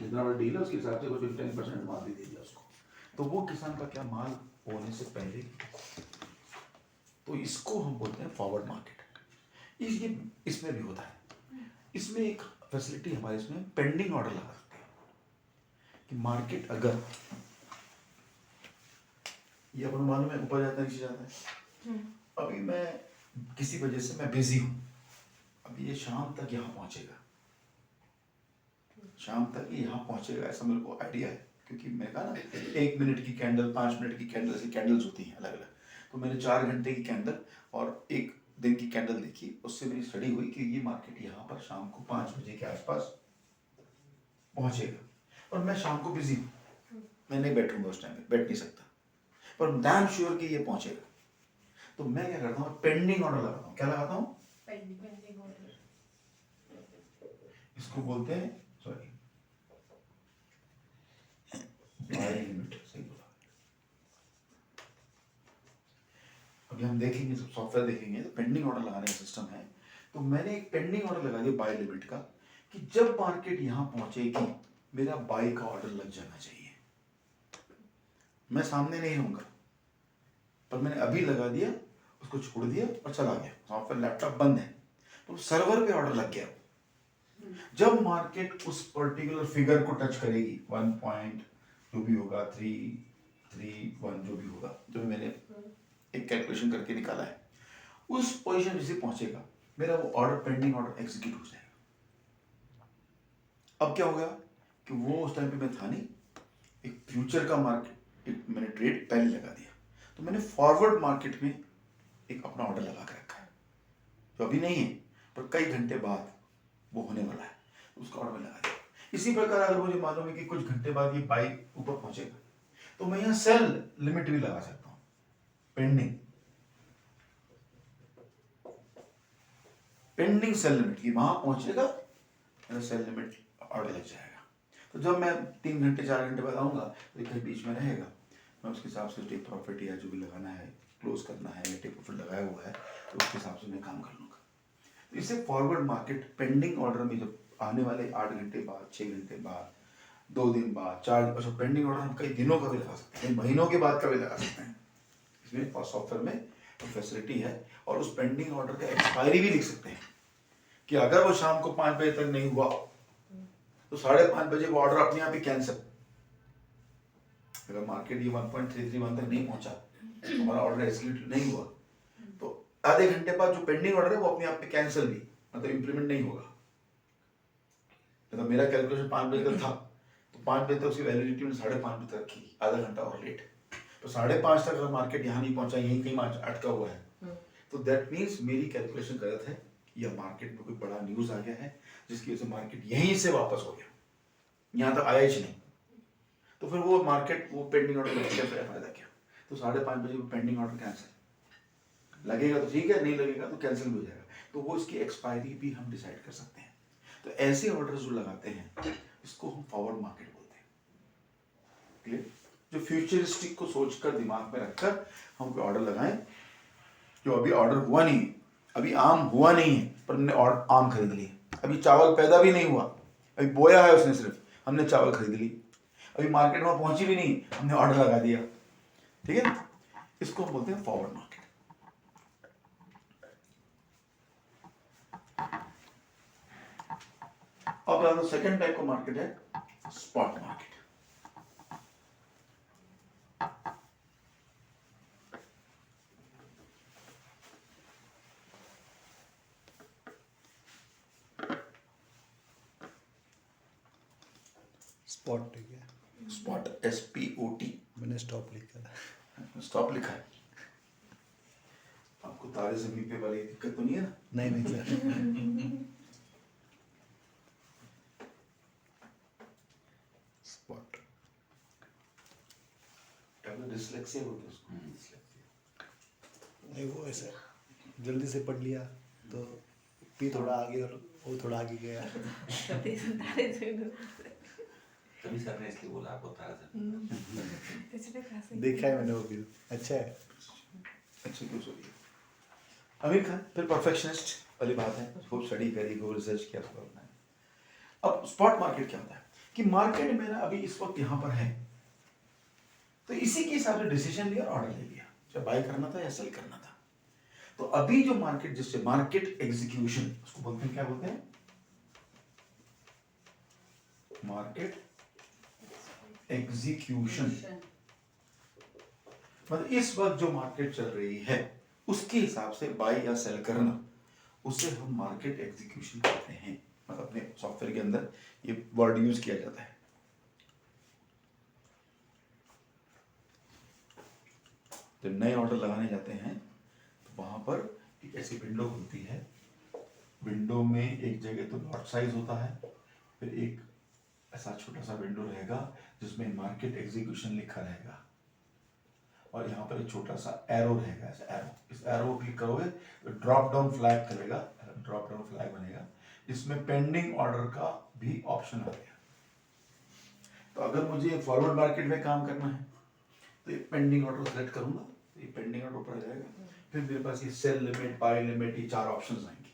जितना बड़ा डील है उसके हिसाब से कुछ 10% माल भी दे दिया उसको। तो वो किसान का क्या माल होने से पहले, तो इसको हम बोलते हैं फॉरवर्ड मार्केट। ये इसमें भी होता है। इसमें एक फैसिलिटी हमारे इसमें पेंडिंग ऑर्डर लगा सकते हैं कि मार्केट अगर ये अपन मालूम है ऊपर जाता है नीचे जाता है, अभी मैं किसी वजह से मैं बिजी हूँ, अभी ये शाम तक यहाँ पहुँचेगा, शाम तक ये यहाँ पहुँचेगा ऐसा मेरे को आइडिया है, क्योंकि मैं कहा ना 1 मिनट की कैंडल, 5 मिनट की कैंडल, ऐसी कैंडल्स होती हैं अलग अलग। तो मैंने 4 घंटे की कैंडल और 1 दिन की कैंडल देखी, उससे मेरी स्टडी हुई कि ये मार्केट यहाँ पर शाम को 5 बजे के आसपास पहुँचेगा। और मैं शाम को बिजी हूँ, मैं नहीं बैठूंगा उस टाइम में, बैठ नहीं सकता, पर डैम श्योर कि ये पहुँचेगा। तो मैं क्या करता हूँ, पेंडिंग ऑर्डर लगाता हूँ। क्या लगाता हूँ? Pending order. इसको बोलते हैं, सॉरी, बाय लिमिट, सही बोला। अभी हम देखेंगे, सब सॉफ्टवेयर देखेंगे तो पेंडिंग ऑर्डर लगाने का सिस्टम है। तो मैंने एक पेंडिंग ऑर्डर लगा दिया बाय लिमिट का, कि जब मार्केट यहाँ पहुंचेगी मेरा बाय का ऑर्डर लग जाना चाहिए। मैं सामने नहीं रहूंगा, पर मैंने अभी लगा दिया, उसको छोड़ दिया और चला गया, सॉफ्टवेयर लैपटॉप बंद है, तो सर्वर पे ऑर्डर लग गया। जब मार्केट उस पर्टिकुलर फिगर को टच करेगी, 1 पॉइंट जो भी होगा, 331 जो भी होगा, जो मैंने एक कैलकुलेशन करके निकाला है, उस पोजीशन जैसे पहुंचेगा मेरा वो ऑर्डर, पेंडिंग ऑर्डर एग्जीक्यूट हो जाएगा। अब क्या होगा कि वो उस टाइम पे मैं था नहीं, एक फ्यूचर का मार्केट एक मैंने ट्रेड पहले लगा दिया, तो मैंने फॉरवर्ड मार्केट में एक अपना ऑर्डर लगा के रखा है, जो अभी नहीं है पर कई घंटे बाद वो होने वाला है, उसका ऑर्डर में लगा दिया। इसी प्रकार अगर मुझे मालूम है कि कुछ घंटे बाद ये बाई ऊपर पहुंचेगा, तो मैं यहाँ सेल लिमिट भी लगा सकता हूँ, पेंडिंग सेल लिमिट की, वहां पहुंचेगा मेरा सेल लिमिट ऑर्डर लग जाएगा। तो जब मैं 3 घंटे 4 घंटे बाद आऊंगा तो कहीं बीच में रहेगा, मैं उसके हिसाब से टेक प्रॉफिट या जो भी लगाना है, क्लोज करना है या टेक प्रॉफिट लगाया हुआ है, तो उसके हिसाब से मैं काम कर लूंगा। तो इससे फॉरवर्ड मार्केट पेंडिंग ऑर्डर में जब आने वाले 8 घंटे बाद, 6 घंटे बाद, 2 दिन बाद, 4 दिन, अच्छा पेंडिंग ऑर्डर हम कई दिनों का भी लगा सकते हैं, महीनों के बाद का भी लगा सकते हैं। इसमें सॉफ्टवेयर में तो फैसिलिटी है, और उस पेंडिंग ऑर्डर का एक्सपायरी भी लिख सकते हैं कि अगर वो शाम को 5 बजे तक नहीं हुआ तो 5:30 बजे वो ऑर्डर अपने आप ही कैंसिल। अगर मार्केट ये 1.331 तक नहीं पहुंचा, हमारा ऑर्डर एग्जीक्यूट नहीं हुआ, तो आधे घंटे बाद जो पेंडिंग ऑर्डर है वो अपने आप पे कैंसिल भी, मतलब इंप्लीमेंट नहीं होगा। मतलब मेरा कैलकुलेशन 5 बजे तक था, तो 5 बजे तक उसकी वैलिडिटी में 5:30 बजे तक रखी, आधा घंटा और लेट। तो 5:30 तक अगर मार्केट यहाँ नहीं पहुंचा, यहीं कहीं अटका हुआ है, तो दैट मीन्स मेरी कैलकुलेशन गलत है, या मार्केट में कोई बड़ा न्यूज आ गया है जिसकी वजह से मार्केट यहीं से वापस हो गया, यहाँ तक आया ही नहीं। तो फिर वो मार्केट वो पेंडिंग ऑर्डर का फायदा क्या? तो 5:30 बजे वो पेंडिंग ऑर्डर कैंसिल, लगेगा तो ठीक है, नहीं लगेगा तो कैंसिल हो जाएगा। तो वो इसकी एक्सपायरी भी हम डिसाइड कर सकते हैं। तो ऐसे ऑर्डर जो लगाते हैं इसको हम फॉरवर्ड मार्केट बोलते हैं। क्लियर? जो फ्यूचरिस्टिक को सोचकर दिमाग में रखकर हम कोई ऑर्डर लगाएं, जो अभी ऑर्डर हुआ नहीं है, अभी आम हुआ नहीं है पर हमने आम खरीद लिया, अभी चावल पैदा भी नहीं हुआ, अभी बोया है उसने सिर्फ, हमने चावल खरीद ली, अभी मार्केट में पहुंची भी नहीं, हमने ऑर्डर लगा दिया। ठीक है, इसको हम बोलते हैं फॉरवर्ड मार्केट। अब सेकंड टाइप का मार्केट है स्पॉट मार्केट। स्पॉट ठीक है, स्पॉट SPOT, मैंने स्टॉप लिखा है। स्टॉप लिखा है। आपको तारे जमीन पे वाली दिक्कत तो नहीं है ना? नहीं नहीं सर। स्पॉट डिसलेक्सिया बोलते हैं उसको। नहीं, वो ऐसा जल्दी से पढ़ लिया तो पी थोड़ा आगे और वो थोड़ा आगे गया। तभी सर ने इसलिए बोला आपको तारा सर। देखा है मैंने वो भी, अच्छा है। अच्छा क्यों सॉरी। आमिर खान फिर परफेक्शनिस्ट वाली बात है, खूब स्टडी करी, खूब रिसर्च किया, उसको अपना। अब स्पॉट मार्केट क्या होता है? कि मार्केट मेरा अभी इस वक्त यहाँ पर है, तो इसी के हिसाब से डिसीजन लिया और ऑर्डर ले लिया, चाहे बाय करना था या सेल करना था। तो अभी जो मार्केट, जिससे मार्केट एग्जीक्यूशन उसको बोलते हैं, क्या बोलते हैं? Market execution. मतलब इस वक्त जो मार्केट चल रही है उसके हिसाब से बाय या सेल करना, उसे हम मार्केट एग्जीक्यूशन कहते हैं। मतलब अपने सॉफ्टवेयर के अंदर ये वर्ड यूज किया जाता है। जब नए ऑर्डर लगाने जाते हैं तो वहां पर एक ऐसी विंडो होती है, विंडो में एक जगह तो लॉट साइज होता है, फिर एक ऐसा छोटा सा विंडो रहेगा जिसमें मार्केट एग्जीक्यूशन लिखा रहेगा, और यहाँ पर एक छोटा सा एरो रहेगा, ऐसा एरो। इस एरो को क्लिक करोगे तो ड्रॉप डाउन फ्लैग करेगा, ड्रॉप डाउन फ्लैग बनेगा, इसमें पेंडिंग ऑर्डर का भी ऑप्शन आ गया। तो अगर मुझे फॉरवर्ड मार्केट में काम करना है तो ये पेंडिंग ऑर्डर सेलेक्ट करूंगा, तो ये पेंडिंग ऑर्डर ऊपर आ जाएगा। फिर मेरे पास ये सेल लिमिट, बाय लिमिट, ये 4 ऑप्शंस आएंगे।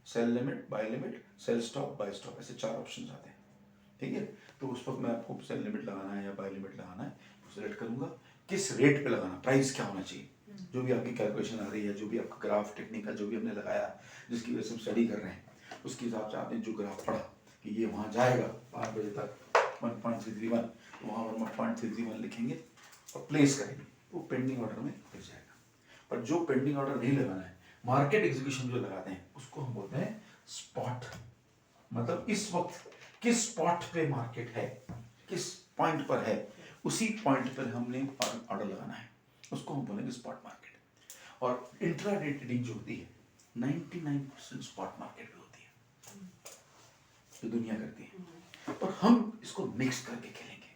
Sell limit, buy limit, sell stop, buy stop, ऐसे 4 ऑप्शंस आते हैं। ठीक है, तो उस वक्त मैं आपको सेल लिमिट लगाना है या बाय लिमिट लगाना है तो सेलेक्ट करूंगा, किस रेट पे लगाना, प्राइस क्या होना चाहिए, जो भी आपकी कैलकुलेशन आ रही है, जो भी आपका ग्राफ टेक्निक का जो भी हमने लगाया, जिसकी वजह से हम स्टडी कर रहे हैं, उसके हिसाब से आपने जो ग्राफ पढ़ा कि ये वहाँ जाएगा 5 बजे तक 1.331, तो वहाँ पर 1.331 लिखेंगे और प्लेस करेंगे, वो पेंडिंग ऑर्डर में लग जाएगा। पर जो पेंडिंग ऑर्डर नहीं लगाना है, मार्केट एग्जीक्यूशन जो लगाते हैं, उसको हम बोलते हैं स्पॉट। मतलब इस वक्त किस स्पॉट पे मार्केट है, किस पॉइंट पर है, उसी पॉइंट पर हमने ऑर्डर लगाना है, उसको हम बोलेंगे स्पॉट मार्केट। और इंट्राडे ट्रेडिंग जो होती है 99% स्पॉट मार्केट में होती है, जो दुनिया करती है। और हम इसको मिक्स करके खेलेंगे।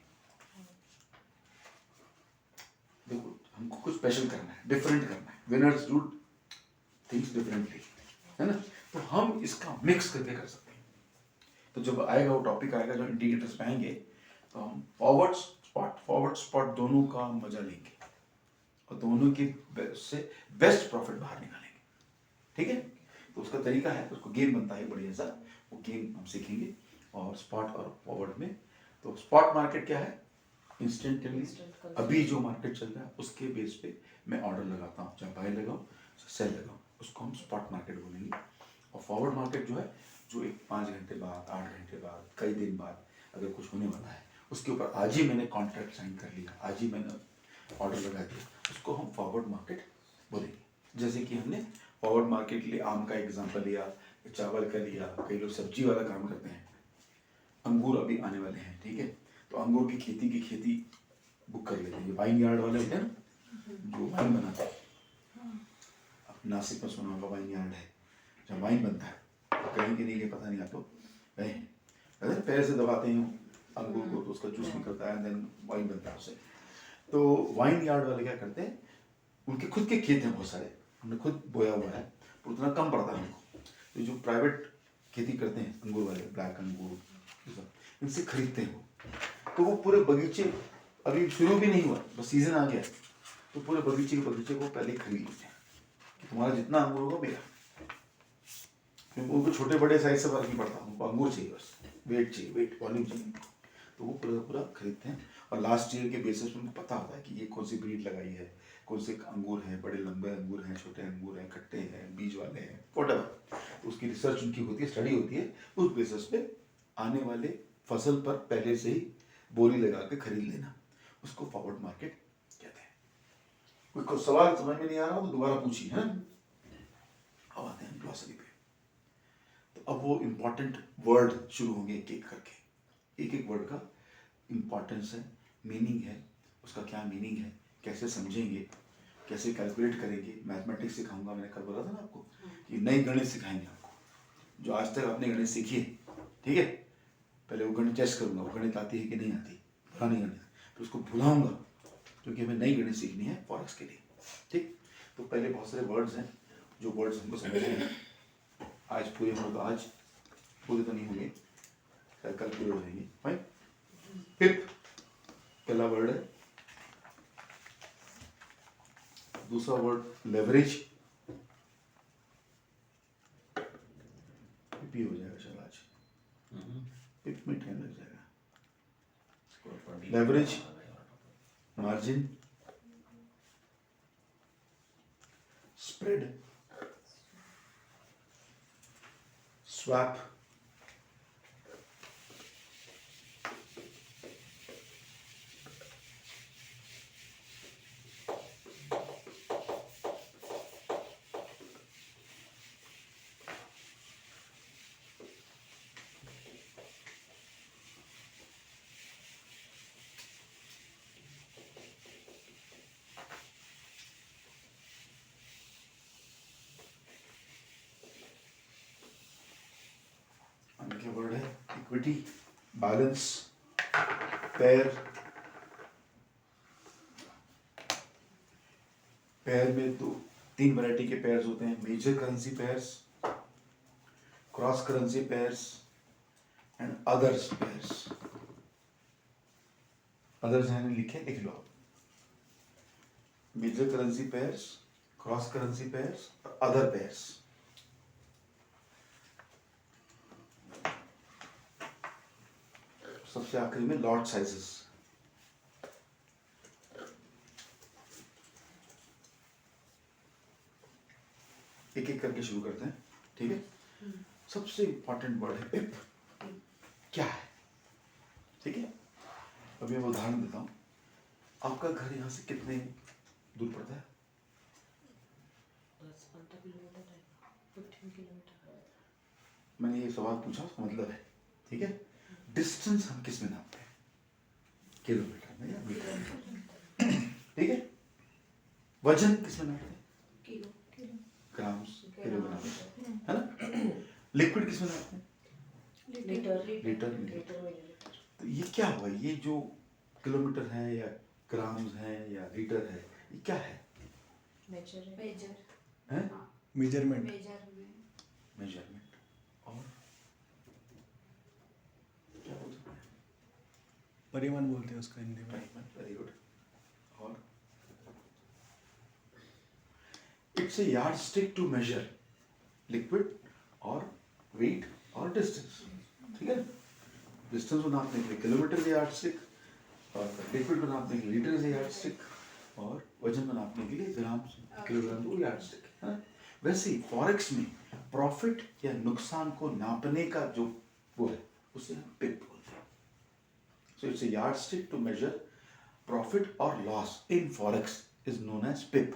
देखो, हमको कुछ स्पेशल करना है, डिफरेंट करना है, विनर्स डू थिंग्स डिफरेंटली, है ना? तो हम इसका मिक्स करके कर सकते हैं। तो जब आएगा वो टॉपिक आएगा जो इंडिकेटर्स पे आएंगे, तो हम फॉरवर्ड स्पॉट दोनों का मजा लेंगे और दोनों की से बेस्ट प्रॉफिट बाहर निकालेंगे। ठीक है, तो उसका तरीका है, उसको गेम बनता है बढ़िया सा, वो गेम हम सीखेंगे। और स्पॉट और फॉरवर्ड में, तो स्पॉट मार्केट क्या है? इंस्टेंटली अभी जो मार्केट चल रहा है उसके बेस पे मैं ऑर्डर लगाता हूँ, चाहे बाय लगाऊं चाहे सेल लगाऊं, उसको हम स्पॉट मार्केट बोलेंगे। और फॉरवर्ड मार्केट जो है, जो एक 5 घंटे बाद, 8 घंटे बाद, कई दिन बाद अगर कुछ होने वाला है, उसके ऊपर आज ही मैंने कॉन्ट्रैक्ट साइन कर लिया, आज ही मैंने ऑर्डर लगा दिया, उसको हम फॉरवर्ड मार्केट बोलेंगे। जैसे कि हमने फॉरवर्ड मार्केट के लिए आम का एग्जांपल लिया, चावल का लिया, कई लोग सब्जी वाला काम करते हैं, अंगूर अभी आने वाले हैं, ठीक है, तो अंगूर की खेती बुक कर लेते हैं। ये वाइन यार्ड वाले होते हैं ना, जो वाइन बनाते हैं, नासिक में सुना होगा वाइन यार्ड है, जहाँ वाइन बनता है, तो कहीं कि नहीं ये पता नहीं आपको, कहीं पैर से दबाते हैं अंगूर को तो उसका जूस निकलता है, देन वाइन बनता है उससे। तो वाइन यार्ड वाले क्या करते हैं, उनके खुद के खेत हैं बहुत सारे, हमने खुद बोया हुआ है, पर उतना कम पड़ता है हमको। तो जो प्राइवेट खेती करते हैं अंगूर वाले, ब्लैक अंगूर, इनसे खरीदते हैं वो, तो वो पूरे बगीचे, अभी शुरू भी नहीं हुआ, बस सीजन आ गया, तो पूरे बगीचे को पहले ही खरीद लेते हैं कि तुम्हारा जितना अंगूर होगा मेरा। क्योंकि उनको छोटे बड़े साइज से फर्क नहीं पड़ता, उनको अंगूर चाहिए, बस वेट चाहिए, वेट वॉल्यूम चाहिए, तो वो पूरा खरीदते हैं। और लास्ट ईयर के बेसिस पे उनको पता होता है कि ये कौन सी ब्रीड लगाई है, कौन से अंगूर हैं, बड़े लंबे अंगूर हैं, छोटे अंगूर हैं, खट्टे हैं, बीज वाले हैं, व्हाटएवर, तो उसकी रिसर्च उनकी होती है, स्टडी होती है, उस बेसिस पे आने वाले फसल पर पहले से ही बोली लगा के खरीद लेना, उसको फॉरवर्ड मार्केट कहते हैं। कोई सवाल समझ में नहीं आ रहा हो तो दोबारा पूछिए, है। अब आते हैं ग्लॉसरी पे। तो अब वो इम्पोर्टेंट वर्ड शुरू होंगे एक एक करके, एक एक वर्ड का इम्पोर्टेंस है, मीनिंग है, उसका क्या मीनिंग है, कैसे समझेंगे, कैसे कैलकुलेट करेंगे। मैथमेटिक्स सिखाऊंगा, मैंने कल बोला था ना आपको कि नई गणित सिखाएंगे आपको, जो आज तक आपने गणित सीखी है, ठीक है, पहले वो गणित टेस्ट करूंगा, वो गणित आती है कि नहीं आती, पुरानी गणित, तो उसको भुलाऊंगा, क्योंकि हमें नई गणित सीखनी है फॉरेक्स के लिए। ठीक, तो पहले बहुत सारे वर्ड्स हैं, जो वर्ड्स हमको समझने हैं, आज पूरे हम लोग, आज पूरे तो नहीं होंगे, कल पूरे हो जाएंगे। फाइन, पिप पहला वर्ड है, दूसरा वर्ड लेवरेज, पिप ही हो जाएगा शायद आज, पिप में टाइम लग जाएगा। leverage, margin, spread, swap, क्या वर्ड है, इक्विटी, बैलेंस, पेयर, पेयर में तो 3 वैरायटी के पेयर्स होते हैं, major currency pairs, cross currency pairs and others pairs. Others है लिखे, लिख लो। Major currency pairs, cross currency pairs और अदर पेयर्स। सबसे आखिरी में लॉट साइजेस। एक एक करके शुरू करते हैं, ठीक है। सबसे इंपॉर्टेंट वर्ड है पिप। क्या है, ठीक है। अभी मैं उदाहरण देता हूं। आपका घर यहां से कितने दूर पड़ता है? 10-15 किलोमीटर है, 15 किलोमीटर। मैंने ये सवाल पूछा, उसका मतलब है, ठीक है। डिस्टेंस हम किस में नापते हैं? किलोमीटर में या मीटर में, ठीक है। वजन किस में नापते हैं? किलो, ग्राम्स, किलोग्राम, है ना। लिक्विड किस में नापते हैं? लीटर, लीटर में। मिलीलीटर। तो ये क्या हुआ, ये जो किलोमीटर है या ग्राम्स है या लीटर है, ये क्या है? मेजर है मेजरमेंट। मेजरमेंट। और क्या बोल सकते हैं? परिमाण बोलते हैं उसका हिंदी में। Very good. और it's a yardstick to measure liquid और वेट और डिस्टेंस, ठीक है। डिस्टेंस को नापने के लिए किलोमीटर से यार्डस्टिक, और लिक्विड को नापने के लिए लीटर से यार्डस्टिक, और वजन को नापने के लिए ग्राम किलोग्राम को यार्डस्टिक, है ना। वैसे ही फॉरेक्स में प्रॉफिट या नुकसान को नापने का जो वो है, उसे हम पिप बोलते हैं। So it's a yardstick to measure profit और loss in forex is known as pip.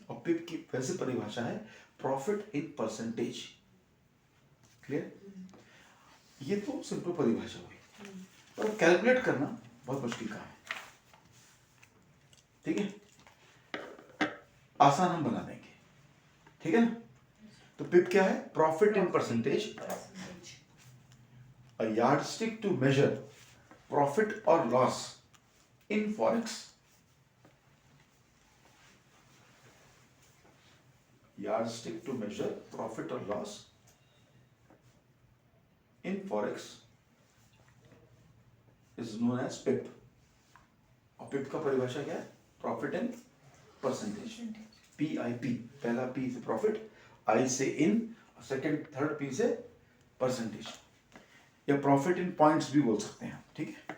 और पिप की वैसे परिभाषा है प्रॉफिट इन परसेंटेज। क्लियर? ये तो सिंपल परिभाषा हुई, पर कैलकुलेट करना बहुत मुश्किल काम है, ठीक है। आसान हम बना देंगे, ठीक है ना। तो पिप क्या है? Profit in percentage, a yardstick to measure profit और loss in forex. Yardstick to measure profit और loss in forex is known as pip. और पिप का परिभाषा क्या है? Profit in percentage. PIP, पहला P से प्रॉफिट, I से इन, सेकंड थर्ड P से परसेंटेज, या प्रॉफिट इन पॉइंट्स भी बोल सकते हैं, ठीक है।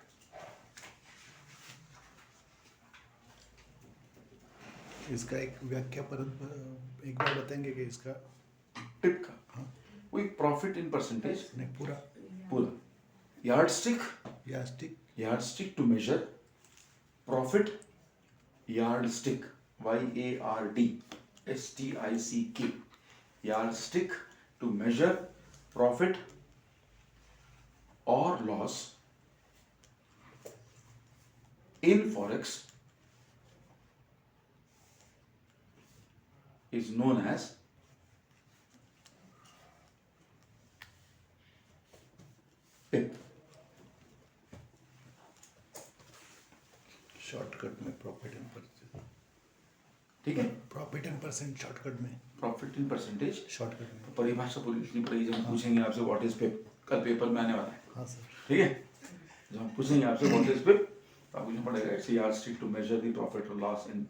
इसका एक व्याख्या पर एक बार बताएंगे कि इसका पिप का वही प्रॉफिट इन परसेंटेज, नहीं पूरा पूरा। Yardstick, yardstick yardstick to measure profit, yardstick YARDSTICK, yardstick to measure profit और loss in forex is known as PIP। Shortcut में प्रॉफिट इन परसेंट, ठीक है। प्रॉफिट इन परसेंट शॉर्टकट में, प्रॉफिट इन परसेंटेज शॉर्टकट में। परिभाषा पूरी लिखनी पड़ेगी। जब हम पूछेंगे आपसे व्हाट इज पिप, कल पेपर में आने वाला है, हाँ सर। ठीक है। जब हम पूछेंगे आपसे व्हाट इज पिप, तो आपको लिखना पड़ेगा it's yardstick to measure the profit और लॉस इन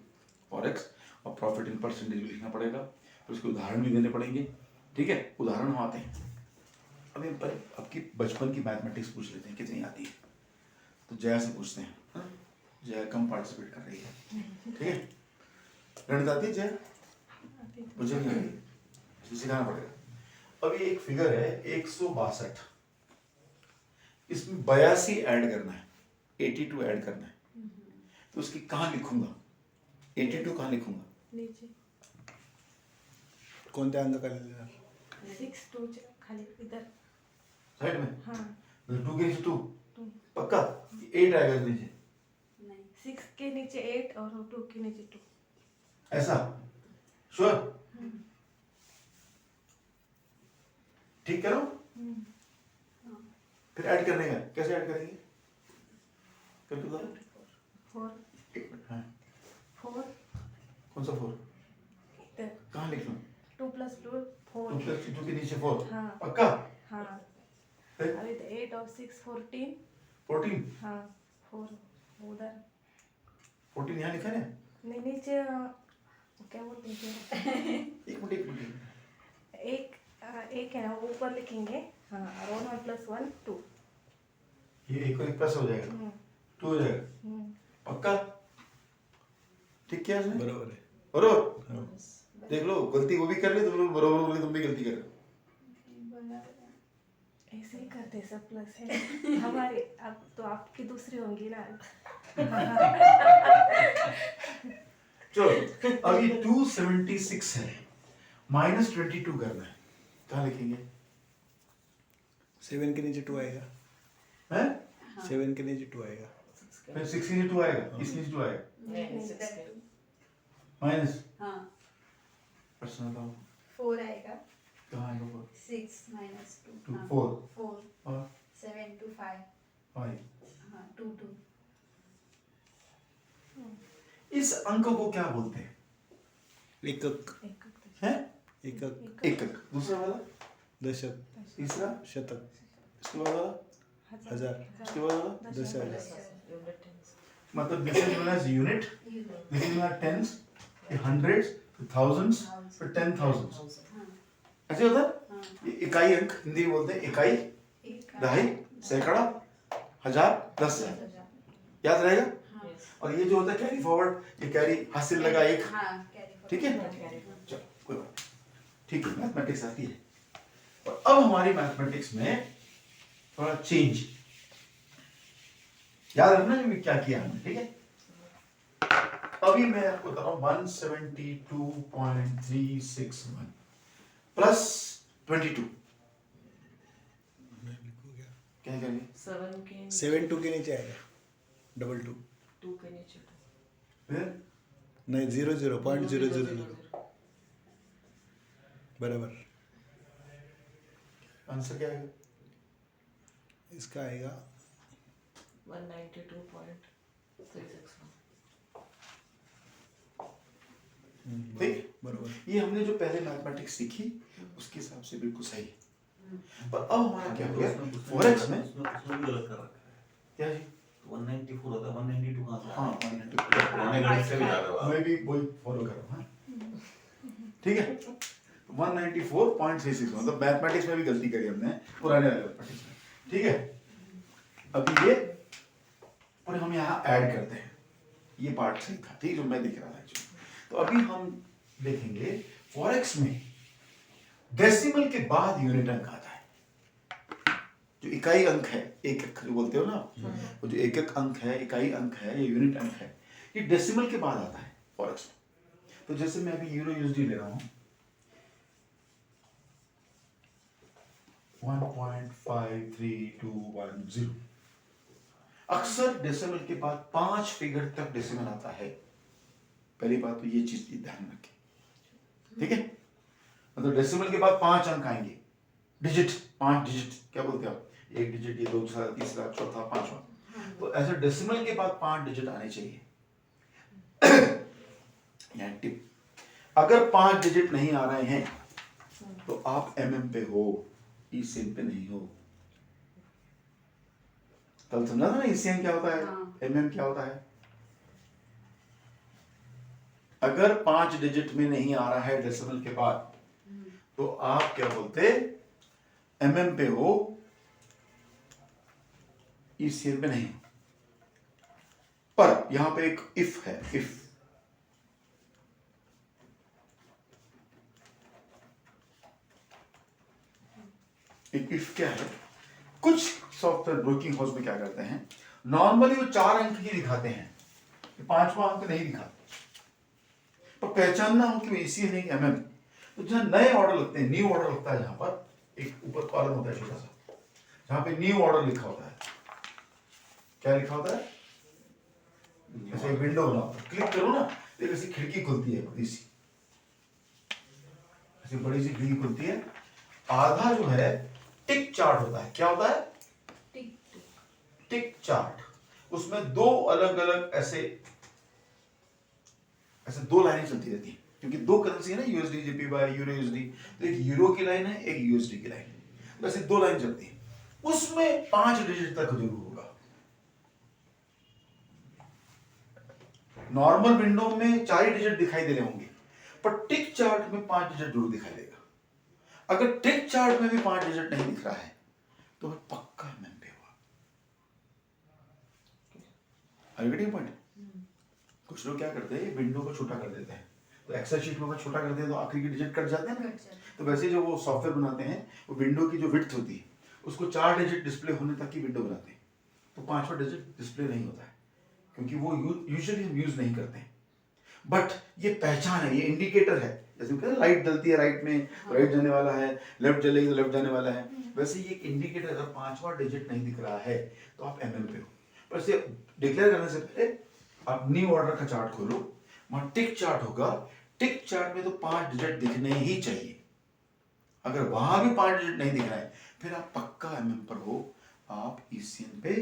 फॉरेक्स, और प्रॉफिट इन परसेंटेज भी लिखना पड़ेगा, फिर उसके उदाहरण भी देने पड़ेंगे, ठीक है। उदाहरण हम आते हैं। अभी हम आपकी बचपन की मैथमेटिक्स पूछ लेते हैं, कितनी आती है। तो जया से पूछते हैं, हाँ? जया कम पार्टिसिपेट कर रही है, ठीक है। गणित आती है जया? मुझे नहीं आती, इसको सिखाना पड़ेगा। अब ये एक फिगर है 162, इसमें 82 ऐड करना है, 82 ऐड करना है, तो उसकी कहाँ लिखूंगा? 82 कहाँ लिखूंगा? नीचे कोणत्या अंक का लिहिणार? 6 2 खाली इधर। साइड में हाँ 2 के नीचे 2 2 पक्का 8 आएगा नीचे, नहीं 6 के नीचे 8 और 2 के नीचे 2। ऐसा श्योर? ठीक करो, फिर ऐड करने का कैसे ऐड करेंगे? करके बताओ। 4 एक मिनट, हाँ 4 कौन सा 4? इधर कहाँ लिख लूँ? 2 + 2 4। 2 + 2 के नीचे 4 हाँ। पक्का? हाँ फिर अभी तो 8 और 6 14। 14 हाँ 4 उधर 14 यहाँ लिखा है ना? नहीं नीचे क्या बोलते हैं एक मिनट एक है ना ऊपर लिखेंगे। हाँ और 1 + 1 2। ये एक और एक प्लस हो जाएगा, 2 हो जाएगा पक्का? ठीक किया इसने? बरोबर है। बरोबर? हाँ। देख लो गलती वो भी कर रहे, तुम लोग बरोबर बोल रहे, तुम भी गलती कर रहे हो। ऐसे ही करते सब प्लस है हमारे। अब तो आपकी दूसरी होंगी ना। चलो अभी 276 है, -22 करना है, कहाँ लिखेंगे? 7 के नीचे 2 आएगा। हैं? 7 के नीचे 2 आएगा। फिर 6 के नीचे 2 आएगा, इस नीचे 2 आएगा, माइनस हाँ प्रश्न बताओ 4 आएगा। कहाँ आएगा 4? 6 - 2 2 हाँ 4 4 और 7 to 5 5। हाँ 2 2 इस अंक को क्या बोलते हैं? एकक। हैं? एकक। एकक। दूसरा वाला? दशक। तीसरा? शतक। इसके बाद वाला? हजार। इसके बाद वाला? दशक। मतलब this is known as unit, this is known tens, फिर हंड्रेड्स, फिर थाउजेंड्स, फिर 10,000। ऐसे होता है? ये इकाई अंक हिंदी में बोलते हैं, इकाई, दहाई, सैकड़ा, हजार, 10,000। याद रहेगा? और ये जो होता है कैरी फॉरवर्ड, ये कैरी हाथ से लगा एक, हाँ कैरी ठीक है? चलो कोई बात नहीं। ठीक है, मैथमेटिक्स आती है। और अब हमारी मैथमेटिक्स में थोड़ा चेंज, याद रखना कि क्या किया हमने, ठीक है? अभी मैं आपको बता रहा हूं 172.361 प्लस 22 क्या करेंगे? 7 2 के नीचे आएगा, 2 2 2 के नीचे 2। फिर नहीं 0 0 .000 बराबर। आंसर क्या आएगा? इसका आएगा 192.361। ठीक, बराबर। ये हमने जो पहले मैथमेटिक्स सीखी उसके हिसाब से बिल्कुल सही है। पर अब हमारा क्या हो गया फॉरेक्स में? उसमें भी गलत कर रखा है। क्या जी? 194 होता है, 192 कहाँ से आ हाँ रहा है? 192 पुराने गणित से भी जा रहे हो आप। मैं भी वही फॉलो कर रहा हूँ। ठीक है, 194.36 मतलब मैथमेटिक्स में भी गलती करी हमने पुराने मैथमेटिक्स में। ठीक है, अभी ये और हम यहाँ ऐड करते हैं, ये पार्ट सही था, ठीक, जो मैं दिख रहा था एक्चुअली। तो अभी हम देखेंगे फॉरेक्स में डेसिमल के बाद यूनिट अंक आता है। जो इकाई अंक है, एक एक बोलते हो ना, वो जो एक एक अंक है, इकाई अंक है, ये यूनिट अंक है, ये डेसिमल के बाद आता है फॉरेक्स में। तो जैसे मैं अभी यूरो यूएसडी ले रहा हूं 1.53210। अक्सर डेसिमल के बाद 5 फिगर तक डेसिमल आता है। पहली बात तो ये चीज ध्यान रखें, ठीक है? मतलब डेसिमल के बाद 5 अंक आएंगे, डिजिट, 5 डिजिट, क्या बोलते हैं आप? एक डिजिट, ये दूसरा, तीसरा, चौथा, पांचवा। तो ऐसे डेसिमल के बाद 5 डिजिट आने चाहिए। यहाँ टिप, अगर 5 डिजिट नहीं आ रहे हैं तो आप एमएम पे हो, ईसीएम पे नहीं हो। कल समझा था ना ईसीएम क्या होता है, एमएम क्या होता है? अगर 5 डिजिट में नहीं आ रहा है डेसिमल के बाद तो आप क्या बोलते, एमएम पे हो, ईसीएम पे नहीं। पर यहां पे एक इफ है, इफ एक इफ क्या है, कुछ सॉफ्टवेयर ब्रोकिंग हाउस में क्या करते हैं, नॉर्मली वो 4 अंक ही दिखाते हैं, 5वां अंक नहीं दिखाते, पर पहचानना हो कि वो ईसीएन है कि एमएम। तो जहां नए ऑर्डर लगते हैं, न्यू ऑर्डर लगता है, जहां पर एक ऊपर कॉलम होता है छोटा सा, जहां पे न्यू ऑर्डर लिखा होता है, क्या लिखा होता है, जैसे विंडो बना, क्लिक करो ना तो एक ऐसी खिड़की खुलती है, बड़ी सी, ऐसी बड़ी सी खिड़की खुलती है, आधा जो है टिक चार्ट होता है, क्या होता है, टिक टिक चार्ट, उसमें 2 अलग अलग ऐसे 2 लाइनें चलती रहती हैं, क्योंकि 2 करेंसी है ना, यूएसडी जेपीवाई, यूरो यूएसडी, तो एक यूरो की लाइन है, एक यूएसडी की लाइन है, वैसे 2 लाइन चलती है, उसमें 5 डिजिट तक जरूर होगा। नॉर्मल विंडो में 4 ही डिजिट दिखाई दे रहे होंगे, पर टिक चार्ट में 5 डिजिट जरूर दिखाई देगा। अगर टिक चार्ट में भी 5 डिजिट नहीं दिख रहा है तो वह पक्का एमएम पे हुआ। Are you getting point? कुछ लोग क्या करते हैं, विंडो को छोटा कर देते हैं, तो एक्सेल शीट में छोटा कर देते हैं तो आखिरी के डिजिट कट जाते हैं ना, तो वैसे जो वो सॉफ्टवेयर बनाते हैं, वो विंडो की जो विड्थ होती है उसको 4 डिजिट डिस्प्ले होने तक की विंडो बनाते हैं, तो 5वां डिजिट डिस्प्ले नहीं होता है, क्योंकि वो यूजुअली हम यूज नहीं करते हैं। बट ये पहचान है, ये इंडिकेटर है, जैसे कहते हैं लाइट जलती है राइट में, राइट जाने वाला है, लेफ्ट जलेगी तो लेफ्ट जाने वाला है, वैसे ये इंडिकेटर, अगर 5वां डिजिट नहीं दिख रहा है तो आप एमएम पे हो। पर इसे डिक्लेयर करने से पहले आप न्यू ऑर्डर का चार्ट खोलो, वहां टिक चार्ट होगा, टिक चार्ट में तो 5 डिजिट दिखने ही चाहिए, अगर वहां भी 5 डिजिट नहीं दिख रहा है फिर आप पक्का एमएम पर हो, आप ईसीएन पे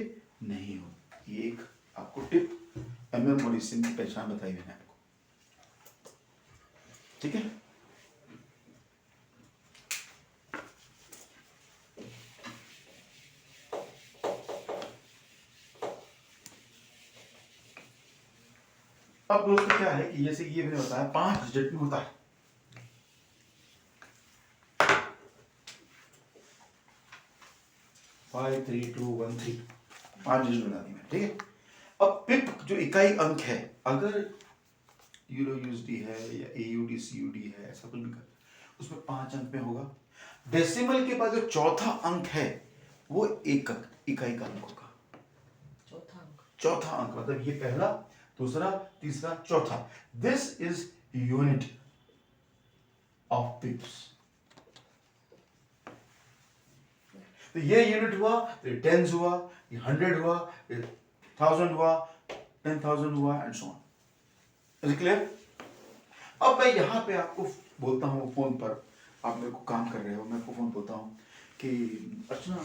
नहीं हो। ये एक आपको टिप एमएम और ईसीएन की पहचान बताई मैंने आपको, ठीक है। अब दोस्तों क्या है कि जैसे ये मैंने बताया 5 डिजिट में होता है, फाइव 3 2 1 3, 5 डिजिट बना दी मैं, ठीक है। अब पिप जो इकाई अंक है, अगर यूरो यूएसडी है या एयूडी सीयूडी है, ऐसा कुछ भी कर, उसमें 5 अंक में होगा। डेसिमल के बाद जो चौथा अंक है वो एक इकाई का अंक होगा, चौथा अंक मतलब ये पहला, दूसरा, तीसरा, चौथा, दिस इज यूनिट ऑफ पिप्स। तो ये यूनिट हुआ, तो ये टेंस हुआ, ये 100 हुआ, ये 1000 हुआ, 10,000 हुआ and so on. Is clear? अब मैं यहां पे आपको बोलता हूं फोन पर, आप मेरे को काम कर रहे हो, मैं आपको फोन बोलता हूं कि अर्चना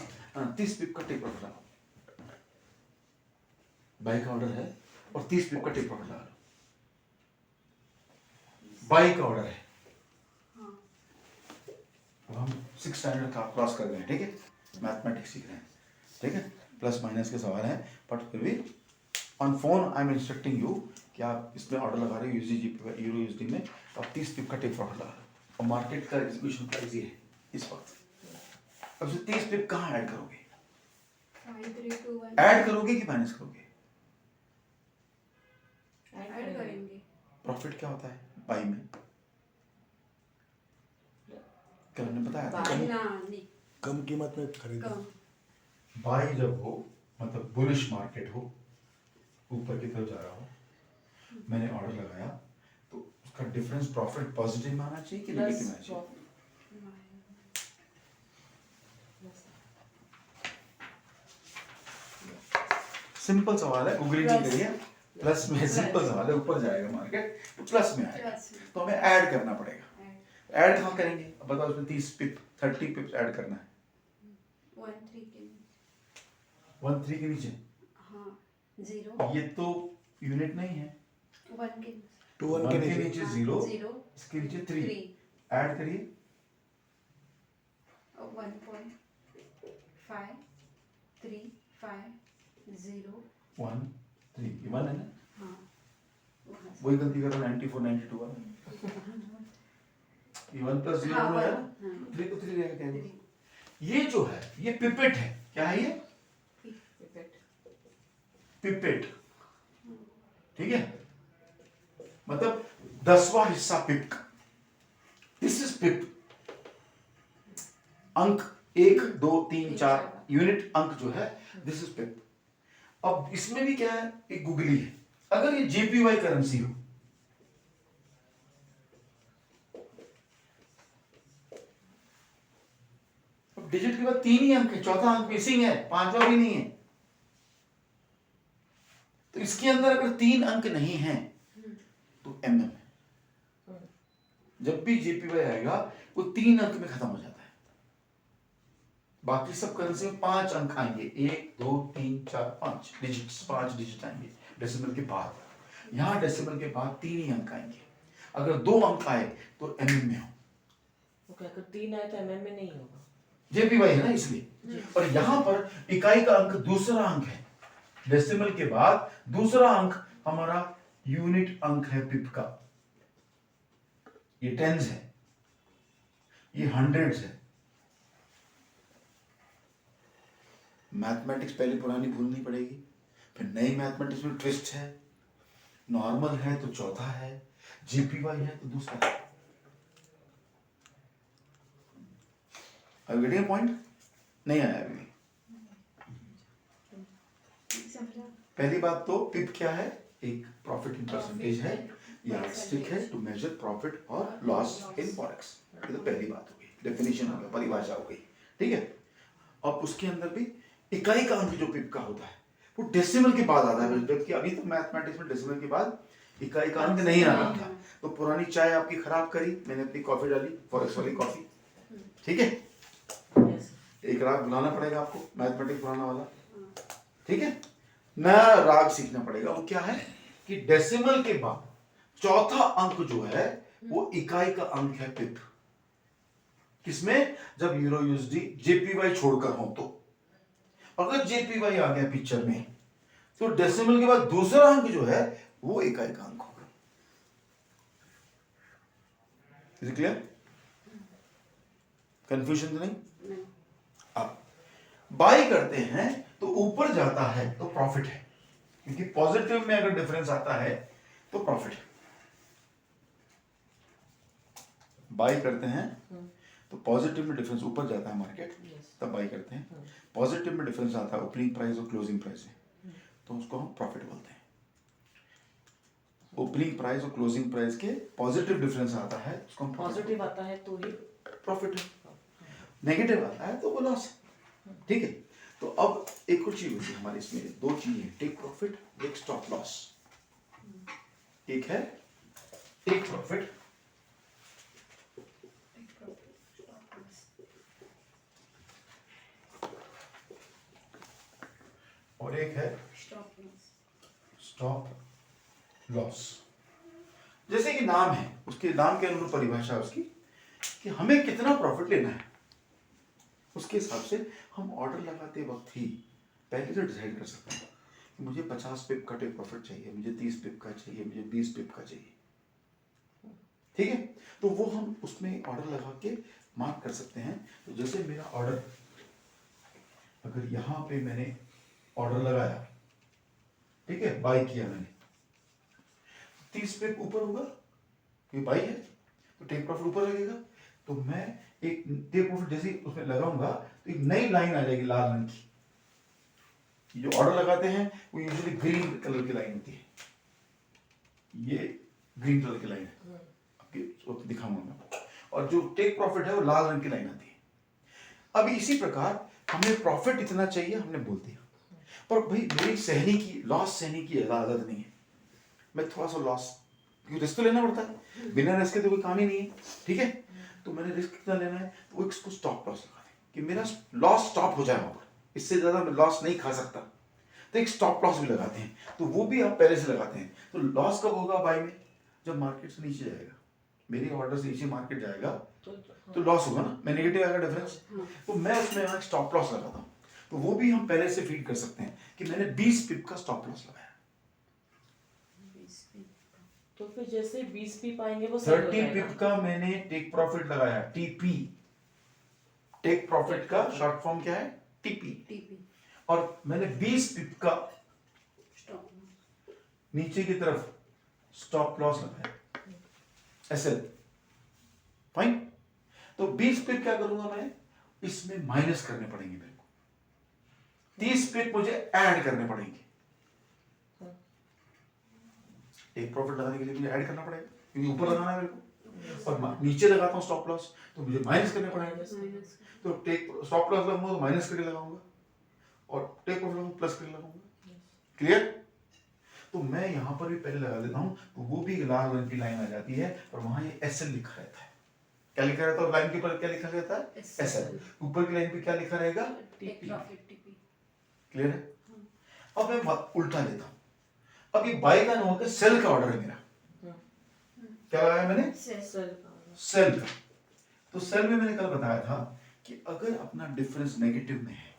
30 पिप का टेप ऑर्डर डालो, बाई का ऑर्डर है और 30 पिप का टेप ऑर्डर डालो, बाई का ऑर्डर है, अब हम 6 स्टैंडर्ड का क्रॉस कर रहे हैं, ठीक है, मैथमेटिक्स सीख रहे हैं, ठीक है, प्लस माइनस के सवाल हैं, बट फिर भी on phone I am instructing you कि आप इसमें ऑर्डर लगा रहे हो यूएसडी यूरो यूएसडी में, तो आप 30 पिप का टेप ऑर्डर लगा रहे हो और मार्केट का एग्जीक्यूशन प्राइस ये है इस वक्त। अब से 30 पिप कहाँ ऐड करोगे? 5 3 2 1 ऐड करोगे कि माइनस करोगे? ऐड करेंगे। प्रॉफिट क्या होता है बाई में? क्या हमने बताया था? बाय ना नहीं, कम कीमत में खरीदो। कम बाई जब हो मतलब बुलिश मार्केट हो, ऊपर की तरफ जा रहा हो, मैंने ऑर्डर लगाया तो उसका डिफरेंस प्रॉफिट पॉजिटिव में आना चाहिए कि नेगेटिव में आना चाहिए? सिंपल सवाल है, उगली नहीं करिए, प्लस में सिंपल सवाल है, ऊपर जाएगा मार्केट तो प्लस में आएगा, प्लस में। तो हमें ऐड करना पड़ेगा। ऐड ऐड कहाँ करेंगे? अब बताओ, उसमें 30 पिप 30 पिप्स ऐड करना है, 1 3 के 1 3 के नीचे, हाँ 0 ये तो यूनिट नहीं है, 1 के 2 1 के के नीचे नीचे 0, 0 इसके नीचे 3, 3 ऐड करिए 1.5 3 5 0 1 3, ये 1 है ना, हाँ वहाँ से। वही गलती कर रहा हूँ 94 92 वाला, ये 1 प्लस 0 हाँ, है ना, हाँ। 3 को 3 रहेगा क्या? 3 ये जो है ये पिपेट है, क्या है ये? Pipette pipette. ठीक है, मतलब 10वां हिस्सा पिप का, दिस इज पिप। अंक 1 2 3 4 यूनिट अंक जो है दिस इज पिप। अब इसमें भी क्या है, एक गुगली है। अगर ये जेपीवाई करेंसी हो, अब डिजिट के बाद 3 ही अंक है, चौथा अंक मिसिंग है, 5वां भी नहीं है। तो इसके अंदर अगर 3 अंक नहीं है तो एमएम है। जब भी जेपीवाई आएगा वो 3 अंक में खत्म हो जाता है। बाकी सब करेंसी में 5 अंक आएंगे, 1 2 3 4 5 डिजिट्स, 5 डिजिट आएंगे डेसिमल के बाद। यहां डेसिमल के बाद 3 ही अंक आएंगे। अगर 2 अंक आए तो एमएम में हो। ओके, अगर 3 आए तो एमएम में नहीं होगा, जेपीवाई है ना इसलिए। और यहां पर इकाई का अंक दूसरा अंक है, डेसिमल के बाद दूसरा अंक हमारा यूनिट अंक है पिप का। ये टेंस है, ये हंड्रेड्स है। मैथमेटिक्स पहले पुरानी भूलनी पड़ेगी, फिर नई मैथमेटिक्स में ट्विस्ट है। नॉर्मल है तो चौथा है, जीपीवाई है तो दूसरा है। Are you getting a point? नहीं आया अभी। पहली बात तो पिप क्या है, एक प्रॉफिट इन परसेंटेज है, या स्टिक है टू मेजर प्रॉफिट और लॉस इन फॉरेक्स। ये तो पहली बात हो गई, डेफिनेशन हो गया, परिभाषा हो गई, ठीक है। अब उसके अंदर भी इकाई का अंक जो पिप का होता है वो डेसिमल के बाद आता है, जबकि अभी तो मैथमेटिक्स में डेसिमल के बाद इकाई का अंक नहीं आ रहा था। तो पुरानी चाय आपकी खराब करी, मैंने अपनी कॉफी डाली, फॉरेक्स वाली कॉफी, ठीक है। एक राग बुलाना पड़ेगा आपको, मैथमेटिक्स बुलाना वाला, ठीक है। नया राग सीखना पड़ेगा। वो क्या है कि डेसिमल के बाद चौथा अंक जो है वो इकाई का अंक है पिप। किसमें, जब यूरो यूएसडी जेपीवाई छोड़कर हो तो। अगर जेपीवाई आ गया पिक्चर में तो डेसिमल के बाद दूसरा अंक जो है वो इकाई का अंक होगा। Is it clear? कंफ्यूजन तो नहीं? अब बाई करते हैं तो ऊपर जाता है तो प्रॉफिट है, क्योंकि पॉजिटिव में अगर डिफरेंस आता है तो प्रॉफिट है। बाई करते हैं तो पॉजिटिव में डिफरेंस ऊपर जाता है मार्केट, तब बाई करते हैं। पॉजिटिव में डिफरेंस आता है ओपनिंग प्राइस और क्लोजिंग प्राइस में, तो उसको हम प्रॉफिट बोलते हैं। ओपनिंग प्राइस और क्लोजिंग प्राइस के पॉजिटिव डिफरेंस आता है, उसको हम पॉजिटिव आता है तो ही प्रॉफिट है, नेगेटिव आता है तो वो लॉस है, ठीक है। तो अब एक और चीज होती है हमारे इसमें, 2 चीजें, टेक प्रॉफिट, एक स्टॉप लॉस। एक है टेक प्रॉफिट, और एक है स्टॉप लॉस। जैसे कि नाम है, उसके नाम के अनुरूप परिभाषा है उसकी कि हमें कितना प्रॉफिट लेना है, उसके हिसाब से हम ऑर्डर लगाते वक्त ही पहले से डिसाइड कर सकते हैं कि मुझे 50 पिप का टेक प्रॉफिट चाहिए, मुझे 30 पिप का चाहिए, मुझे 20 पिप का चाहिए, ठीक है। तो वो हम उसमें ऑर्डर लगा के मार्क कर सकते हैं। तो जैसे मेरा ऑर्डर, अगर यहां पे मैंने ऑर्डर लगाया, ठीक है, बाई किया मैंने, 30 पिप ऊपर होगा क्योंकि बाई है तो टेक प्रॉफिट ऊपर लगेगा। तो मैं एक टेक प्रॉफिट जैसे उसमें लगाऊंगा तो एक नई लाइन आ जाएगी लाल रंग की। जो ऑर्डर लगाते हैं वो यूजुअली ग्रीन कलर की लाइन होती है, ये ग्रीन कलर की लाइन है, आपको दिखाऊंगा मैं। और जो टेक प्रॉफिट है वो लाल रंग की लाइन आती है। अब इसी प्रकार हमें प्रॉफिट इतना चाहिए, हमने बोल दिया, पर भाई मेरी सहने की, लॉस सहने की आदत नहीं है। मैं थोड़ा सा लॉस, क्योंकि रिस्क तो लेना पड़ता है, बिना रिस्क के तो कोई काम ही नहीं है, ठीक है। तो मैंने रिस्क कितना लेना है, तो वो इसको स्टॉप लॉस लगा दें कि मेरा लॉस स्टॉप हो जाए वहां पर, इससे ज्यादा मैं लॉस नहीं खा सकता। तो एक स्टॉप लॉस भी लगाते हैं, तो वो भी आप पहले से लगाते हैं। तो लॉस कब होगा बाई में, जब मार्केट से नीचे जाएगा, मेरी ऑर्डर से नीचे मार्केट जाएगा तो लॉस होगा ना, मैं नेगेटिव आएगा डिफरेंस, तो मैं उसमें यहाँ स्टॉप लॉस लगाता हूँ। तो वो भी हम पहले से फीड कर सकते हैं कि मैंने 20 पिप का स्टॉप लॉस लगाया। तो फिर जैसे 20 पी पाएंगे वो 30 पिप का मैंने टेक प्रॉफिट लगाया, टीपी। टेक प्रॉफिट का शॉर्ट फॉर्म क्या है, टीपी। और मैंने 20 पिप का नीचे की तरफ स्टॉप लॉस लगाया, एसएल, फाइन। तो 20 पिप क्या करूंगा मैं, इसमें माइनस करने पड़ेंगे मेरे को, 30 पिप मुझे ऐड करने पड़ेंगे। एक प्रॉफिट लगाने के लिए मुझे ऐड करना पड़ेगा, क्योंकि ऊपर लगाना है मेरे को, और नीचे लगाता हूं स्टॉप लॉस तो मुझे माइनस करने पड़ेंगे। तो टेक स्टॉप लॉस लगाऊंगा तो माइनस करके लगाऊंगा, और टेक प्रॉफिट लगाऊंगा प्लस करके लगाऊंगा। क्लियर? तो मैं यहां पर भी पहले लगा देता हूं, तो वो भी लाल रंग की लाइन आ जाती है, और वहां ये एसएल लिखा रहता है। क्या लिखा रहता है, और लाइन के ऊपर क्या लिखा रहता है, एसएल। ऊपर की लाइन पे क्या लिखा रहेगा, टेक प्रॉफिट टीपी। क्लियर है? अब मैं उल्टा लेता हूं, अब ये बाई का होकर सेल का ऑर्डर है मेरा, क्या लगाया मैंने, सेल का। तो सेल में मैंने कल बताया था कि अगर अपना डिफरेंस नेगेटिव में है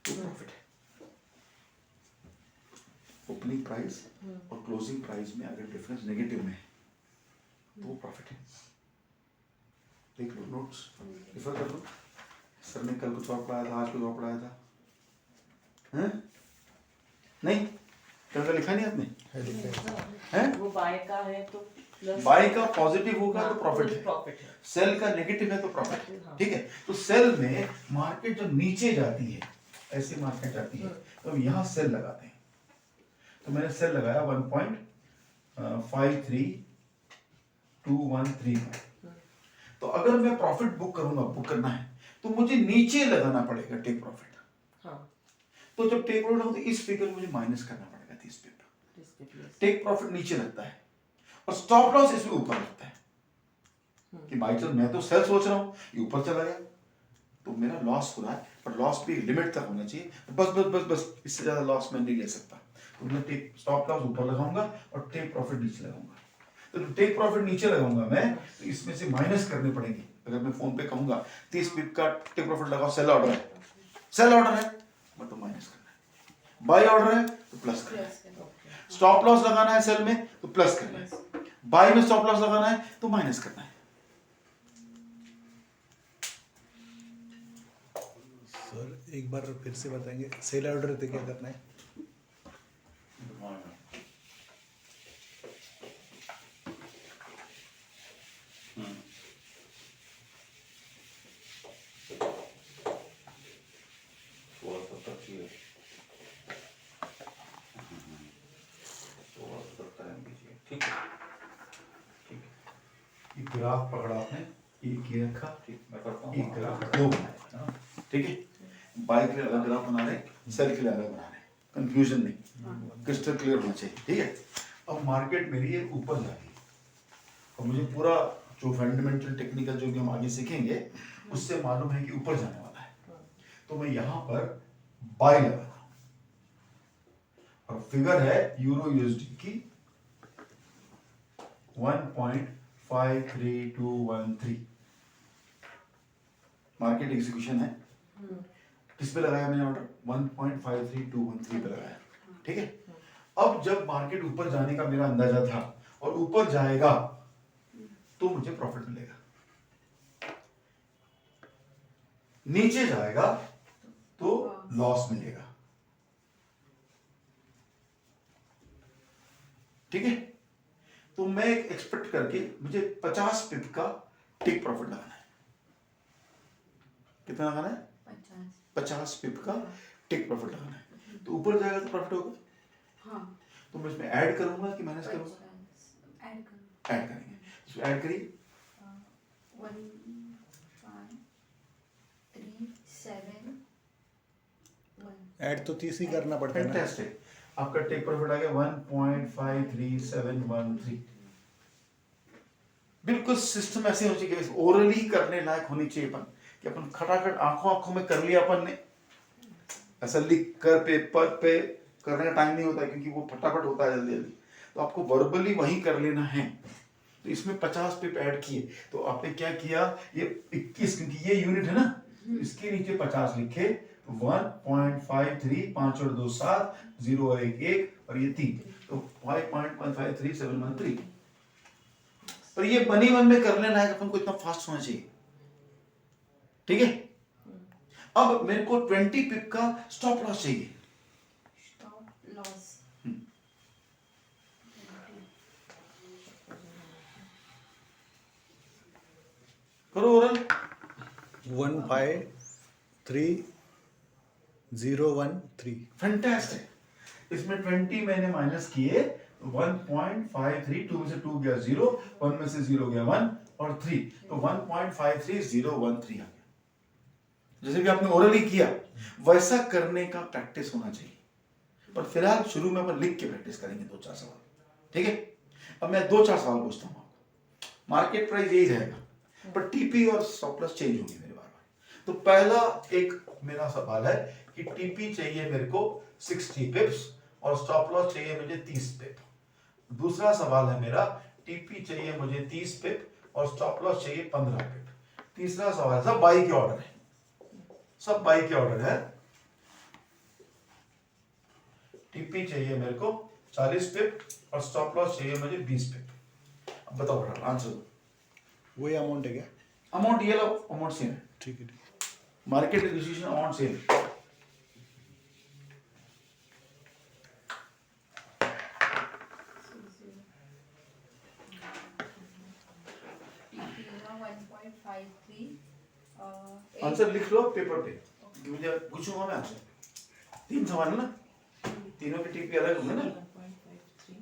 तो प्रॉफिट है। ओपनिंग प्राइस और क्लोजिंग प्राइस में अगर डिफरेंस नेगेटिव में है तो वो प्रॉफिट है। देख लो नोट्स, रिफर कर लो। सर ने कल कुछ और पढ़ाया था, आज कुछ और पढ़ाया था, हैं? नहीं, कल का लिखा नहीं आपने, हैं? वो बाय का है तो प्लस, बाई का पॉजिटिव होगा तो प्रॉफिट है, प्रॉफिट है। सेल का नेगेटिव है तो प्रॉफिट है। हाँ। ठीक है? तो सेल में मार्केट जब नीचे जाती है, ऐसे मार्केट जाती है, तो हम यहाँ सेल लगाते हैं। तो मैंने सेल लगाया 1.53213। तो अगर मैं प्रॉफिट बुक करूंगा, बुक करना है तो मुझे नीचे लगाना पड़ेगा टेक प्रॉफिट। हाँ, तो जब टेक प्रॉफिट होता है इस फिगर में मुझे माइनस करना पड़ेगा 30 पिप। टेक प्रॉफिट नीचे लगता है और स्टॉप लॉस इसमें ऊपर लगता है, कि भाई चल मैं तो सेल सोच रहा हूँ, ये ऊपर चला गया तो मेरा लॉस हो रहा है, पर लॉस भी लिमिट तक होना चाहिए। बस बस बस बस, इससे ज्यादा लॉस मैं नहीं ले सकता। तो मैं टेक स्टॉप लॉस ऊपर लगाऊंगा और टेक प्रॉफिट नीचे लगाऊंगा। तो टेक प्रॉफिट नीचे लगाऊंगा मैं, तो इसमें से माइनस करने पड़ेंगे। अगर मैं फोन पे कहूंगा 30 पिप का टेक प्रॉफिट लगाओ, सेल ऑर्डर है, सेल ऑर्डर है बट तो माइनस करना है, बाय ऑर्डर है तो प्लस करना है, स्टॉप लॉस लगाना है सेल में तो प्लस करना है, बाय में स्टॉप लॉस लगाना है तो माइनस करना है। सर एक बार फिर से बताएंगे, सेल ऑर्डर पे क्या करना है? ठीक है, ये ग्राफ पकड़ा आपने, एक ये रखा, ठीक, मैं करता हूँ, एक ग्राफ दो बनाए, ठीक है? बाई के लिए अलग ग्राफ बना रहे, सेल के लिए अलग बना रहे, कंफ्यूजन नहीं, क्रिस्टल क्लियर होना चाहिए। ठीक है? अब मार्केट मेरी ये ऊपर जा रही है और मुझे पूरा जो फंडामेंटल टेक्निकल जो भी हम आगे सीखेंगे उससे मालूम है कि ऊपर जाने वाला है। तो मैं यहाँ पर बाय लगा रहा हूँ और फिगर है यूरो यूएसडी की 1.53213। मार्केट एग्जीक्यूशन है, किस पे लगाया मैंने ऑर्डर, 1.53213 पे लगाया। ठीक है? अब जब मार्केट ऊपर जाने का मेरा अंदाजा था और ऊपर जाएगा तो मुझे प्रॉफिट मिलेगा, नीचे जाएगा तो लॉस मिलेगा। ठीक है? तो मैं एक्सपेक्ट करके मुझे 50 पिप का टेक प्रॉफिट लगाना है। कितना लगाना है? 50 पिप का टेक प्रॉफिट लगाना है। तो ऊपर जाएगा तो प्रॉफिट होगा। हाँ, तो मैं इसमें ऐड करूंगा कि माइनस करूंगा? ऐड करो। ऐड करेंगे। इसमें ऐड करिए 1 5 3 7 1। ऐड तो 30 ही करना पड़ता है ना। फैंटास्टिक, आपका टेक प्रॉफिट आ गया 1.53713। बिल्कुल सिस्टम ऐसे होना चाहिए, ओरली करने लायक होनी चाहिए अपन, कि अपन खटाखट आंखों में कर लिया अपन ने, ऐसा लिख कर पेपर पे करने का टाइम नहीं होता क्योंकि वो फटाफट होता है जल्दी जल्दी। तो आपको वर्बली वही कर लेना है। तो इसमें 50 पिप ऐड किए, तो आपने क्या किया, ये 21 क्योंकि ये यूनिट है ना, तो इसके नीचे 50 लिखे, 1.53 5 और 2 7 0 और 1 1 और ये 3, तो 5.153713। पर ये बनी वन में कर लेना है, अपन को इतना फास्ट होना चाहिए। ठीक है? अब मेरे को 20 पिप का स्टॉप लॉस चाहिए। स्टॉप लॉस करो ओरल। 153013। फैंटास्टिक। इसमें 20 मैंने माइनस किए, 1.53, 2 में से 2 गया 0, 1 में से 0 गया 1 और 3, तो 1.53013 आ गया। जैसे कि आपने ओरली किया वैसा करने का प्रैक्टिस होना चाहिए, पर फिलहाल शुरू में अपन लिख के प्रैक्टिस करेंगे 2-4 सवाल, ठीक है। अब मैं 2-4 सवाल पूछता हूँ आपको। मार्केट प्राइस यही रहेगा, पर टीपी और स्टॉप लॉस चेंज होंगे मेरे बार बार। तो पहला एक मेरा सवाल है कि टीपी चाहिए मेरे को 60 पिप्स और स्टॉप लॉस चाहिए मुझे 30 पिप। दूसरा सवाल है मेरा, टीपी चाहिए मुझे 30 पिप और स्टॉप लॉस चाहिए 15 पिप। तीसरा सवाल, सब बाई के ऑर्डर है, सब बाई के ऑर्डर है। टीपी चाहिए मेरे को 40 पिप और स्टॉप लॉस चाहिए मुझे 20 पिप। अब बताओ बेटा, आंसर दो। वही अमाउंट है क्या? अमाउंट ये लो, अमाउंट सेम है, ठीक है, ठीक है। Market decision amount same. TP का 1.53 आंसर लिख लो पेपर पे, मुझे पूछूंगा मैं आंसर। 3 सवाल है ना, तीनों के टीपी अलग होंगे ना। 1.53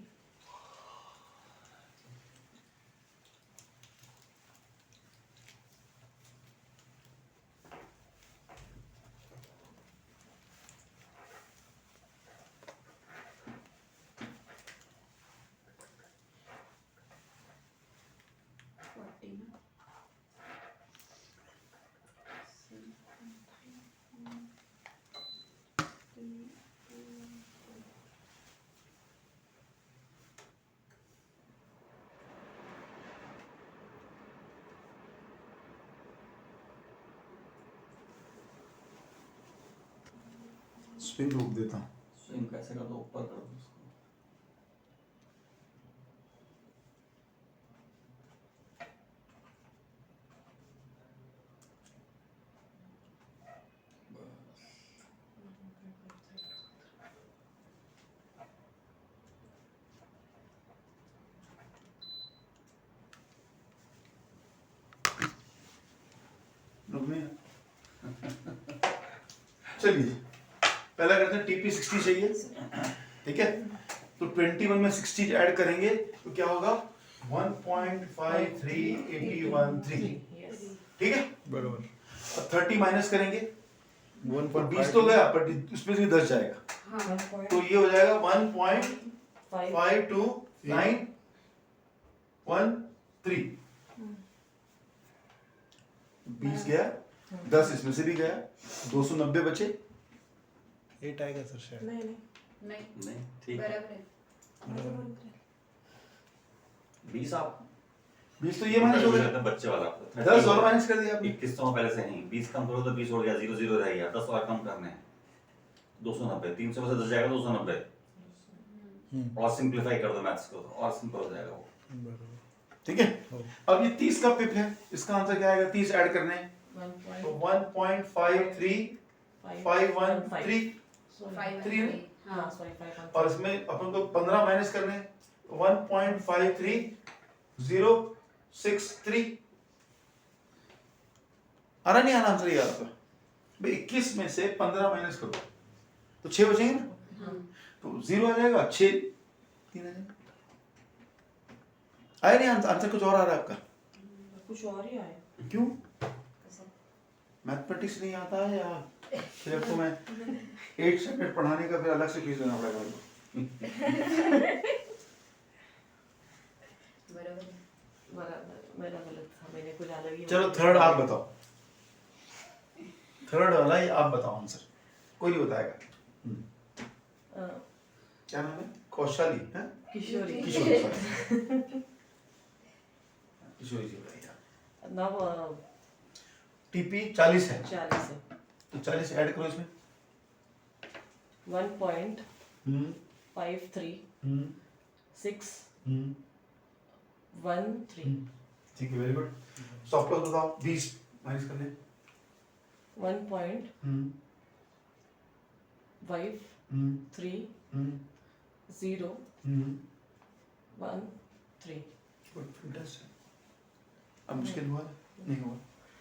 40 ना। स्विंग रोक देता हूँ। स्विंग कैसे कर दो, ऊपर कर दो उसको। चलिए पहला करते हैं, टीपी 60 चाहिए, ठीक है। तो 21 में 60 ऐड करेंगे तो क्या होगा, 1.53813, yes ठीक है। बराबर। अब 30 माइनस करेंगे, 1.5 20 तो गया, पर उसमें से 10 जाएगा, हाँ, तो ये हो जाएगा 1.52913। 20 गया, 10 इसमें से भी गया, 290 बचे। 8 आएगा सर शायद। नहीं नहीं, नहीं नहीं ठीक है। बराबर है। मुझे बोल रहे 20 आप 20 तो ये माइनस हो गया, बच्चे वाला 10 और माइनस कर दिया आपने। 21 तो पहले से नहीं, 20 कम करो तो 20 हो गया, 0 0 रह गया, 10 और कम करने हैं, 290, 300 में से 10 जाएगा 290। और सिंपलीफाई कर दो मैथ्स को, और सिंपल हो जाएगा वो। बराबर। ठीक है। हो। अब ये 30 का पिप है, इसका आंसर क्या आएगा, 30 ऐड करने हैं, तो 1.53513, 513 हाँ हाँ सॉरी 5 और इसमें अपन को 15 माइनस करने हैं, 1.53063। आ रहा नहीं आना आंसर ये आपका भाई, 21 में से 15 माइनस करो तो 6 बचेंगे ना, तो 0 आ जाएगा, 6 3 आ जाएगा। आया नहीं आंसर, कुछ और आ रहा है आपका, कुछ और ही आया। क्यों? मैथमेटिक्स नहीं आता है या फिर आपको मैं 8 सब्जेक्ट पढ़ाने का फिर अलग से फीस देना पड़ेगा आपको? बराबर है। बराबर मेरा गलत था, मैंने कुछ अलग ही। चलो थर्ड आप बताओ, थर्ड वाला ही आप बताओ आंसर, कोई नहीं बताएगा। क्या नाम है, कौशाली है, किशोरी किशोरी, sorry। किशोरी जी बताइए। नव टीपी 40 है, 40 है, तो 40 ऐड करो इसमें। 1.53613 ठीक है, वेरी गुड। स्टॉप लॉस बताओ, 20 माइनस कर ले। 1.53013। Good, fantastic. अब मुश्किल हुआ ना? नहीं हुआ।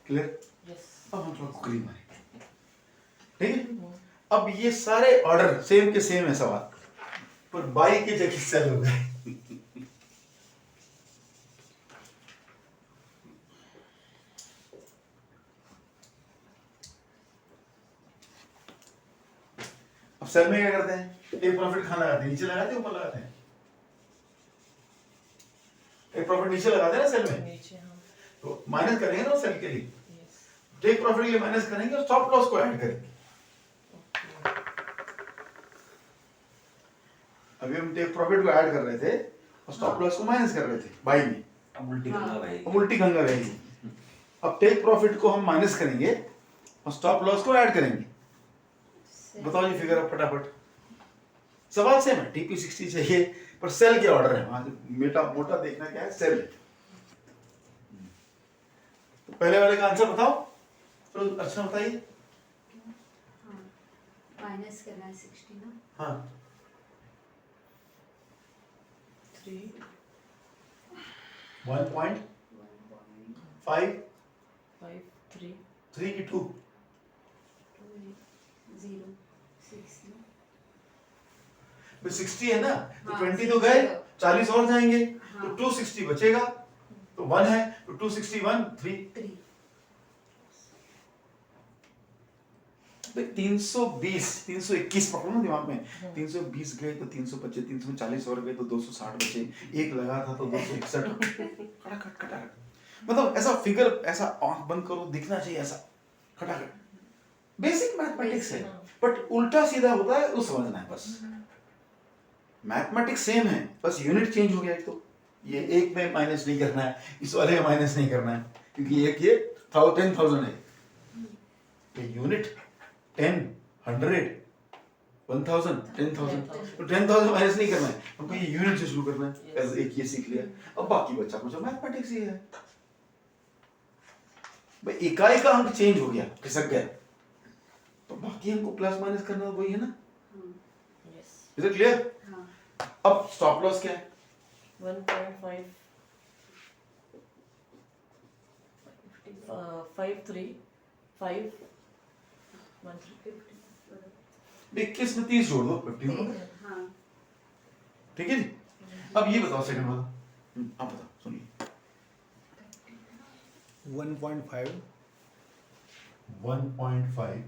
क्लियर? यस अब हम थोड़ा कुकरी मारेंगे, ठीक है? अब ये सारे ऑर्डर सेम के सेम है सवाल, पर बाई की जगह सेल हो गए। अब सेल में क्या करते हैं? एक प्रॉफिट कहाँ लगाते हैं? नीचे लगाते हैं, ऊपर लगाते हैं? एक प्रॉफिट नीचे लगाते हैं ना सेल में, नीचे हाँ तो माइनस करेंगे ना सेल के लिए, यस टेक प्रॉफिट के लिए माइनस करेंगे और स्टॉप लॉस को ऐड करेंगे। अभी हम टेक प्रॉफिट को ऐड कर रहे थे और स्टॉप लॉस को माइनस कर रहे थे बाई में। अब उल्टी गंगा भाई। अब उल्टी गंगा रहेगी। अब टेक प्रॉफिट को हम माइनस करेंगे और स्टॉप लॉस को ऐड करेंगे। बताओ ये फिगर अब फटाफट। सवाल सेम है, टीपी 60 चाहिए पर सेल के ऑर्डर है, वहां मोटा मोटा देखना क्या है, सेल। तो पहले वाले का आंसर बताओ, तो अच्छा बताइए। हाँ माइनस करना है 60 ना। हाँ 3 1.5 1.5 5 3 3 की 2 0 6 ना। 60 है ना, तो हाँ, 20 तो गए, 60 40 और जाएंगे, हाँ। तो 260 बचेगा, तो 1 है, तो 261 3। 3 321 पकड़ो ना दिमाग में, 320 गए तो 325, 340 और गए तो 260 बचे, एक लगा था तो 261। खटाखट खटाखट, मतलब ऐसा फिगर, ऐसा आंख बंद करो दिखना चाहिए ऐसा खटाखट। बेसिक मैथमेटिक्स है, बट उल्टा सीधा होता है वो समझना है बस। मैथमेटिक्स सेम है, बस यूनिट चेंज हो गया। एक तो ये एक में माइनस नहीं करना है, इस वाले में माइनस नहीं करना है, क्योंकि एक ये 10,000 है, ये यूनिट 10 100 1000 10,000, तो 10,000 माइनस नहीं करना है हमको, ये यूनिट से शुरू करना है। Yes. एक ये सीख लिया, अब बाकी बच्चा कुछ मैथमेटिक्स ही है भाई। इकाई का अंक चेंज हो गया, खिसक गया, तो बाकी हमको प्लस माइनस करना वही है ना। Yes is it clear? हाँ अब स्टॉप लॉस क्या है? 1.5 5 3 5 1 3 21 में 30 जोड़ दो, 15 हो गए। हाँ ठीक है जी। अब ये बताओ सेकंड वाला, आप बताओ, सुनिए। 1.5 1.5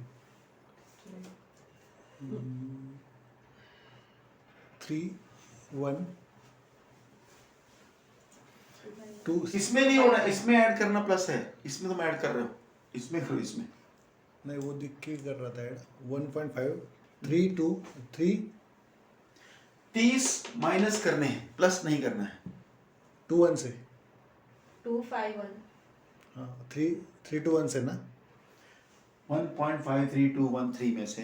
3 1 2 इसमें नहीं होना, इसमें ऐड करना प्लस है, इसमें तुम ऐड कर रहे हो, इसमें करो, इसमें नहीं वो दिख के कर रहा था ऐड। 1.5 3 2 3 30 माइनस करने हैं, प्लस नहीं करना है। 2 1 से 2 5 1 हाँ 3 3 2 1 से ना 1.53213 में से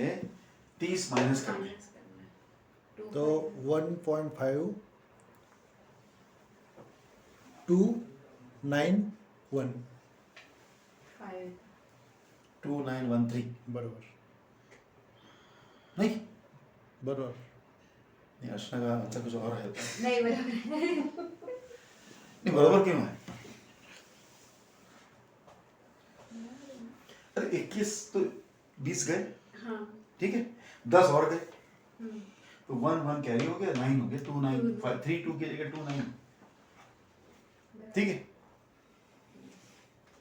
30 माइनस करना है। माइनस करना है। 2 तो 1.5 2 9 1 5 2913 बराबर नहीं, बराबर। नहीं अर्चना का आंसर कुछ और है। नहीं बराबर नहीं बराबर क्यों है? अरे 21 तो 20 गए, हाँ ठीक है, 10 और गए, हम्म, तो 1 1 कैरी हो गया, 9 हो गया, 2 9 5 3 2 की जगह 2 9, ठीक है।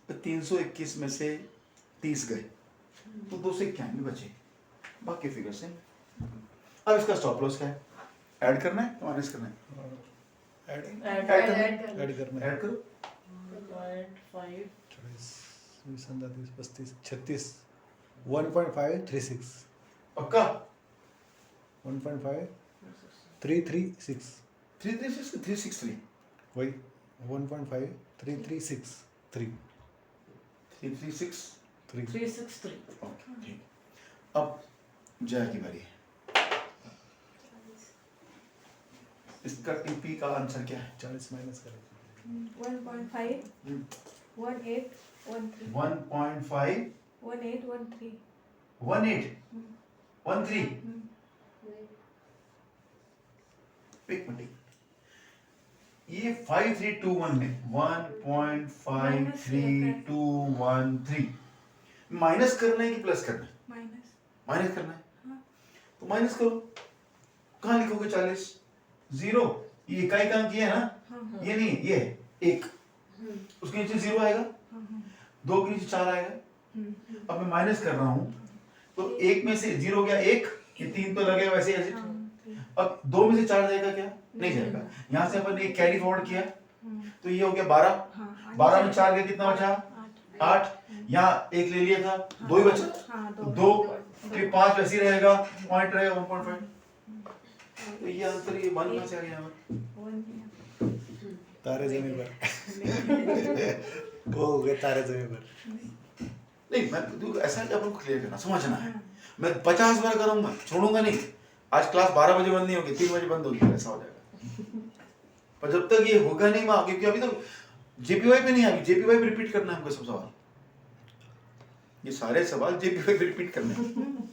तो 321 में से 30 गए, तो 291 बचे, बाकी फिगर से। अब इसका स्टॉप लॉस क्या है? ऐड करना है माइनस करना है? ऐड ऐड ऐड करना है, ऐड करना है। ऐड करना है। ऐड करो। 1.5 24 29 35 36 1.536 पक्का? 1.5 336 336 363 वही 1.5 336 3 336 3 363 ओके ठीक। अब जया की बारी है, इसका टीपी का आंसर क्या है? 40 माइनस करें 1.5 18 13 1.5 18 13 18 13 wait, एक मिनट, ये 5321 में 1.5321 माइनस करना है कि प्लस करना है? माइनस। माइनस करना है। हाँ। तो माइनस करो। कहाँ लिखोगे 40? 0 ये इकाई का अंक ये है ना? हाँ। ये नहीं ये है 1 उसके नीचे 0 आएगा, 2 के नीचे 4 आएगा। अब मैं माइनस कर रहा हूँ तो 1 में से 0 गया 1, ये 3 तो लगे वैसे ऐसे। अब 2 में से 4 जाएगा क्या? नहीं जाएगा। यहाँ से अपन एक कैरी फॉरवर्ड किया तो ये हो गया 12। 12 में 4 गया कितना बचा? 8। यहाँ एक ले लिया था, 2 ही बचा। 2 फिर 5 वैसे ही रहेगा, पॉइंट रहेगा 1.5। तो ये आंसर ये 1 कहाँ से आ गया? तारे जमीन पर वो हो गए तारे जमीन पर। नहीं मैं देखो ऐसा है कि अपन को क्लियर करना समझना है। मैं 50 बार करूंगा, छोड़ूंगा नहीं। आज क्लास 12 बजे बंद नहीं होगी, 3 बजे बंद होगी, ऐसा हो जाएगा। पर जब तक ये होगा नहीं माँ, क्योंकि अभी तो जेपीवाई पे नहीं आएगी। जेपीवाई पे रिपीट करना है हमको सब सवाल, ये सारे सवाल जेपीवाई पे रिपीट करने हैं।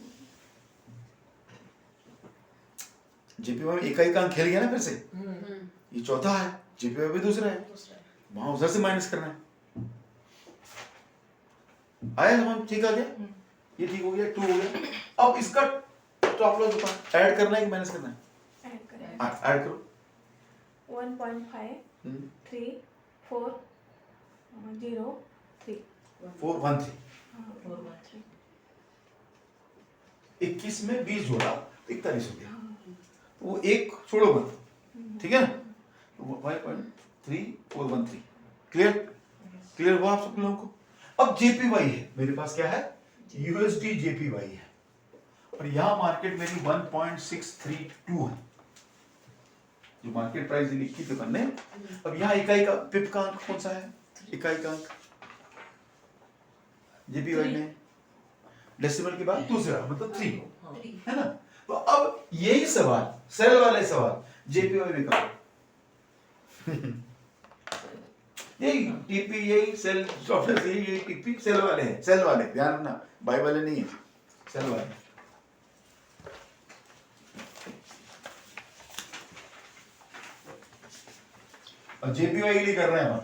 जेपीवाई में इकाई का अंक खेल गया ना फिर से, ये चौथा है, जेपीवाई पे दूसरा है, वहां उधर से माइनस करना है। आया समझ? ठीक आ गया, ये ठीक हो गया, 2 हो गया। अब इसका टॉप लॉस होता है, ऐड करना है कि माइनस करना है? ऐड करो। 1.5 3 4 0 3 4 1 3 21 में 20 जोड़ा 41 हो गया। तो वो एक छोड़ो मत, ठीक है ना? 5.3413 क्लियर? क्लियर हुआ आप सब लोगों को? अब जेपीवाई है मेरे पास, क्या है? यूएसडी जेपीवाई है, और यहाँ मार्केट मेरी 1.632 है, जो मार्केट प्राइस लिखी थी बनने। अब यहाँ इकाई का पिप का अंक कौन सा है? इकाई का अंक जेपीवाई में डेसिमल के बाद दूसरा मतलब 3 है ना? तो अब यही सवाल, सेल वाले सवाल जेपीवाई में करो। यही टीपी, यही सेल सॉफ्टवेयर, यही टीपी सेल वाले हैं, सेल वाले ध्यान रखना, बाई वाले नहीं है, सेल वाले। और जेपीवाई के लिए कर रहे हैं हम।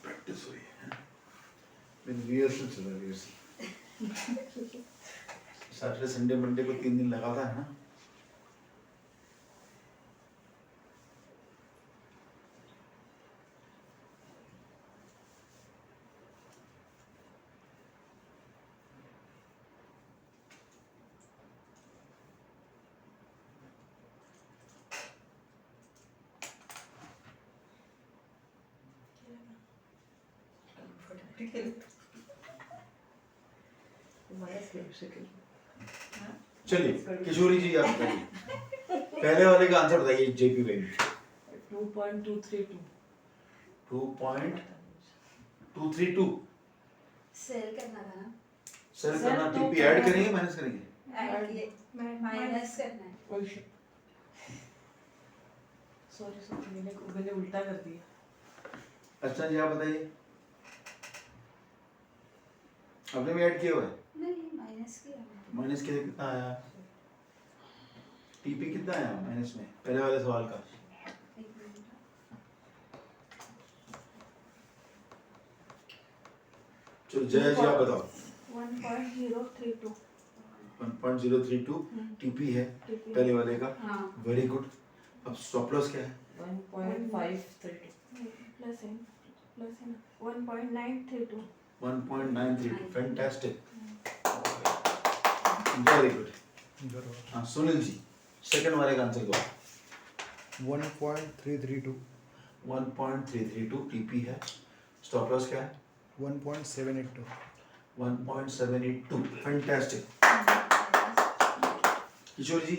प्रैक्टिस हुई है, रिहर्सल चल रहा है, रिहर्सल। सैटरडे संडे मंडे को 3 दिन लगाता है ना। चलिए किशोरी जी आप बताइए, पहले वाले का आंसर बताइए जेपीवाई में। 2.232 2.232 सेल करना था ना, सेल करना, टीपी ऐड करेंगे माइनस करेंगे? ऐड किए माइनस करना है। सॉरी मैंने उल्टा कर दिया. अच्छा जी आप बताइए, आपने भी ऐड किया हुआ है? नहीं माइनस किया मैंने. माइनस के कितना आया? टीपी कितना आया माइनस में पहले वाले सवाल का? एक मिनट. चलो जय जी आप बताओ. 1.032 1.032 टीपी है TP. पहले वाले का. हाँ. Very good. अब स्टॉप लॉस क्या है? 1.532. प्लस है 1.932. 1.932. फैंटास्टिक. Very good. बराबर हाँ सुनील जी सेकंड वाले का आंसर दो. 1.332 1.332 टीपी है. स्टॉप लॉस क्या है? 1.782 1.782. फैंटास्टिक. किशोर जी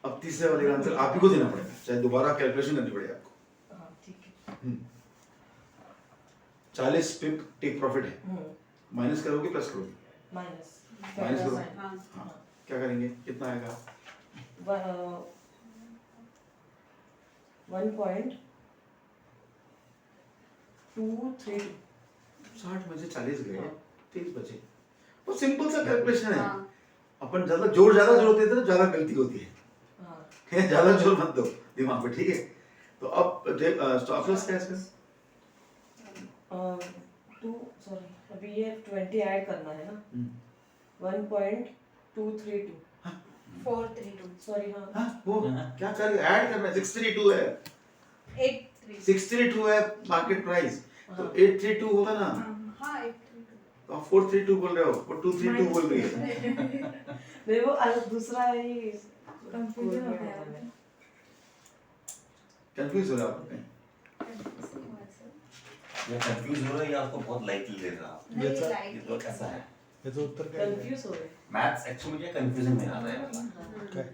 अब तीसरे वाले का आंसर आप ही को देना पड़ेगा, चाहे दोबारा कैलकुलेशन करनी पड़े आपको. हाँ ठीक है. 40 पिप टेक प्रॉफिट है. माइनस करोगे प्लस करोगे? माइनस. माइनस करो. हाँ. हाँ क्या करेंगे, कितना आएगा? 1.232. 60 में से 40 गए, 30 बचे. वो सिंपल सा कैलकुलेशन है. हाँ. अपन ज्यादा जोर देते हैं तो ज्यादा गलती होती है. हाँ. ज्यादा जोर मत दो दिमाग पे, ठीक है? तो अब स्टॉप लॉस क्या है इसका? 2 सॉरी अभी ये 20 ऐड करना है ना. 1.232. 432. सॉरी हाँ. हाँ वो क्या कर ऐड करना है. 632 है. 832. 632 है मार्केट प्राइस, तो 832 होगा ना. हाँ 832. तो आप 432 बोल रहे हो, वो 232 बोल रही है. नहीं वो दूसरा ही कंफ्यूजन हो गया. कंफ्यूज हो रहा है आप कहीं? Confuse नहीं हुआ सर. वो कंफ्यूज हो रहा है या आपको बहुत लाइटली ले रहा है? नहीं सर, लाइट ये तो कैसा है? ये तो उत्तर क्या है? कंफ्यूज हो गए. मैथ्स एक्चुअली क्या कंफ्यूजन में आ रहा है मतलब. क्या है?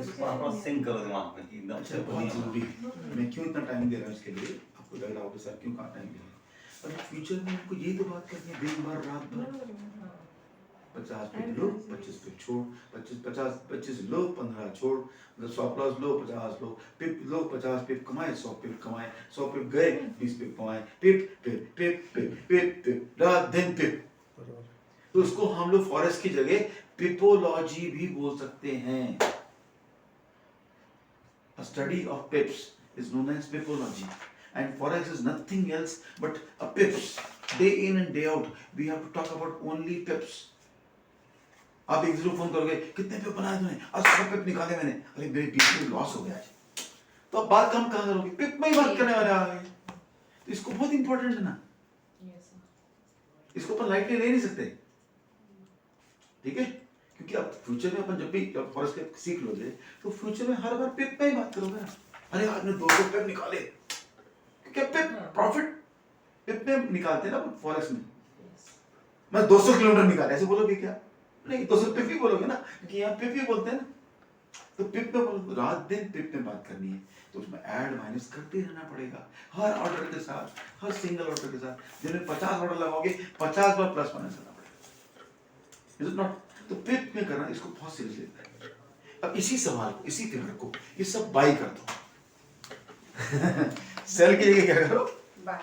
इसको थोड़ा सिंक करो दिमाग में कि एकदम अच्छा सिंपल बहुत नहीं होना. जरूरी है. मैं क्यों इतना टाइम दे रहा हूँ इसके लिए, आपको लग रहा होगा सर क्यों कहाँ टाइम दे रहे हैं. और फ्यूचर में आपको यही तो बात करनी है दिन भर रात भर. 50 पे लो 25 पे छोड़, 25 लो 15 छोड़, मतलब 100 प्लस लो 50 लो, पिप लो 50 पिप कमाए, 100 पिप कमाए, 100 पिप गए 20 पिप कमाए, पिप पिप पिप पिप पिप पिप रात दिन पिप. बराबर. तो उसको हम लोग फॉरेस्ट की जगह पिपोलॉजी भी बोल सकते हैं. A study of pips is known as pipology, and forex is nothing else but a pips. Day in and day out, we have to talk about only pips. आप एक जरूर फोन करोगे, कितने पिप बनाए तूने? आज 100 पिप निकाले मैंने. अरे मेरे बीच में लॉस हो गया आज. तो आप बात कम कहाँ करोगे? पिप में ही बात करने वाले आ गए. तो इसको बहुत इंपॉर्टेंट है ना, यस इसको अपन लाइटली ले नहीं सकते, ठीक है? क्योंकि अब फ्यूचर में अपन जब भी फॉरेस्ट के सीख लोगे तो फ्यूचर में हर बार पिप पे ही बात करोगे ना. अरे आपने 200 पिप निकाले, क्योंकि पिप प्रॉफिट पिप में निकालते हैं ना फॉरेस्ट में. मैं 200 किलोमीटर निकाले ऐसे बोलोगे क्या? नहीं, 200 पिप ही बोलोगे ना, क्योंकि यहाँ पिप ही बोलते हैं ना. तो पिप में बोलो, रात दिन पिप में बात करनी है, तो उसमें ऐड माइनस करते रहना पड़ेगा हर ऑर्डर के साथ, हर सिंगल ऑर्डर के साथ. जिनमें 50 ऑर्डर लगाओगे 50 बार प्लस माइनस करना पड़ेगा. Is it not? तो पिप में करना इसको बहुत सीरियस लेता है. अब इसी सवाल को, इसी फिगर को ये सब बाई कर दो. सेल की जगह क्या करो? बाय.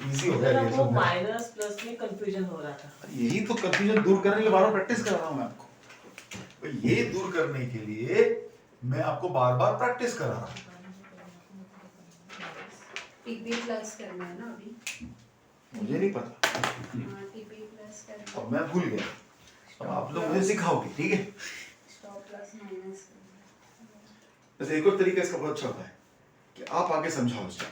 इजी हो गया ये वो सब. माइनस प्लस में कंफ्यूजन हो रहा था. यही तो कंफ्यूजन दूर करने के लिए बार-बार प्रैक्टिस कर रहा हूं मैं आपको. तो ये दूर करने के लिए मैं आपको बार-बार प्रैक्टिस करा रहा हूं. टीपी प्लस करना है ना अभी. मुझे नहीं पता, हाँ टीपी प्लस करना. अब मैं भूल गया. अब आप लोग मुझे सिखाओगे, ठीक है? स्टॉप प्लस माइनस करना. वैसे एक और तरीका इसका बहुत अच्छा होता है कि आप आगे समझाओ इसको.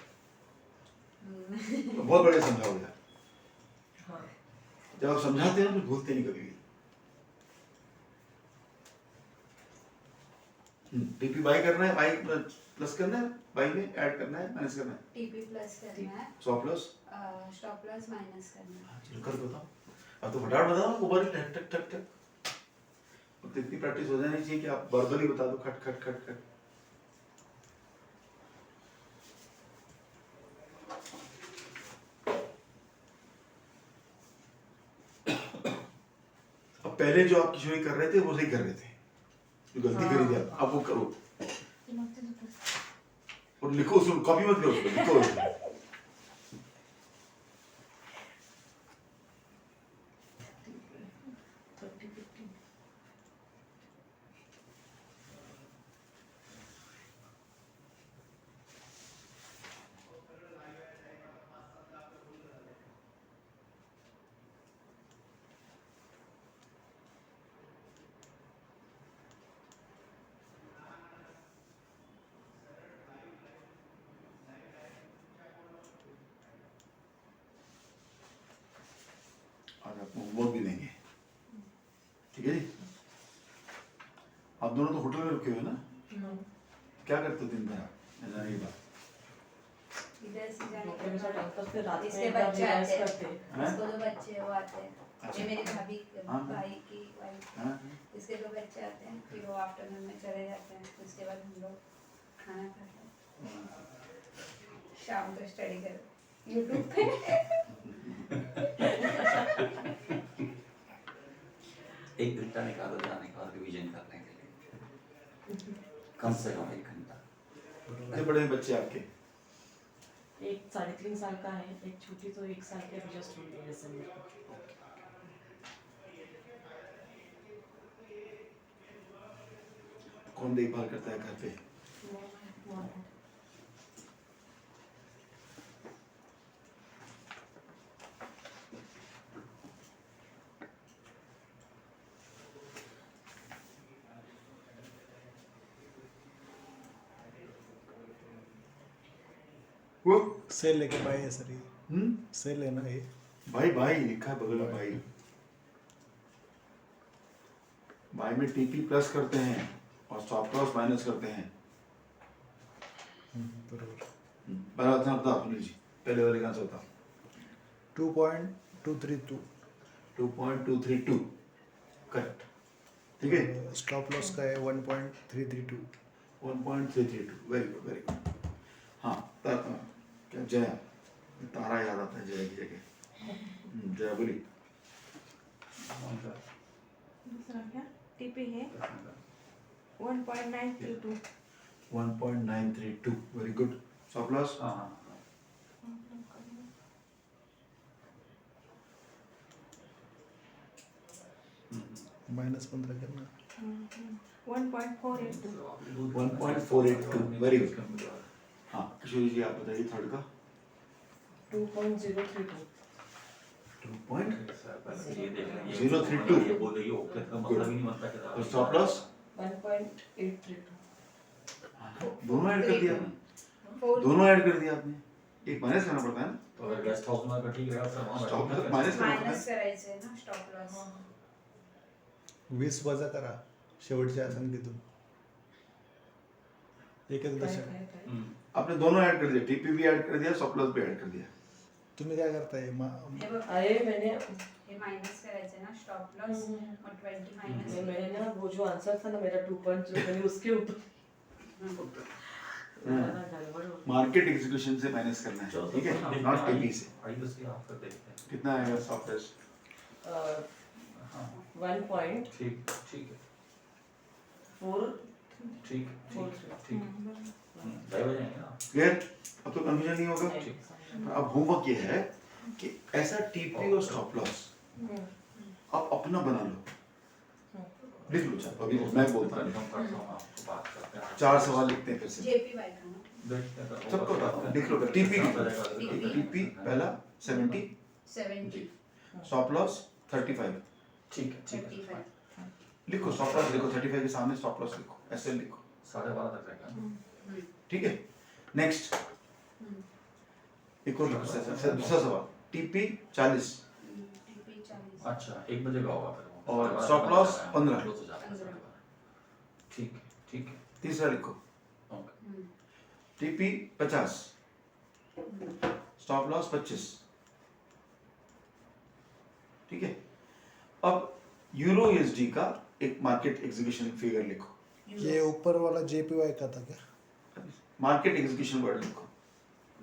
तो बहुत बड़े समझाओगे आप. हाँ. जब आप समझाते हैं तो भूलते नहीं कभी भी. टीपी बाई करना है, बाई प्लस करना है, बाई में ऐड करना है, माइनस करना है. टीपी प्लस करना है. Stop loss stop plus minus करना है. चलो कर बताओ. अब तो फटाफट बताओ, ऊपर ही टक टक टक टक. तो इतनी प्रैक्टिस हो जानी चाहिए कि आप वर्बली बता दो, खट खट खट खट. अब पहले जो आप किशोरी कर रहे थे वो सही कर रहे थे, जो गलती करी थी आप, अब वो करो. और लिखो उसको, कॉपी मत करो उसको, लिखो उसको। आज आपको होमवर्क भी देंगे, ठीक है जी। आप दोनों तो होटल में रुके हुए ना, क्या करते हो दिन भर आप जाने के बाद? इधर से जाने डॉक्टर के के साथ बाद अंकल फिर रात में इसके एक बार बच्चे रिवाइज आते हैं, करते हैं। हैं? इसको दो बच्चे वो आते हैं, अच्छा। ये मेरी भाभी हाँ। भाई की वाइफ, हाँ? इसके दो बच्चे आते हैं, फिर वो आफ्टरनून में चले जाते हैं, उसके बाद हम लोग खाना खाते हैं, शाम को स्टडी कर यूट्यूब पे। एक घंटा निकालो जाने का और रिवीजन करने के लिए, कम से कम 1 घंटा। कितने बड़े हैं बच्चे आपके? एक 3.5 साल का है, एक छोटी तो 1 साल के जस्ट हुई है दिसंबर को। कौन देखभाल करता है घर पे? वो सेल लेके भाई है सर, ये हम्म, सेल है ना ये। भाई भाई लिखा है बगल में भाई। भाई में टीपी प्लस करते हैं और स्टॉप लॉस माइनस करते हैं। बरोबर। पहला आंसर बताओ सुनील जी, पहले वाले का आंसर बताओ। 2.232। 2.232 करेक्ट, ठीक है। स्टॉप लॉस का है 1.332। 1.332 वेरी गुड वेरी गुड। हाँ क्या जया, तारा याद आता है जया की जगह। जया बोली। दूसरा क्या टीपी है 1.932। 1.932 वेरी गुड। स्टॉप लॉस हाँ, -15 करना। 1.482। 1.482 वेरी गुड। हाँ किशोरी जी आप बताइए थर्ड का। 2.032। 2.032 032 ये बोल रही हो, का मतलब ही नहीं बनता कि और स्टॉप लॉस 1.832। दोनों ऐड कर दिया आपने, दोनों ऐड कर दिया आपने। एक माइनस करना पड़ता है ना, तो अगर गेस्ट हाउस में अगर ठीक रहेगा सर वहाँ स्टॉप बैठो। लॉस माइनस करना पड़ता माइनस है। करायचं आहे ना स्टॉप लॉस। 20 वजा करा शेवटच्या संख्येतून, एकच दशक। आपने दोनों ऐड कर दिया, टीपी भी ऐड कर दिया, स्टॉप लॉस भी ऐड कर दिया। तुम्ही काय करताय हे बघ, अरे मैंने हे माइनस करायचं आहे ना स्टॉप लॉस और 20 माइनस। मैंने ना वो जो आंसर था ना मेरा 2.0 मैंने उसके ऊपर गड़बड़ हो गई। मार्केट एग्जीक्यूशन से माइनस करना है, ठीक है, नॉट टीपी से। आइए इसलिए आप कर देखते हैं। कितना आएगा स्टॉप लॉस? 1.4 ठीक ठीक है, ठीक ठीक ठीक। भाई हो जाएंगे ना। क्लियर? अब तो कंफ्यूजन नहीं होगा। नहीं। अब होमवर्क ये है कि ऐसा टीपी और स्टॉप लॉस आप अपना बना लो, लिख लो। चाहे अभी मैं बोलता हूँ, कंफर्म करता हूँ, आपको बात करते हैं। 4 सवाल लिखते हैं फिर से, जेपीवाई का ना देखते हैं तो सबको बताता हूँ, लिख लो। टीपी टीपी पहला 70, 70 स्टॉप लॉस 35 ठीक है ठीक है 35। लिखो। स्टॉप लॉस लिखो, 35 के सामने स्टॉप लॉस लिखो, ऐसे लिखो, 12:30 तक रहेगा। ठीक है। नेक्स्ट एक और दूसरा सवाल, टीपी 40 टीपी 40। अच्छा 1 बजे का होगा फिर वो। और 12:30 stop loss तक 15। close हो जाता है 12:30। ठीक है ठीक है तीसरा लिखो, ओके टीपी 50, स्टॉप लॉस 25, ठीक है। अब यूरो यूएसडी का एक मार्केट एग्जीक्यूशन फिगर लिखो, ये ऊपर वाला JPY का था क्या? मार्केट एग्जीक्यूशन वर्ड लिखो,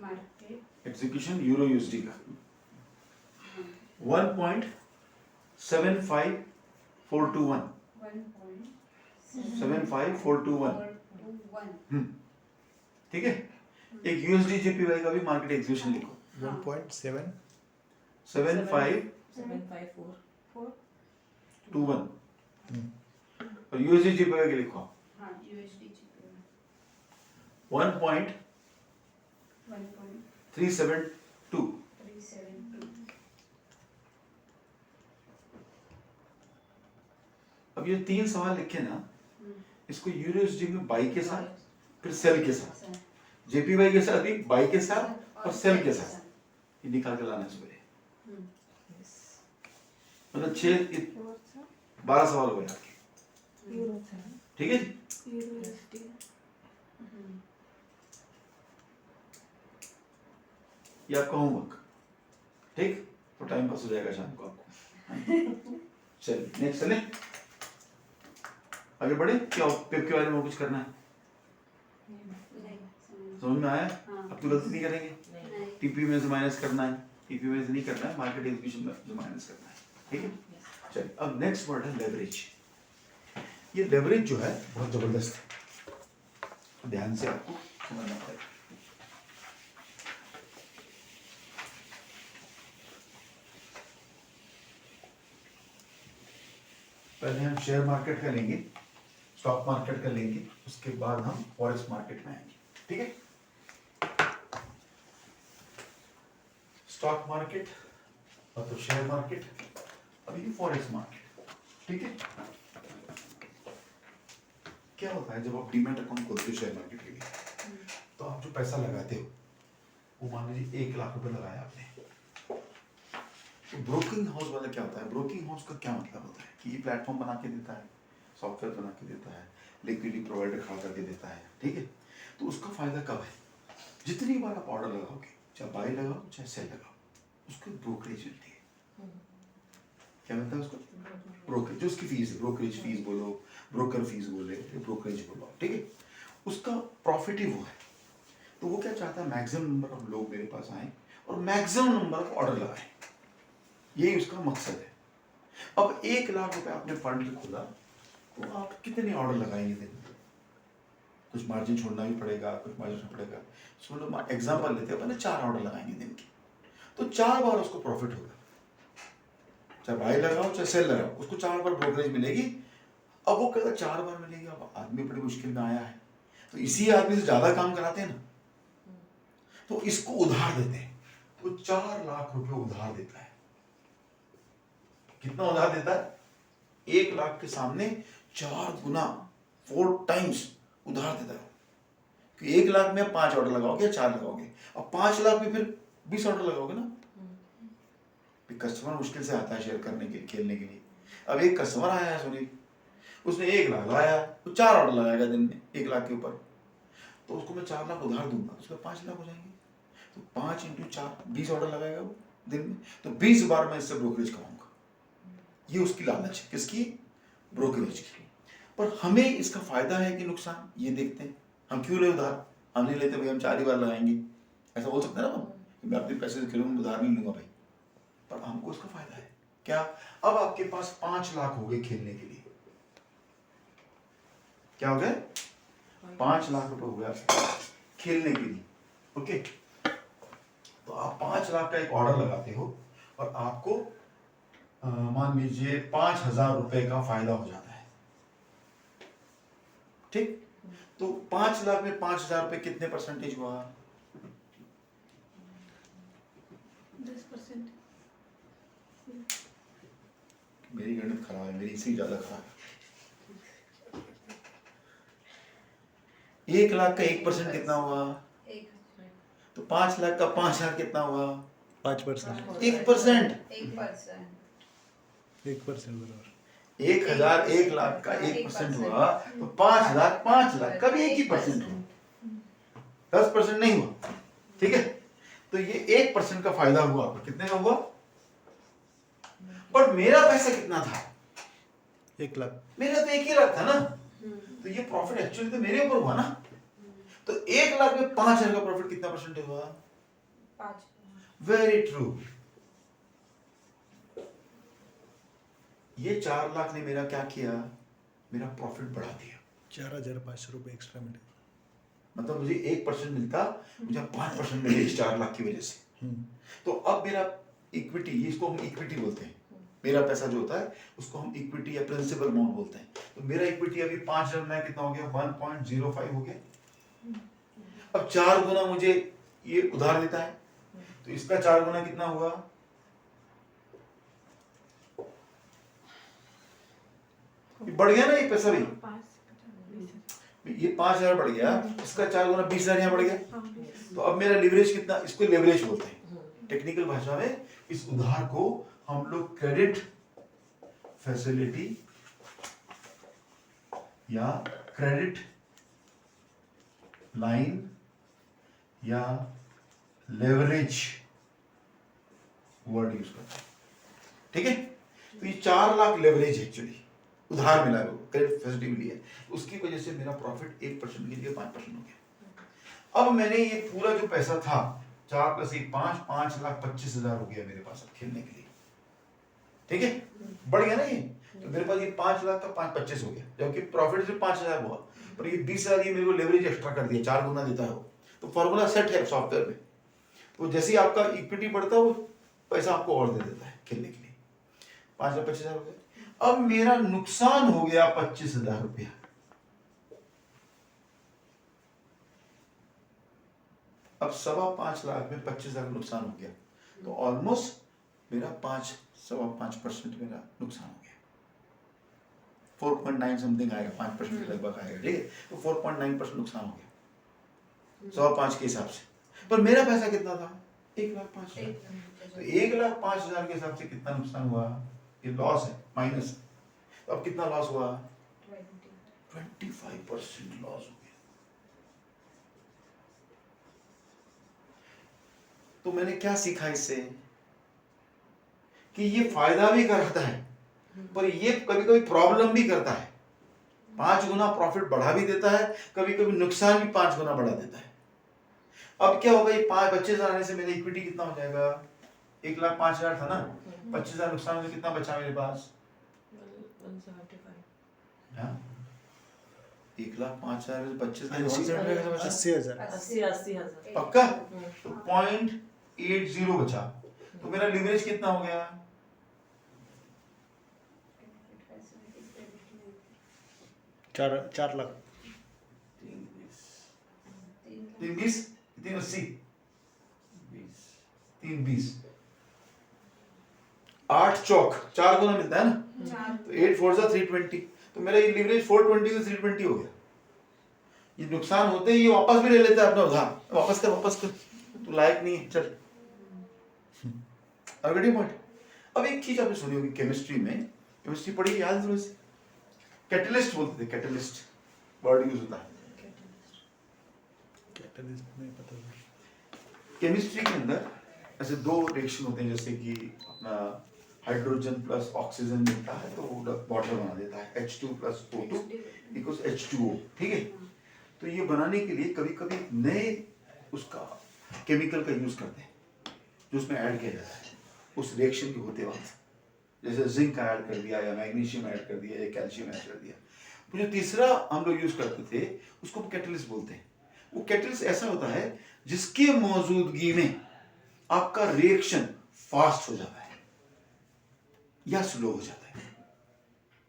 मार्केट एग्जीक्यूशन यूरो यूएसडी का 1.75421 1.75421 75421 1 ठीक है, एक यूएसडी जेपीवाई का भी मार्केट एग्जीक्यूशन लिखो 1.7 7521 754 और यूएसडी जेपीवाई के लिखो हाँ USD GPY 1.372 1.372 अब ये 3 सवाल लिखे ना, इसको यूएसडी में बाई के साथ फिर सेल के साथ, जेपीवाई के साथ भी बाई के साथ और सेल के साथ ये निकाल के लाना चाहिए। मतलब 12 सवाल हो गए आपके, यूरो था ठीक है जी। यूएसडी ये आपका होमवर्क, ठीक, तो टाइम पास हो जाएगा शाम को आपको। चलिए नेक्स्ट चले, आगे बढ़े। क्या पेप के बारे में कुछ करना है? समझ में आया? हाँ। अब तो गलती नहीं करेंगे, नहीं टीपी में से माइनस करना है, टीपी में से नहीं करना है, मार्केट एग्जीक्यूशन में से माइनस करना है, ठीक है। चलिए अब नेक्स्ट वर्ड है लेवरेज। ये लेवरेज जो है बहुत जबरदस्त है, ध्यान से आपको समझना पड़ेगा। पहले हम शेयर मार्केट का लेंगे, स्टॉक मार्केट का लेंगे, उसके बाद हम फॉरेक्स मार्केट में आएंगे, ठीक है। स्टॉक मार्केट और तो शेयर मार्केट, अब ये फॉरेक्स मार्केट, ठीक है। क्या होता है जब आप डीमैट अकाउंट खोलते हो शेयर मार्केट के लिए, तो आप जो पैसा लगाते हो वो मान लीजिए 1 लाख रुपए लगाया आपने। तो ब्रोकिंग हाउस वाला क्या होता है, ब्रोकिंग हाउस का क्या मतलब होता है कि ये प्लेटफॉर्म बना के देता है, सॉफ्टवेयर बना के देता है, लिक्विडिटी प्रोवाइडर खड़ा करके देता है, ठीक है। तो उसका फायदा कब है, जितनी बार आप ऑर्डर लगाओगे, चाहे बाय लगाओ चाहे सेल लगाओ, उसको ब्रोकरेज मिलती है। क्या मिलता है उसको? ब्रोकरेज, जो उसकी फीस है, ब्रोकरेज फीस बोलो, ब्रोकर फीस बोले, ब्रोकरेज बोलो, ठीक है। उसका प्रॉफिट ही वो है। तो वो क्या चाहता है, मैक्सिमम नंबर ऑफ लोग मेरे पास आए और मैक्सिमम नंबर ऑफ ऑर्डर लगाए, यही उसका मकसद है। अब 1 लाख रुपए आपने फंड खोला, तो आप कितने ऑर्डर लगाएंगे दिन में? कुछ मार्जिन छोड़ना भी पड़ेगा, कुछ मार्जिन छोड़ना पड़ेगा। सुनो एग्जांपल लेते हैं, अपने 4 ऑर्डर लगाएंगे दिन के, तो 4 बार उसको प्रॉफिट होगा। चाहे बाय लगाओ चाहे सेल लगाओ, उसको 4 बार ब्रोकरेज मिलेगी। अब वो कहता 4 बार मिलेगी, अब आदमी बड़ी मुश्किल में आया है, तो इसी आदमी से ज्यादा काम कराते हैं ना, तो इसको उधार देते हैं। तो 4 लाख रुपए उधार देता है। कितना उधार देता है? 1 लाख के सामने 4 गुना, 4 टाइम्स उधार देता है। कि 1 लाख में 5 ऑर्डर लगाओगे या 4 लगाओगे, अब 5 लाख में फिर 20 ऑर्डर लगाओगे ना। कस्टमर मुश्किल से आता है शेयर करने के लिए, खेलने के लिए। अब एक कस्टमर आया है सुनील, उसने 1 लाख लगाया, तो 4 ऑर्डर लगाएगा दिन में 1 लाख के ऊपर, तो उसको मैं 4 लाख उधार दूंगा, उसमें 5 लाख हो जाएंगे। तो 5 × 4 20 ऑर्डर लगाएगा वो दिन में, तो 20 बार मैं इससे ब्रोकरेज कराऊंगा। ये उसकी लालच है, किसकी? ब्रोकरेज की। पर हमें इसका फायदा है कि नुकसान, ये देखते हैं। हम क्यों ले उधार? हम नहीं लेते भाई, हम 4 ही बार लगाएंगे, ऐसा बोल सकते हैं ना, मैं अपने पैसे से खेलूंगा, उधार नहीं लूंगा भाई। पर हमको इसका फायदा है क्या? अब आपके पास 5 लाख हो गए खेलने के लिए। क्या हो गए? 5 लाख रुपए हो गया खेलने के लिए, ओके। तो आप 5 लाख का एक ऑर्डर लगाते हो और आपको मान लीजिए 5,000 रुपए का फायदा हो जाता है, ठीक। तो 5 लाख में 5,000 रुपए कितने परसेंटेज हुआ? 10%। मेरी गणित खराब है, मेरी इससे ज्यादा खराब है। 1 लाख का 1% कितना हुआ? तो 5 लाख का 5,000 कितना हुआ? 5%। 1%। 1% बराबर। 1,000 1 लाख का 1% हुआ, तो 5,000 5 लाख का भी 1 ही परसेंट हुआ, 10% नहीं हुआ, ठीक है। तो ये 1% का फायदा हुआ आपको, कितने का हुआ? पर मेरा पैसा कितना था? 1 लाख। मेरा तो 1 ही लाख था ना, तो ये प्रॉफिट एक्चुअली तो मेरे ऊपर हुआ ना। तो 1 लाख में 5,000 का प्रॉफिट कितना परसेंटेज हुआ? 5। Very true. ये 4 लाख ने मेरा क्या किया? मेरा प्रॉफिट बढ़ा दिया 4,500 रुपये एक्स्ट्रा मिले। मतलब मुझे 1% मिलता, मुझे 5% मिले इस 4 लाख की वजह से। तो अब मेरा इक्विटी, इसको हम इक्विटी बोलते हैं, मेरा पैसा जो होता है उसको हम इक्विटी या प्रिंसिपल अमाउंट बोलते हैं। तो मेरा इक्विटी अभी 5,000 में कितना हो गया, 1.05 हो गया। अब 4 गुना मुझे ये उधार देता है, तो इसका 4 गुना कितना हुआ, ये बढ़ गया ना ये पैसा भी, 5 ये 5,000 बढ़ गया, इसका 4 गुना 20,000 यहाँ बढ़ गया। तो अब मेरा लिवरेज कितना, इसको लेवरेज बोलते हैं टेक्निकल भाषा में। इस उधार को हम लोग क्रेडिट फैसिलिटी या क्रेडिट लाइन या लेवरेज वर्ड यूज करते हैं, ठीक है। तो ये 4 लाख लेवरेज एक्चुअली उधार मिला है, वो क्रेडिट फैसिलिटी मिली है, उसकी वजह से मेरा प्रॉफिट 1% की जगह 5% हो गया। अब मैंने ये पूरा जो पैसा था 4 + 1 5,25,000 हो गया मेरे पास अब खेलने के लिए, ठीक है, बढ़ गया ना ये। तो मेरे पास ये 5 लाख का 5,25 हो गया, जबकि प्रॉफिट सिर्फ 5,000 हुआ, पर ये 20,000 ये मेरे को लेवरेज एक्स्ट्रा कर दिया, 4 गुना देता है वो। तो फॉर्मूला सेट है सॉफ्टवेयर में, तो जैसे ही आपका इक्विटी बढ़ता है वो पैसा आपको और दे देता है खेलने के लिए। 5,25,000 हो गया। अब मेरा नुकसान हो गया 25,000 रुपया। अब 5.25 लाख में 25,000 नुकसान हो गया, तो ऑलमोस्ट मेरा 5.25% मेरा नुकसान हो गया। 4.9 समथिंग आएगा, 5% के लगभग आएगा, ठीक है। तो 4.9% नुकसान हो गया 105 के हिसाब से। पर मेरा पैसा कितना था, 1,05,000। तो 1,05,000 के हिसाब से कितना नुकसान हुआ, ये लॉस है, माइनस है। तो अब कितना लॉस हुआ, 25% लॉस हो गया। तो मैंने क्या सीखा इससे, कि ये फायदा भी करता है पर ये कभी कभी प्रॉब्लम भी करता है। 5 गुना प्रॉफिट बढ़ा भी देता है, कभी कभी नुकसान भी 5 गुना बढ़ा देता है। अब क्या होगा, ये 25,000 आने से मेरा इक्विटी कितना हो जाएगा, 1,05,000 था ना, 25,000 नुकसान में कितना बचा मेरे पास, 175 1,05,000 में 25,000 80,000 पक्का। तो 0.80 बचा, तो मेरा लिवरेज कितना हो गया, 4 लाख 320 380 320 8 चौक 4 गुना मिलता है ना, तो 8 4 जा 320। तो मेरा ये लिवरेज 420 से 320 हो गया। ये नुकसान होते ही ये वापस भी ले लेता है अपना उधार, वापस कर, तू लायक नहीं है, चल। अब एक चीज आपने सुनी होगी केमिस्ट्री में, केमिस्ट्री पढ़ी याद है थोड़ी सी, कैटलिस्ट बोलते थे, कैटलिस्ट वर्ड यूज होता है। कैटलिस्ट नहीं पता। केमिस्ट्री के अंदर ऐसे 2 रिएक्शन होते हैं, जैसे कि अपना हाइड्रोजन प्लस ऑक्सीजन मिलता है तो वो वाटर बना देता है, H2 + O2 = H2O, ठीक है। तो ये बनाने के लिए कभी कभी नए उसका केमिकल का यूज करते हैं, जो उसमें ऐड किया जाता है उस रिएक्शन के होते वक्त, जैसे जिंक ऐड कर दिया या मैग्नीशियम ऐड कर दिया या कैल्शियम ऐड कर दिया। तो जो तीसरा हम लोग यूज करते थे उसको हम कैटलिस्ट बोलते हैं। वो कैटलिस्ट ऐसा होता है जिसकी मौजूदगी में आपका रिएक्शन फास्ट हो जाता है या स्लो हो जाता है।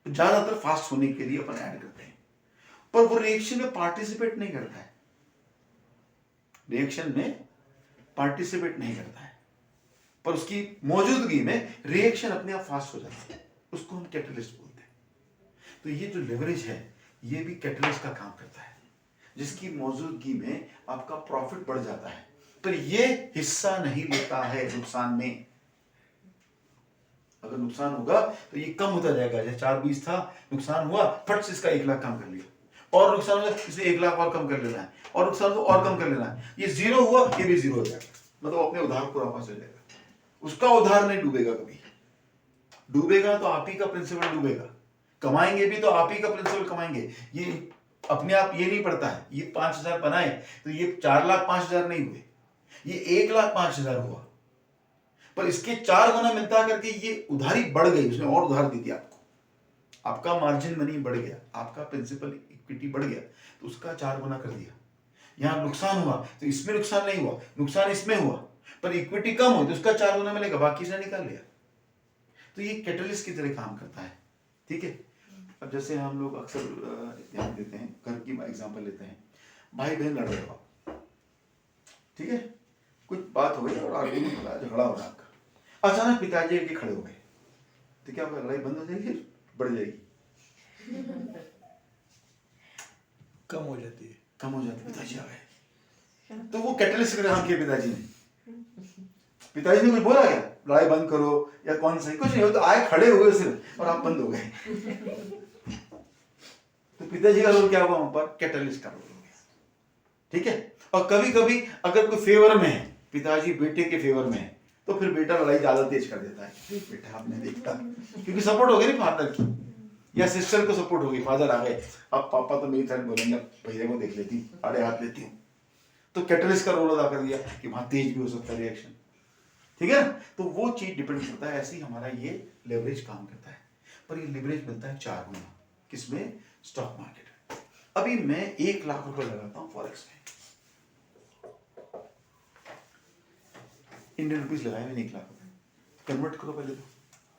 तो ज्यादातर फास्ट होने के लिए अपन ऐड करते हैं, पर वो रिएक्शन में पार्टिसिपेट नहीं करता है, रिएक्शन में पार्टिसिपेट नहीं करता है, पर उसकी मौजूदगी में रिएक्शन अपने आप फास्ट हो जाती है, उसको हम कैटलिस्ट बोलते हैं। तो ये जो लेवरेज है ये भी कैटलिस्ट का काम करता है, जिसकी मौजूदगी में आपका प्रॉफिट बढ़ जाता है, पर ये हिस्सा नहीं लेता है नुकसान में। अगर नुकसान होगा तो ये कम होता जाएगा, जैसे 420 था, नुकसान हुआ, फट से इसका 1 लाख कम कर लिया, और नुकसान हुआ इसे 1 लाख और कम कर लेना है, और नुकसान हुआ और कम कर लेना है, ये 0 हुआ, ये भी 0 हो जाएगा, मतलब अपने उधार को वापस ले जाएगा। उसका उधार नहीं डूबेगा, कभी डूबेगा तो आप ही का प्रिंसिपल डूबेगा, कमाएंगे भी तो आप ही का प्रिंसिपल कमाएंगे। ये अपने आप ये नहीं पड़ता है, ये 5,000 बनाए तो ये 4,05,000 नहीं हुए, ये 1,05,000 हुआ, पर इसके 4 गुना मिलता करके ये उधारी बढ़ गई, उसने और उधार दी थी आपको, आपका मार्जिन मनी बढ़ गया, आपका प्रिंसिपल इक्विटी बढ़ गया, तो उसका 4 गुना कर दिया। यहाँ नुकसान हुआ तो इसमें नुकसान नहीं हुआ, नुकसान इसमें हुआ, पर इक्विटी कम हो तो उसका 4 गुना मिलेगा, बाकी से निकाल लिया। तो ये कैटलिस्ट की तरह काम करता है, ठीक है। अब जैसे हम लोग अक्सर ध्यान देते हैं, घर की एग्जांपल लेते हैं, भाई बहन लड़ रहे हो आप, ठीक है, कुछ बात हो गई और आर्गुमेंट हो रहा है, झगड़ा हो रहा है आपका, अचानक पिताजी के खड़े हो गए, तो क्या होगा, लड़ाई बंद हो जाएगी, बढ़ जाएगी, कम हो जाती है। कम हो जाती, पिताजी आ गए, तो वो कैटलिस्ट का काम किया पिताजी ने कुछ बोला क्या, लड़ाई बंद करो या कौन सही, कुछ नहीं हो, तो आए खड़े हुए सिर्फ और आप बंद हो गए। तो पिताजी का रोल क्या हुआ वहां पर, कैटलिस्ट का रोल हो गया, ठीक है। और कभी कभी अगर कोई फेवर में है, पिताजी बेटे के फेवर में है, तो फिर बेटा लड़ाई ज्यादा तेज कर देता है, बेटा आपने देखा, क्योंकि सपोर्ट हो गई ना फादर की, या सिस्टर को सपोर्ट होगी, फादर आ गए, अब पापा तो मेरी तरह बोलेंगे, भैया को देख लेती हूँ, आड़े हाथ लेती हूँ, तो कैटलिस्ट का रोल अदा कर दिया कि वहां तेज भी हो सकता है रिएक्शन, ठीक है ना। तो वो चीज डिपेंड करता है, ऐसे ही हमारा ये लेवरेज काम करता है, पर ये लेवरेज मिलता है 4 गुना, किसमें, स्टॉक मार्केट में। अभी मैं 1 लाख रुपए लगाता हूँ फॉरेक्स में, इंडियन रुपीज लगाए मैंने 1 लाख रुपए, कन्वर्ट करो पहले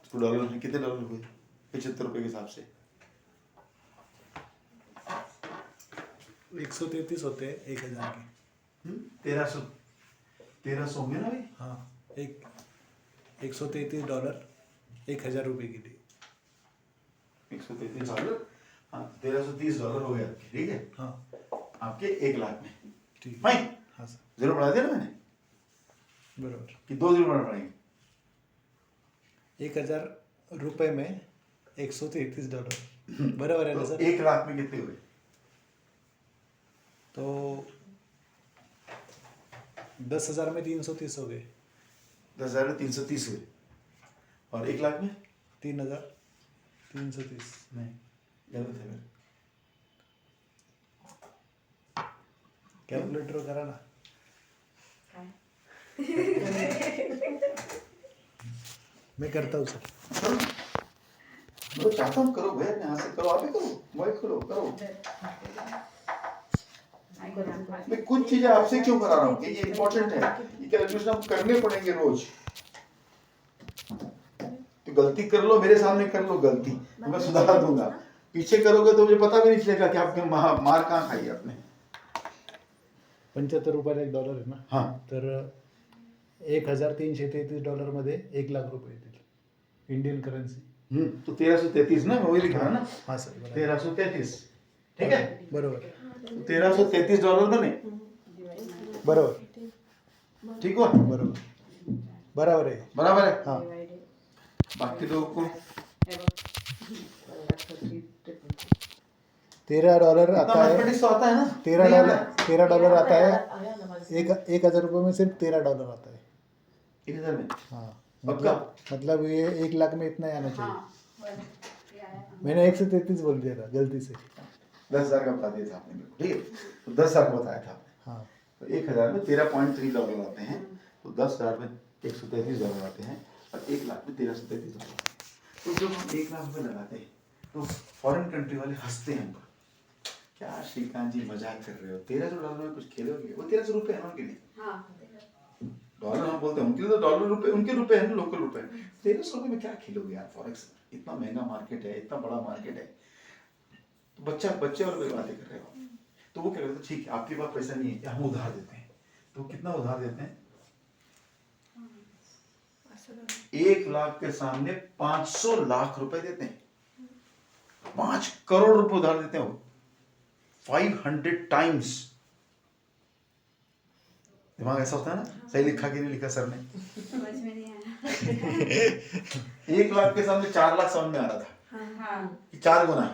तो डॉलर में कितने डॉलर हुए, 75 रुपए के हिसाब से 133 होते हैं 1000 के। 1300 होंगे ना भाई, हाँ, 133 डॉलर 1000 रुपये के लिए। 133 डॉलर, हाँ, 1330 डॉलर हो गया, ठीक है, हाँ आपके 1 लाख में, ठीक है। फाइन, हाँ सर, जीरो बढ़ा दिया ना मैंने, बराबर। कि 2 जीरो बढ़ा पड़ेंगे, 1000 रुपये में 133 डॉलर, बराबर है ना तो सर। 1 लाख में कितने हुए, तो 10,000 में 330 हो गए, 10,000 में 330 हुए, और 1 लाख में 3,330। नहीं, गलत है, कैलकुलेटर करा ना। मैं करता हूँ सर। मैं चाहता हूँ करो भैया, यहाँ से करो, आप ही करो, मोबाइल खोलो, करो। मैं कुछ चीजें आपसे क्यों करा रहा हूँ कि ये इम्पोर्टेंट है, ये कैलकुलेशन हम करने पड़ेंगे रोज। तो गलती कर लो, मेरे सामने कर लो गलती, तो मैं सुधार दूंगा, पीछे करोगे तो मुझे पता भी नहीं चलेगा कि आपने मार कहाँ खाई आपने। 75 रुपयाला $1 आहे ना, हाँ, तर 1333 डॉलरमध्ये 1 लाख रुपये येतील इंडियन करन्सी। तो 1333 ना, वही लिखा है ना, हाँ सर, बराबर 1333, ठीक है, बरोबर तो 1333 डॉलर बने, बरोबर ठीक हुआ, बरोबर बराबर है। बराबर है। हाँ, बाकी लोगों को $13 आता है, मैथमेटिक्स तो आता है ना, $13 आता है, 1,000 रुपये में सिर्फ $13 आता है। 1000 में, हाँ, पक्का? मतलब ये 1 लाख में इतना ही आना चाहिए। हाँ, मैंने 133 बोल दिया था गलती से। 10,000 का बता दिया था आपने मेरे को, ठीक है, तो 10,000 का बताया था आपने, हाँ, तो 1000 में 13.3 डॉलर आते हैं, तो 10,000 में 133 डॉलर आते हैं, और 1 लाख में 1333 डॉलर आते हैं। तो जब हम 1 लाख रुपए लगाते हैं तो फॉरेन कंट्री वाले हंसते हैं हम पर, क्या श्रीकांत जी मजाक कर रहे हो, 1300 डॉलर में कुछ खेलोगे, वो 1300 रुपए है उनके लिए, डॉलर हम बोलते हैं, उनके लिए तो डॉलर रुपए, उनके रुपए है ना, लोकल रुपए, 1300 रुपए में क्या खेलोगे यार, फॉरेक्स इतना महंगा मार्केट है, इतना बड़ा मार्केट है, तो बच्चे और कोई बातें कर रहे हो। तो वो क्या करते हैं, ठीक है आपके पास पैसा नहीं है, हम उधार देते हैं, तो कितना उधार देते हैं, 1 लाख के सामने 500 लाख रुपए देते हैं, 5 करोड़ रुपए उधार देते हैं वो, 500 टाइम्स। दिमाग ऐसा होता है ना, सही लिखा कि नहीं लिखा सर ने, समझ में नहीं आया। 1 लाख के सामने 4 लाख समझ में आ रहा था हाँ, कि 4 गुना,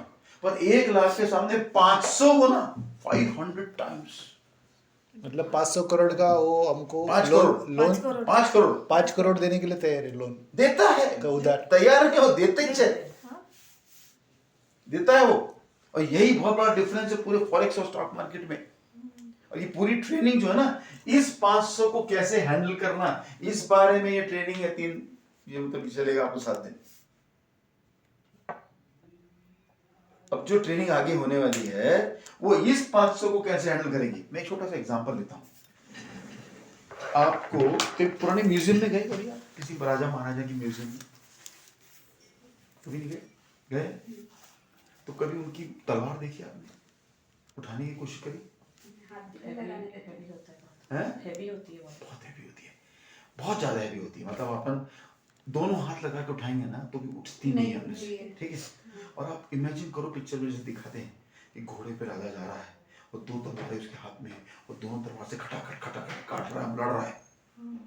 पर 1 लाख के सामने 500 गुना, 500 टाइम्स, मतलब 500 करोड़ का वो हमको 5 लोन करोड़, लोन 5 करोड़ 5 करोड़ देने के लिए तैयार है लोन देता है, का उधार। तैयार है, वो देते ही है, देता है वो। और यही बहुत बड़ा डिफरेंस है पूरे फॉरेक्स और स्टॉक मार्केट में। और ये पूरी ट्रेनिंग जो है ना, इस 500 को कैसे हैंडल करना, इस बारे में ये ट्रेनिंग है 3, ये मतलब चलेगा आपको 7 दिन। अब जो ट्रेनिंग आगे होने वाली है वो इस 500 को कैसे हैंडल करेगी। मैं एक छोटा सा एग्जांपल देता हूँ आपको। तो पुराने म्यूजियम में गए कभी आप, किसी राजा महाराजा की म्यूजियम में कभी नहीं गए? गए तो कभी उनकी तलवार देखी आपने, उठाने की कोशिश करी? हाथ भी लगाने देते हैवी होता हैं? है, हैवी होती है वो। बहुत हैवी होती है, बहुत ज्यादा हैवी होती है। मतलब अपन दोनों हाथ लगा के उठाएंगे ना तो भी उठती नहीं है अपने से, ठीक है। और आप इमेजिन करो पिक्चर में जैसे दिखाते हैं कि घोड़े पे राजा जा रहा है और 2 तलवारें उसके हाथ में है और दोनों तलवार से खटाखट खटाखट काट रहा है, लड़ रहा है।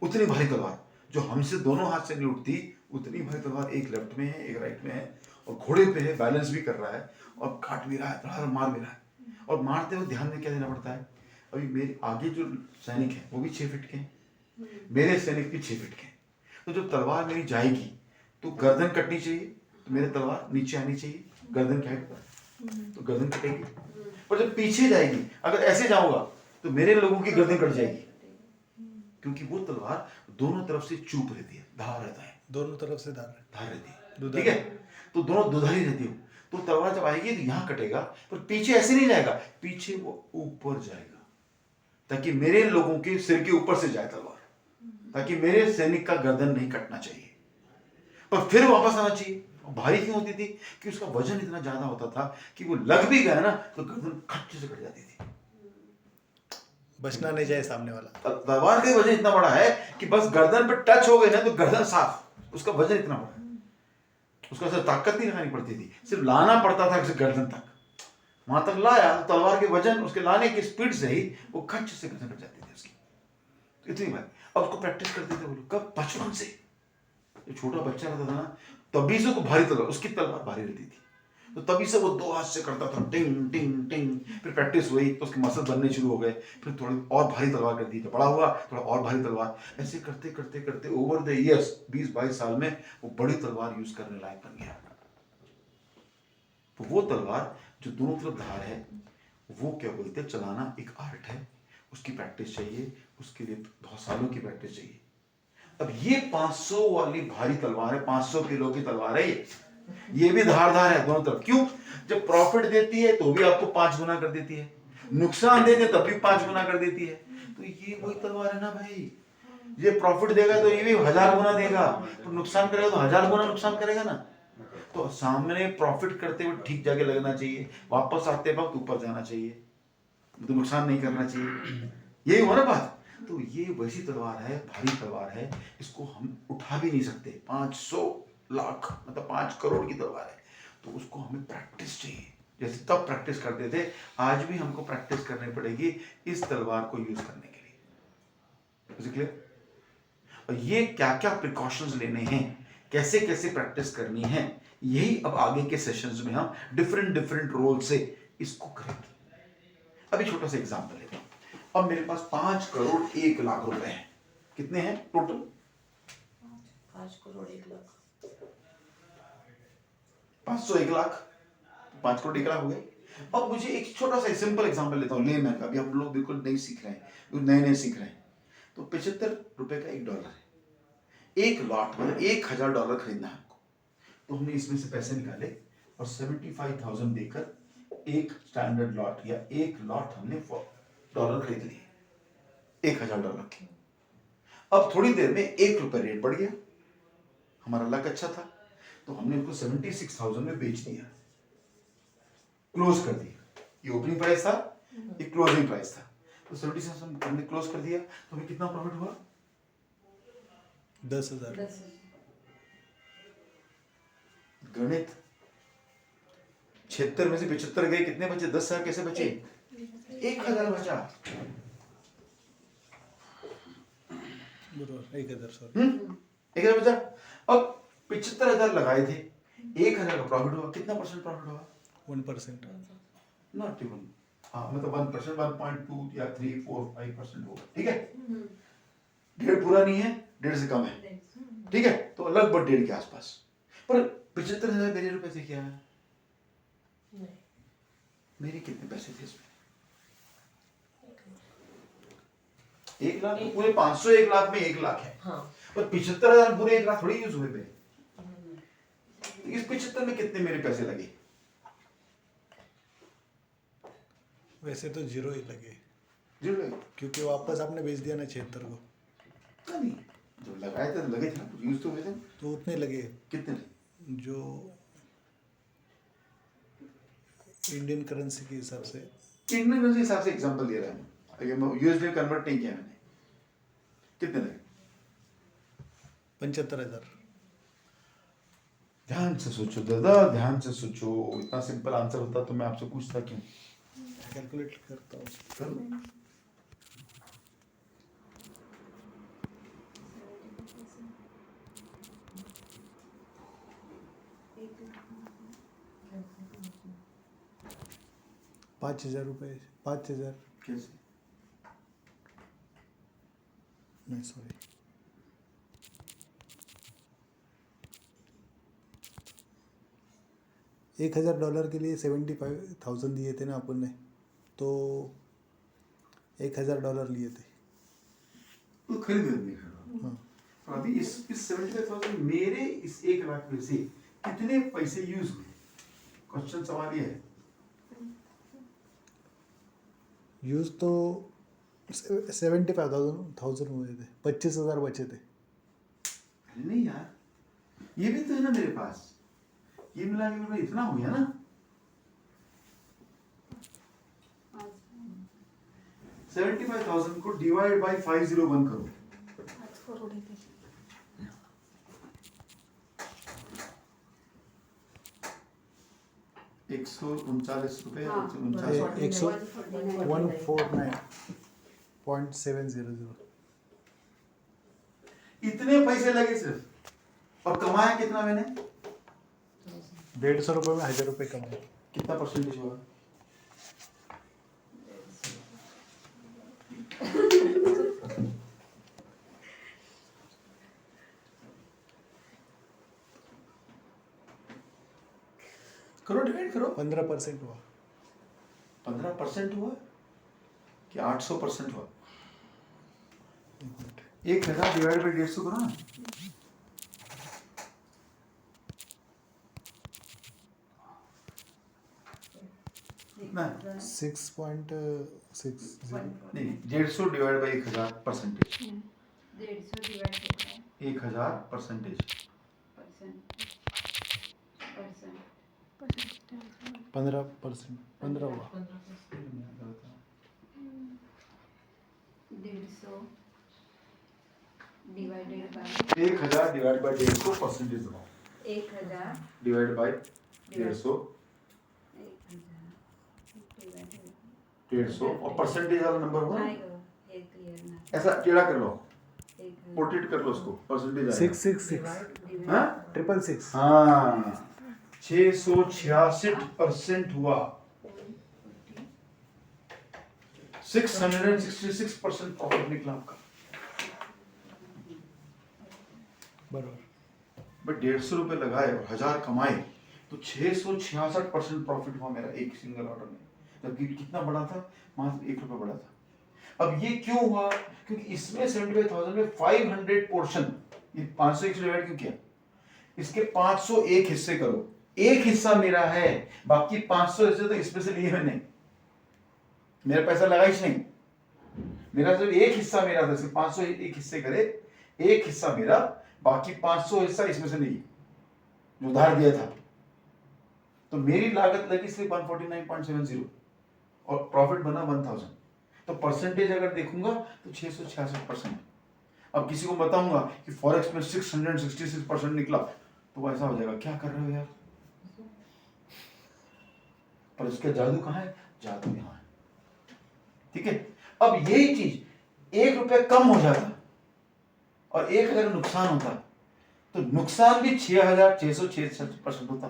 उतनी भारी तलवार जो हमसे दोनों हाथ से नहीं उठती, उतनी भारी तलवार एक लेफ्ट में है एक राइट में है और घोड़े पे है, बैलेंस भी कर रहा है और काट भी रहा है, धड़ाधड़ मार भी रहा है। और मारते हुए ध्यान में क्या देना पड़ता है, अभी मेरे आगे जो सैनिक है वो भी 6 फीट के हैं, मेरे सैनिक भी 6 फीट के हैं। तो जो तलवार मेरी जाएगी तो गर्दन कटनी चाहिए, तो मेरे तलवार नीचे आनी चाहिए गर्दन की हाइट पर, तो गर्दन कटेगी। पर जब पीछे जाएगी, अगर ऐसे जाऊंगा तो मेरे लोगों की गर्दन कट जाएगी, क्योंकि वो तलवार दोनों तरफ से चूप रहती है, धार रहता है, दोनों तरफ से धार रहती है, दुधारी। ठीक है। तो दोनों दुधारी रहती है। तो तलवार जब आएगी तो यहाँ कटेगा, पर पीछे ऐसे नहीं जाएगा, पीछे वो ऊपर जाएगा ताकि मेरे लोगों के सिर के ऊपर से जाए तलवार, ताकि मेरे सैनिक का गर्दन नहीं कटना चाहिए, पर फिर वापस आना चाहिए। भारी क्यों होती थी कि उसका वजन इतना ज्यादा होता था कि वो लग भी गया ना तो गर्दन खट से कट जाती थी। बचना नहीं जाए सामने वाला। तलवार का वजन इतना बड़ा है कि बस गर्दन पे टच हो गई ना तो गर्दन साफ, उसका वजन इतना बड़ा है, उसका सिर्फ ताकत नहीं लगानी पड़ती थी, सिर्फ लाना पड़ता था गर्दन तक। वहां तक लाया तो तलवार के वजन, उसके लाने की स्पीड से ही वो खच से गर्दन कट जाती थी उसकी, तो इतनी बात। अब उसको प्रैक्टिस करते थे वो लोग, कब? बचपन से। जो छोटा बच्चा रहता था ना तभी से उसको भारी तलवार, उसकी तलवार भारी रहती थी, तो तभी से वो 2 हाथ से करता था, टिंग टिंग टिंग। फिर प्रैक्टिस हुई तो उसके मसल बनने शुरू हो गए, फिर थोड़ी और भारी तलवार कर दी, तो बड़ा हुआ थोड़ा और भारी तलवार। ऐसे करते करते करते ओवर द इयर्स 20-22 साल में वो बड़ी तलवार यूज करने लायक बन गया। तो वो तलवार जो दोनों तरफ धार है, वो क्या बोलते हैं, चलाना एक आर्ट है, उसकी प्रैक्टिस चाहिए, उसके लिए बहुत सालों की प्रैक्टिस चाहिए। अब ये 500 वाली भारी तलवार है, 500 किलो की तलवार है ये भी धारदार है दोनों तरफ। क्यों? जब प्रॉफिट देती है तो भी आपको 5 गुना कर देती है, नुकसान देते तब भी 5 गुना कर देती है। तो ये वही तलवार है ना भाई, ये प्रॉफिट देगा तो ये भी 1000 गुना देगा, तो नुकसान करेगा तो 1000 गुना नुकसान करेगा ना। तो सामने प्रॉफिट करते हुए ठीक जगह लगना चाहिए, वापस आते वक्त ऊपर जाना चाहिए, तो नुकसान नहीं करना चाहिए। यही हुआ ना बात। तो ये वैसी तलवार है, भारी तलवार है, इसको हम उठा भी नहीं सकते। 500 लाख मतलब 5 करोड़ की तलवार है, तो उसको हमें प्रैक्टिस चाहिए। जैसे तब प्रैक्टिस करते थे, आज भी हमको प्रैक्टिस करनी पड़ेगी इस तलवार को यूज करने के लिए। क्लियर? और ये क्या क्या प्रिकॉशंस लेने हैं, कैसे कैसे प्रैक्टिस करनी है, यही अब आगे के सेशंस में हम डिफरेंट रोल से इसको करेंगे। अभी छोटा सा एग्जांपल लेते हैं। अब मेरे पास 5 करोड़ 1 लाख रुपए हैं। कितने हैं टोटल? 5 करोड़ 1 लाख। 500 1 लाख, 5 करोड़ 1 लाख हो गए। अब मुझे एक छोटा सा सिंपल एग्जांपल लेता हूँ, लेमैन का। अभी हम लोग बिल्कुल नहीं सीख रहे हैं, नए सीख रहे हैं। तो 75 रुपए का $1 है। 1 लॉट मतलब $1000 खरीदना है हमको। तो हमने इसमें से पैसे निकाले और 75,000 देकर एक स्टैंडर्ड लॉट या 1 लॉट हमने $4 खरीद लिए $1000 के। अब थोड़ी देर में 1 रुपए रेट बढ़ गया, हमारा लक अच्छा था, तो हमने उसको 76,000 में बेच दिया, क्लोज कर दिया। ये ओपनिंग प्राइस था, ये क्लोजिंग प्राइस था। तो 76,000 हमने क्लोज कर दिया, तो हमें कितना प्रॉफिट हुआ? 10,000। गणित 76 में से 75 गए, कितने बचे? 10,000 कैसे बचे? 1,000 बचा। 1,000 सॉरी। 1,000 बचा। अब 75,000 लगाए थे, 1,000 का प्रॉफिट हुआ। कितना परसेंट प्रॉफिट हुआ? 1%। नॉट इवन, हाँ मतलब 1%, 1.2 या 3, 4, 5% होगा, ठीक है। 1.5 पूरा नहीं है, 1.5 से कम है, ठीक है, तो लगभग 1.5 के आसपास। पर 75,000 मेरे रुपए से क्या है? नहीं, मेरे कितने पैसे थे इसमें? 1 लाख। पूरे 500 1 लाख में 1 लाख है, हाँ। पर 75,000 पूरे 1 लाख थोड़ी यूज हुए मेरे। इस 75 में कितने मेरे पैसे लगे? वैसे तो जीरो ही लगे, जीरो लगे? क्योंकि वापस आपने बेच दिया ना 76 को, पता नहीं, जब लगाए थे तो लगे थे ना, यूज तो हुए थे। तो उतने लगे कितने लगे? जो इंडियन करेंसी के हिसाब से। इंडियन करेंसी हिसाब से एग्जांपल दे रहा हूँ, यूएसडी कन्वर्ट नहीं किया मैंने। कितने लगे? 75,000। ध्यान से सोचो दादा, ध्यान से सोचो। इतना सिंपल आंसर होता तो मैं आपसे पूछता क्यों? कैलकुलेट करता हूँ। करो। ₹5,000, 5,000 कैसे? नहीं सॉरी, $1,000 के लिए 75,000 दिए थे ना अपन ने, तो $1,000 लिए थे। तो खरीद नहीं खरीदा। हाँ, तो अभी इस 75,000 मेरे इस 1 लाख में से कितने पैसे यूज हुए? क्वेश्चन सवाल ये है। यूज़ तो 75,000 हुए थे, 25,000 बचे थे। अरे नहीं यार, ये भी तो है ना मेरे पास, ये मिला के मेरा इतना हो गया ना। 75,000 को डिवाइड बाय 501 करो। आज करोड़ ही थे। ₹139 हाँ, 149.700। इतने पैसे लगे सिर्फ, और कमाया कितना मैंने? ₹150 में ₹1,000 कमाए। कितना परसेंटेज हुआ? करो, डिवाइड करो। 15% हुआ। 15% हुआ कि 800% हुआ? एक मिनट। 1,000 डिवाइड बाई 150 करो ना। कितना? 6.60। नहीं, 150 डिवाइड बाई 1,000 परसेंटेज। 150 डिवाइड होता है 1,000 परसेंटेज। परसेंट 15%, 15 हुआ। 150 divided by 1,000 divide by 150 percentage बनाओ। 1,000 डिवाइड बाई 150 और परसेंटेज वाला नंबर हुआ ना? ऐसा टेढ़ा कर लो, पोर्ट्रेट कर लो उसको, परसेंटेज आएगा। 666। हाँ? 666। हाँ, 666% हुआ। 666% प्रॉफिट निकला आपका। बराबर। बट 150 रुपए लगाए और 1,000 कमाए, तो 666% प्रॉफिट हुआ मेरा एक सिंगल ऑर्डर में। जबकि कितना बड़ा था? मात्र ₹1 बड़ा था। अब ये क्यों हुआ? क्योंकि इसमें 75,000 में 500 पोर्शन, ये 501 डिवाइड क्यों किया? इसके 501 हिस्से करो, एक हिस्सा मेरा है, बाकी 500 हिस्से तो इसमें से लिए मैंने, मेरा पैसा लगा ही नहीं। मेरा सिर्फ एक हिस्सा मेरा था, इसके 501 हिस्से करे, एक हिस्सा मेरा, बाकी 500 हिस्सा इसमें से नहीं, जो उधार दिया था। तो मेरी लागत लगी सिर्फ 149.70 और प्रॉफिट बना 1,000। तो परसेंटेज अगर देखूंगा तो 666%। अब किसी को बताऊंगा कि फॉरेक्स में 666% निकला, तो वो ऐसा हो जाएगा, क्या कर रहे हो यार? पर उसका जादू कहाँ है? जादू यहाँ है। ठीक है, अब यही चीज ₹1 कम हो जाता और 1,000 नुकसान होता, तो नुकसान भी 6,666% होता।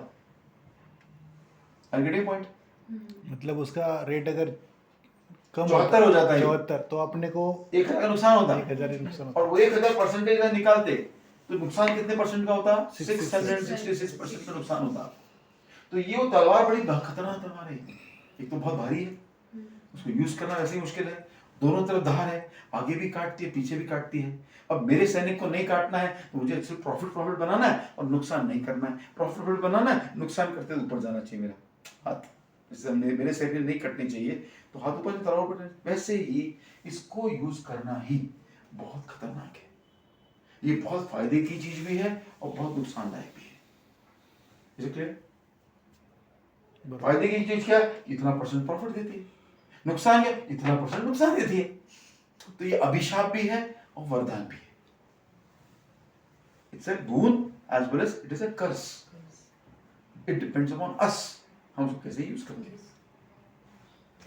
Are you getting point? मतलब उसका रेट अगर कम 74 हो जाता है। 74, तो अपने को 1,000 का नुकसान होता 1,000 ही नुकसान होता। और वो 1,000 परसेंटेज का निकालते तो नुकसान कितने परसेंट का होता? 66% 666% का नुकसान होता। तो ये वो तलवार बड़ी खतरनाक तलवार है। एक तो बहुत भारी है, उसको यूज करना वैसे ही मुश्किल है, दोनों तरफ धार है, आगे भी काटती है पीछे भी काटती है। अब मेरे सैनिक को नहीं काटना है तो मुझे सिर्फ प्रॉफिट बनाना है और नुकसान नहीं करना है। प्रॉफिट बनाना है, नुकसान करते ऊपर जाना चाहिए मेरा हाथ। जैसे मेरे साइड में नहीं कटनी चाहिए तो हाथ ऊपर तलवार पर, वैसे ही इसको यूज करना ही बहुत खतरनाक है। ये बहुत फायदे की चीज भी है और बहुत नुकसानदायक भी है। Is it clear? फायदे की चीज क्या है? इतना परसेंट प्रॉफिट देती है। नुकसान क्या? इतना परसेंट नुकसान देती है। तो ये अभिशाप भी है और वरदान भी है। It's a boon as well as it is a curse. It depends upon us. हम उसको कैसे यूज करते हैं,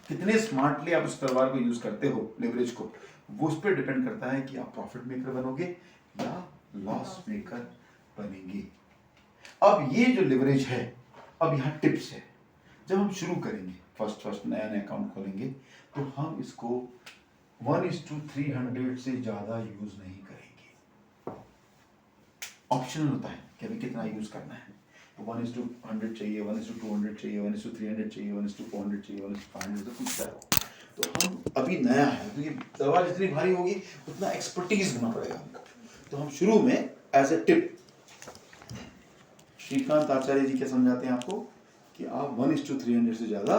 कितने स्मार्टली आप उस तलवार को यूज करते हो, लेवरेज को, वो उस पर डिपेंड करता है कि आप प्रॉफिट मेकर बनोगे या लॉस मेकर बनेंगे। अब ये जो लेवरेज है, अब यहाँ टिप्स है। जब हम शुरू करेंगे, फर्स्ट नया अकाउंट खोलेंगे, तो हम इसको 1:300 से ज्यादा यूज नहीं करेंगे। ऑप्शनल होता है कि अभी कितना यूज करना है। तो 1:100 चाहिए, 1:200 चाहिए, 1:300 चाहिए, 1:400 चाहिए, 1:500 तो कुछ है। तो हम अभी नया है, तो ये तलवार जितनी भारी होगी उतना एक्सपर्टीज होना पड़ेगा हमको। तो हम शुरू में एज ए टिप, श्रीकांत आचार्य जी क्या समझाते हैं आपको कि आप 1:300 से ज्यादा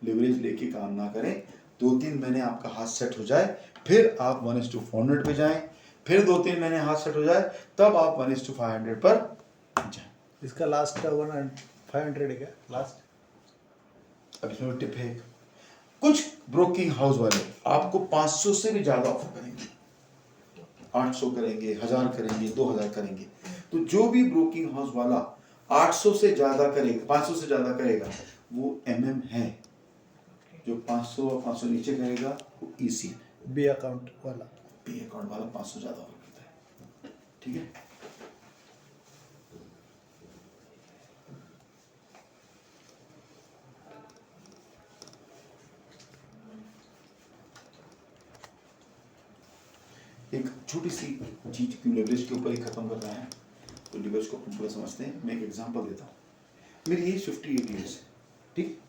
लेवरेज लेके काम ना करें। 2-3 महीने आपका हाथ सेट हो जाए, फिर आप 1:400 पे जाएं, फिर 2-3 महीने हाथ सेट हो जाए, तब आप 1:500 पर जाएं। इसका लास्ट का 500 है क्या लास्ट? अब इसमें टिप है, कुछ ब्रोकिंग हाउस वाले आपको 500 से भी ज्यादा ऑफर करेंगे, 800 करेंगे, 1000 करेंगे, 2000 करेंगे। तो जो भी ब्रोकिंग हाउस वाला 800 से ज्यादा करेगा, 500 से ज्यादा करेगा, वो MM है। जो 500 और 500 नीचे करेगा वो EC है। बी अकाउंट वाला वाला 500 ज्यादा ऑफर करता है। ठीक है, एक छोटी सी चीज क्यों लेवरेज के ऊपर ही खत्म कर रहा है, तो लेवरेज को अपन पूरा समझते हैं। मैं एक एग्जांपल देता हूँ। मेरी एज 58 ईयर्स है, ठीक।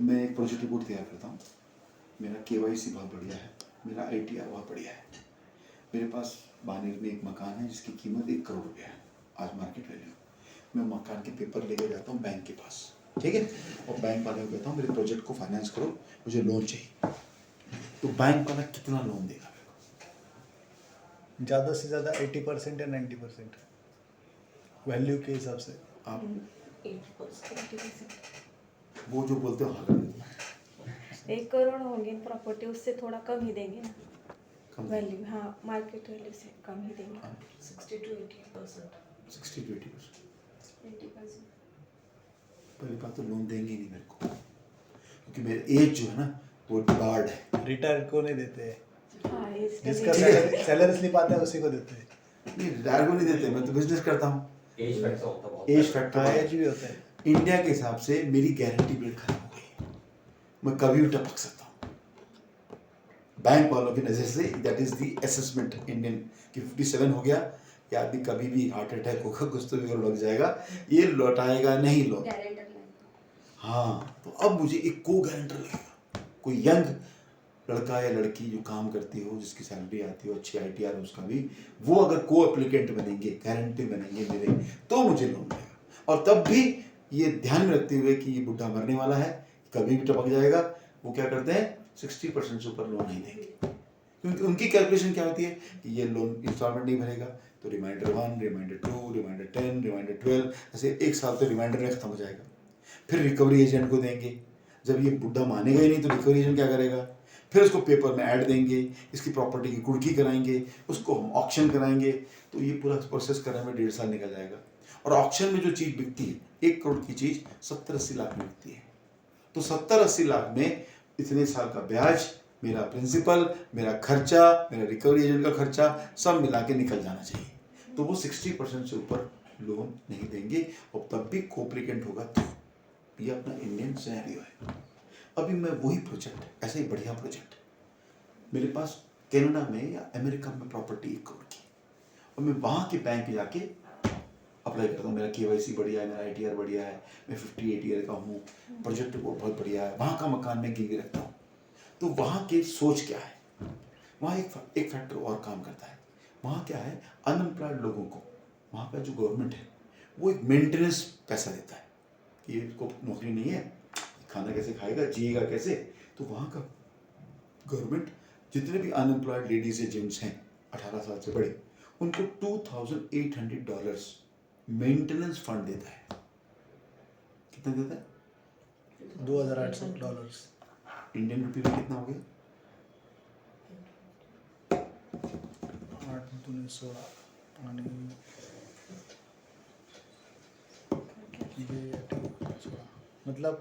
मैं एक प्रोजेक्ट रिपोर्ट तैयार करता हूँ, मेरा KYC बहुत बढ़िया है, मेरा ITR बहुत बढ़िया है। मेरे पास बानेर में एक मकान है जिसकी कीमत 1 करोड़ रुपया है आज मार्केट वैल्यू। मैं मकान के पेपर लेके जाता हूँ बैंक के पास, ठीक है, और बैंक वाले को कहता हूँ मेरे प्रोजेक्ट को फाइनेंस करो, मुझे लोन चाहिए। तो बैंक वाला कितना लोन देगा? ज़्यादा से ज़्यादा 80% या 90% वैल्यू के हिसाब से। आप 80%. वो जो बोलते हो हाँ कर देते हैं। 1 करोड़ होंगे प्रॉपर्टी, उससे थोड़ा कम ही देंगे ना कम वैल्यू। हाँ, मार्केट वैल्यू से कम ही देंगे। 60 to 80%. 60 to 80%। 80%. पहली बात तो लोन देंगे ही नहीं मेरे को, क्योंकि मेरे एज जो है ना वो बार्ड है। रिटायर को नहीं देते हैं, हाँ, जिसका इसका सैलरी स्लिप आता है उसी को देते हैं। नहीं, रिटायर को नहीं देते, मैं तो बिजनेस करता हूँ। एज फैक्टर होता है बहुत। एज फैक्टर एज भी होता है। इंडिया के हिसाब से मेरी गारंटी बिल्ड खत्म हो गई, मैं कभी भी टपक सकता हूँ बैंक वालों की नज़र से। That is the assessment Indian कि 57 हो गया, या आदमी कभी भी हार्ट अटैक होगा, कुछ तो भी लग जाएगा, ये लौटाएगा नहीं लोन। गारंटर लगेगा। हाँ, तो अब मुझे एक को गारंटर लगेगा, कोई यंग लड़का या लड़की जो काम करती हो, जिसकी सैलरी आती हो, अच्छी ITR है उसका भी, वो अगर को एप्लीकेंट बनेंगे, गारंटी बनेंगे मेरे, तो मुझे लोन मिलेगा। और तब भी ये ध्यान में रखते हुए कि ये बुढ़ा मरने वाला है, कभी भी टपक जाएगा, वो क्या करते हैं 60% से ऊपर लोन नहीं देंगे, क्योंकि उनकी कैलकुलेशन क्या होती है कि ये लोन इंस्टॉलमेंट नहीं भरेगा तो रिमाइंडर 1, रिमाइंडर 2, रिमाइंडर 10, रिमाइंडर 12, ऐसे 1 साल तो रिमाइंडर में खत्म हो जाएगा। फिर रिकवरी एजेंट को देंगे, जब ये बुढ़ा मानेगा ही नहीं तो रिकवरी एजेंट क्या करेगा, फिर उसको पेपर में ऐड देंगे, इसकी प्रॉपर्टी की कुर्की कराएंगे, उसको हम ऑक्शन कराएंगे, तो ये पूरा प्रोसेस करने में 1.5 साल निकल जाएगा। और ऑक्शन में जो चीज़ बिकती है, 1 करोड़ की चीज़ 70-80 लाख में बिकती है। तो 70-80 लाख में इतने साल का ब्याज, मेरा प्रिंसिपल, मेरा खर्चा, मेरा रिकवरी एजेंट का खर्चा सब मिला के निकल जाना चाहिए। तो वो 60% से ऊपर लोन नहीं देंगे, और तब भी कोप्लिकेंट होगा। तो ये अपना इंडियन सिनेरियो है। अभी मैं वही प्रोजेक्ट, ऐसा ही बढ़िया प्रोजेक्ट मेरे पास कनाडा में या अमेरिका में प्रॉपर्टी 1 करोड़ की, और मैं वहाँ के बैंक में जाके अप्लाई करता हूँ। मेरा KYC बढ़िया है, मेरा ITR बढ़िया है, मैं 58 ईयर का हूँ, प्रोजेक्ट वो बहुत बढ़िया है, वहाँ का मकान मैं गिरवी रखता हूँ। तो वहाँ की सोच क्या है, वहाँ एक फैक्टर और काम करता है। वहाँ क्या है, अनएम्प्लॉयड लोगों को वहाँ का जो गवर्नमेंट है वो एक मेंटेनेंस पैसा देता है कि इसको नौकरी नहीं है, खाना कैसे खाएगा, जिएगा कैसे। तो वहाँ का गवर्नमेंट जितने भी अनएम्प्लॉयड लेडीज या जेंट्स हैं 18 साल से बड़े, उनको $2,800 मेंटेनेंस फंड देता है। कितना देता है? $2,800 इंडियन रुपये में कितना हो गया? 8 दूनी 16 आणि ये 16 मतलब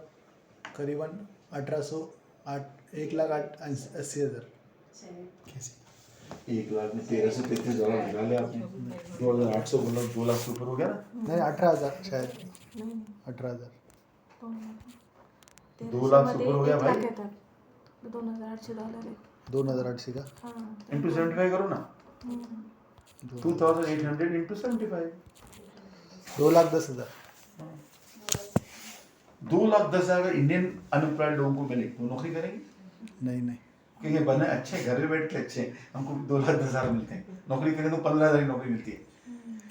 करीबन 1,80,000 कैसे? 1,00,000 में 13 से $33 निकाल लिया आपने, 2,800 बोला, 2 लाख से ऊपर हो गया ना। नहीं 18,000 शायद 18,000 2 लाख से ऊपर हो गया भाई। $2,800 $2,800 का हाँ इंटू 75 करो ना, 2,800 इंटू 75, 2,10,000 2,10,000 इंडियन अनएम्प्लॉयड लोगों को मिले तो नौकरी करेंगे? नहीं नहीं क्योंकि बने अच्छे, घर में बैठ के अच्छे, हमको 2,10,000 मिलते हैं, नौकरी करें तो 15,000 की नौकरी मिलती है।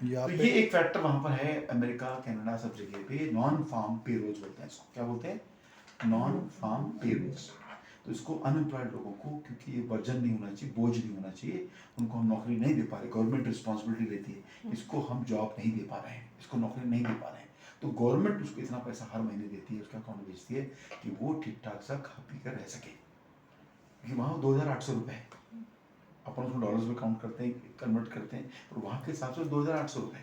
यहाँ तो पे ये एक फैक्टर वहां पर है, अमेरिका, कनाडा, सब जगह पे नॉन फार्म पेरोल्स बोलते हैं इसको। क्या बोलते हैं? Non farm payrolls. तो इसको अनएम्प्लॉयड लोगों को, क्योंकि ये वर्जन नहीं होना चाहिए, बोझ नहीं होना चाहिए, उनको हम नौकरी नहीं दे पा रहे, गवर्नमेंट रिस्पॉन्सिबिलिटी लेती है, इसको हम जॉब नहीं दे पा रहे हैं, इसको नौकरी नहीं दे पा रहे हैं, तो गवर्नमेंट उसको इतना पैसा हर महीने देती है, उसका अकाउंट भेजती है कि वो ठीक ठाक सा खा पी कर रह सके। क्योंकि वहाँ 2,800 रुपये है, अपन उसको डॉलर्स में काउंट करते हैं, कन्वर्ट करते हैं, और वहाँ के हिसाब से 2,800 रुपये।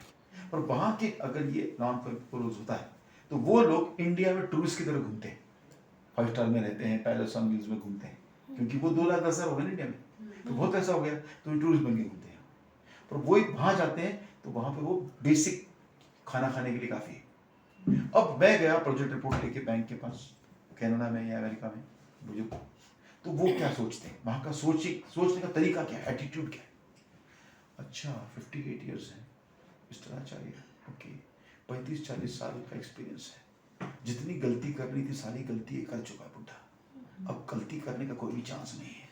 और वहाँ के अगर ये नॉन पेरोल्स होता है तो वो लोग इंडिया में टूरिस्ट की तरह घूमते हैं, 5 स्टार में रहते हैं, पैलेस ऑन व्हील्स में घूमते हैं, क्योंकि वो 2,10,000 हो गए ना इंडिया में, तो बहुत ऐसा हो गया, तो ये टूरिस्ट बन के घूमते हैं। और वो वहाँ जाते हैं तो वहाँ पे वो बेसिक खाना खाने के लिए काफ़ी है। अब मैं गया प्रोजेक्ट रिपोर्ट लेके बैंक के पास, कनाडा में या अमेरिका में, मुझे तो वो क्या सोचते हैं, वहाँ का सोचने का तरीका क्या है, एटीट्यूड क्या है। अच्छा 58 ईयर्स है, इस तरह चाहिए, ओके 35-40 साल का एक्सपीरियंस है, जितनी गलती करनी थी सारी गलती कर चुका है बुढ़ा, अब गलती करने का कोई भी चांस नहीं है।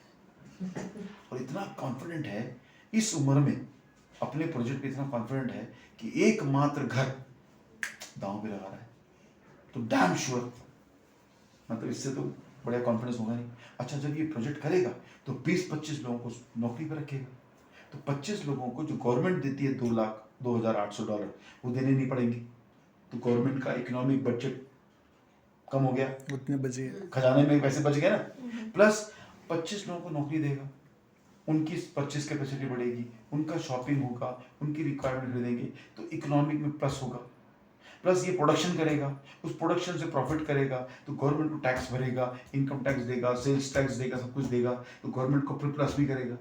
और इतना कॉन्फिडेंट है इस उम्र में, अपने प्रोजेक्ट पे इतना कॉन्फिडेंट है कि एकमात्र घर दांव पे लगा रहा है, तो डैम श्योर, मतलब इससे तो बड़ा कॉन्फिडेंस होगा नहीं। अच्छा जब ये प्रोजेक्ट करेगा तो 20-25 लोगों को नौकरी पर रखेगा, तो 25 लोगों को जो गवर्नमेंट देती है $2,0800 वो देने नहीं पड़ेंगे, तो गवर्नमेंट का इकोनॉमिक बजट कम हो गया, उतने बचे खजाने में पैसे बच गए ना, प्लस 25 लोगों को नौकरी देगा, उनकी परचेस कैपेसिटी बढ़ेगी, उनका शॉपिंग होगा, उनकी रिक्वायरमेंट खरीदेंगे, तो इकोनॉमिक में प्लस होगा, प्लस ये प्रोडक्शन करेगा, उस प्रोडक्शन से प्रॉफिट करेगा, तो गवर्नमेंट को टैक्स भरेगा, इनकम टैक्स देगा, सेल्स टैक्स देगा, सब कुछ देगा, तो गवर्नमेंट को फिर प्लस भी करेगा।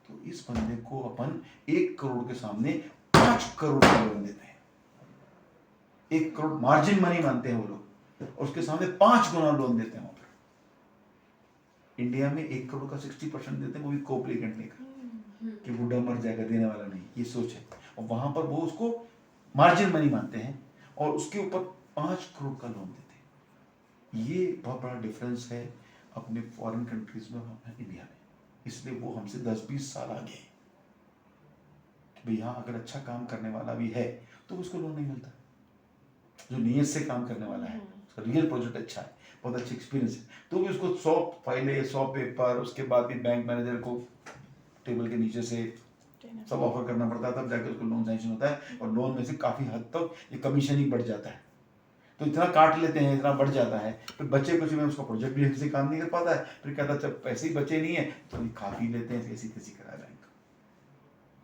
तो इस बंदे को अपन 1 करोड़ के सामने 5 करोड़ का लोन देते हैं, 1 करोड़ मार्जिन मनी मानते हैं वो लोग, और उसके सामने 5 गुना लोन देते हैं। वहां पर इंडिया में 1 करोड़ का 60% देते हैं, वो भी कोप्लिकेंट लेकर, कि बुढ़ा मर जाएगा, देने वाला नहीं, ये सोच है। और वहां पर वो उसको मार्जिन मनी मानते हैं और उसके ऊपर 5 करोड़ का लोन देते हैं। ये बहुत बड़ा डिफरेंस है अपने फॉरेन कंट्रीज में और इंडिया में, इसलिए वो हमसे 10-20 साल आगे हैं। भाई यहाँ अगर अच्छा काम करने वाला भी है तो उसको लोन नहीं मिलता, जो नीयत से काम करने वाला है, उसका रियल प्रोजेक्ट अच्छा है, बहुत अच्छा एक्सपीरियंस है, तो भी उसको 100 फाइलें, 100 पेपर, उसके बाद भी बैंक मैनेजर को टेबल के नीचे से सब ऑफर करना पड़ता है, तब जाकर उसको लोन सैंक्शन होता है। और लोन में से काफ़ी हद तक ये कमीशन ही बढ़ जाता है, तो इतना काट लेते हैं, इतना बढ़ जाता है, फिर बच्चे कुछ में उसका प्रोजेक्ट भी से काम नहीं कर पाता है, फिर कहता है जब पैसे ही बचे नहीं है तो ये खा पी लेते हैं, ऐसी तैसी करा बैंक।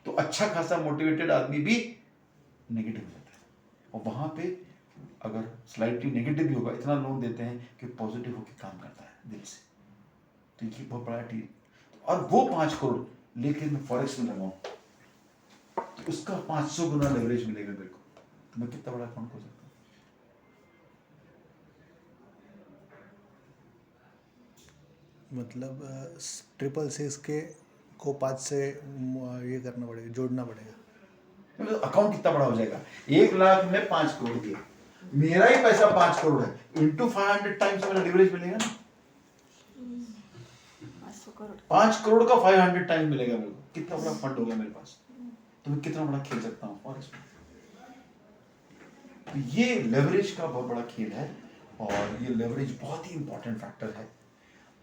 तो अच्छा खासा मोटिवेटेड आदमी भी नेगेटिव हो जाता है, और वहाँ पे अगर स्लाइटली नेगेटिव भी होगा, इतना लोन देते हैं कि पॉजिटिव होकर काम करता है दिल से, तो ये बहुत बड़ा डील। और वो 5 करोड़ लेकिन मैं फॉरेक्स में लगाऊं तो उसका 500 गुना लेवरेज मिलेगा मेरे को, तो मैं कितना बड़ा अकाउंट खोल सकता हूँ। मतलब 666 के को 5 से ये करना पड़ेगा, जोड़ना पड़ेगा। मतलब अकाउंट कितना बड़ा हो जाएगा, 1 लाख में 5 करोड़ दिया, मेरा ही पैसा 5 करोड़ है, इंटू 500 टाइम्स मेरा लेवरेज मिलेगा ना, 5 करोड़ का 500 टाइम मिलेगा मेरे को, कितना बड़ा फंड हो गया मेरे पास, तो मैं कितना बड़ा खेल सकता हूँ फॉरेक्स में। तो ये लेवरेज का बहुत बड़ा खेल है, और ये लेवरेज बहुत ही इंपॉर्टेंट फैक्टर है।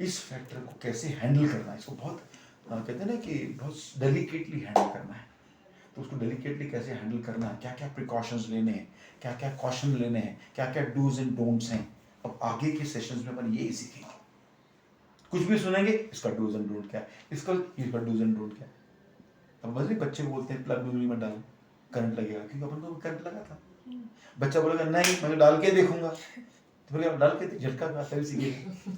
इस फैक्टर को कैसे हैंडल करना है, इसको बहुत कहते हैं ना कि बहुत डेलिकेटली हैंडल करना है। तो उसको डेलिकेटली कैसे हैंडल करना है, क्या क्या प्रिकॉशंस लेने हैं, क्या क्या कॉशन लेने हैं, क्या क्या डूज एंड डोंट्स हैं, अब आगे के सेशंस में अपन यही सीखेंगे। कुछ भी सुनेंगे इसका डूज एंड डोंट क्या है, इसका डूज एंड डोंट क्या है। अब बस नहीं, बच्चे बोलते हैं प्लग बिजली में डालो करंट लगेगा, क्योंकि अपन को करंट लगा था। बच्चा बोलेगा नहीं मैं डाल के देखूंगा, तो बोले आप डाल के झटका का तभी सीखेगा।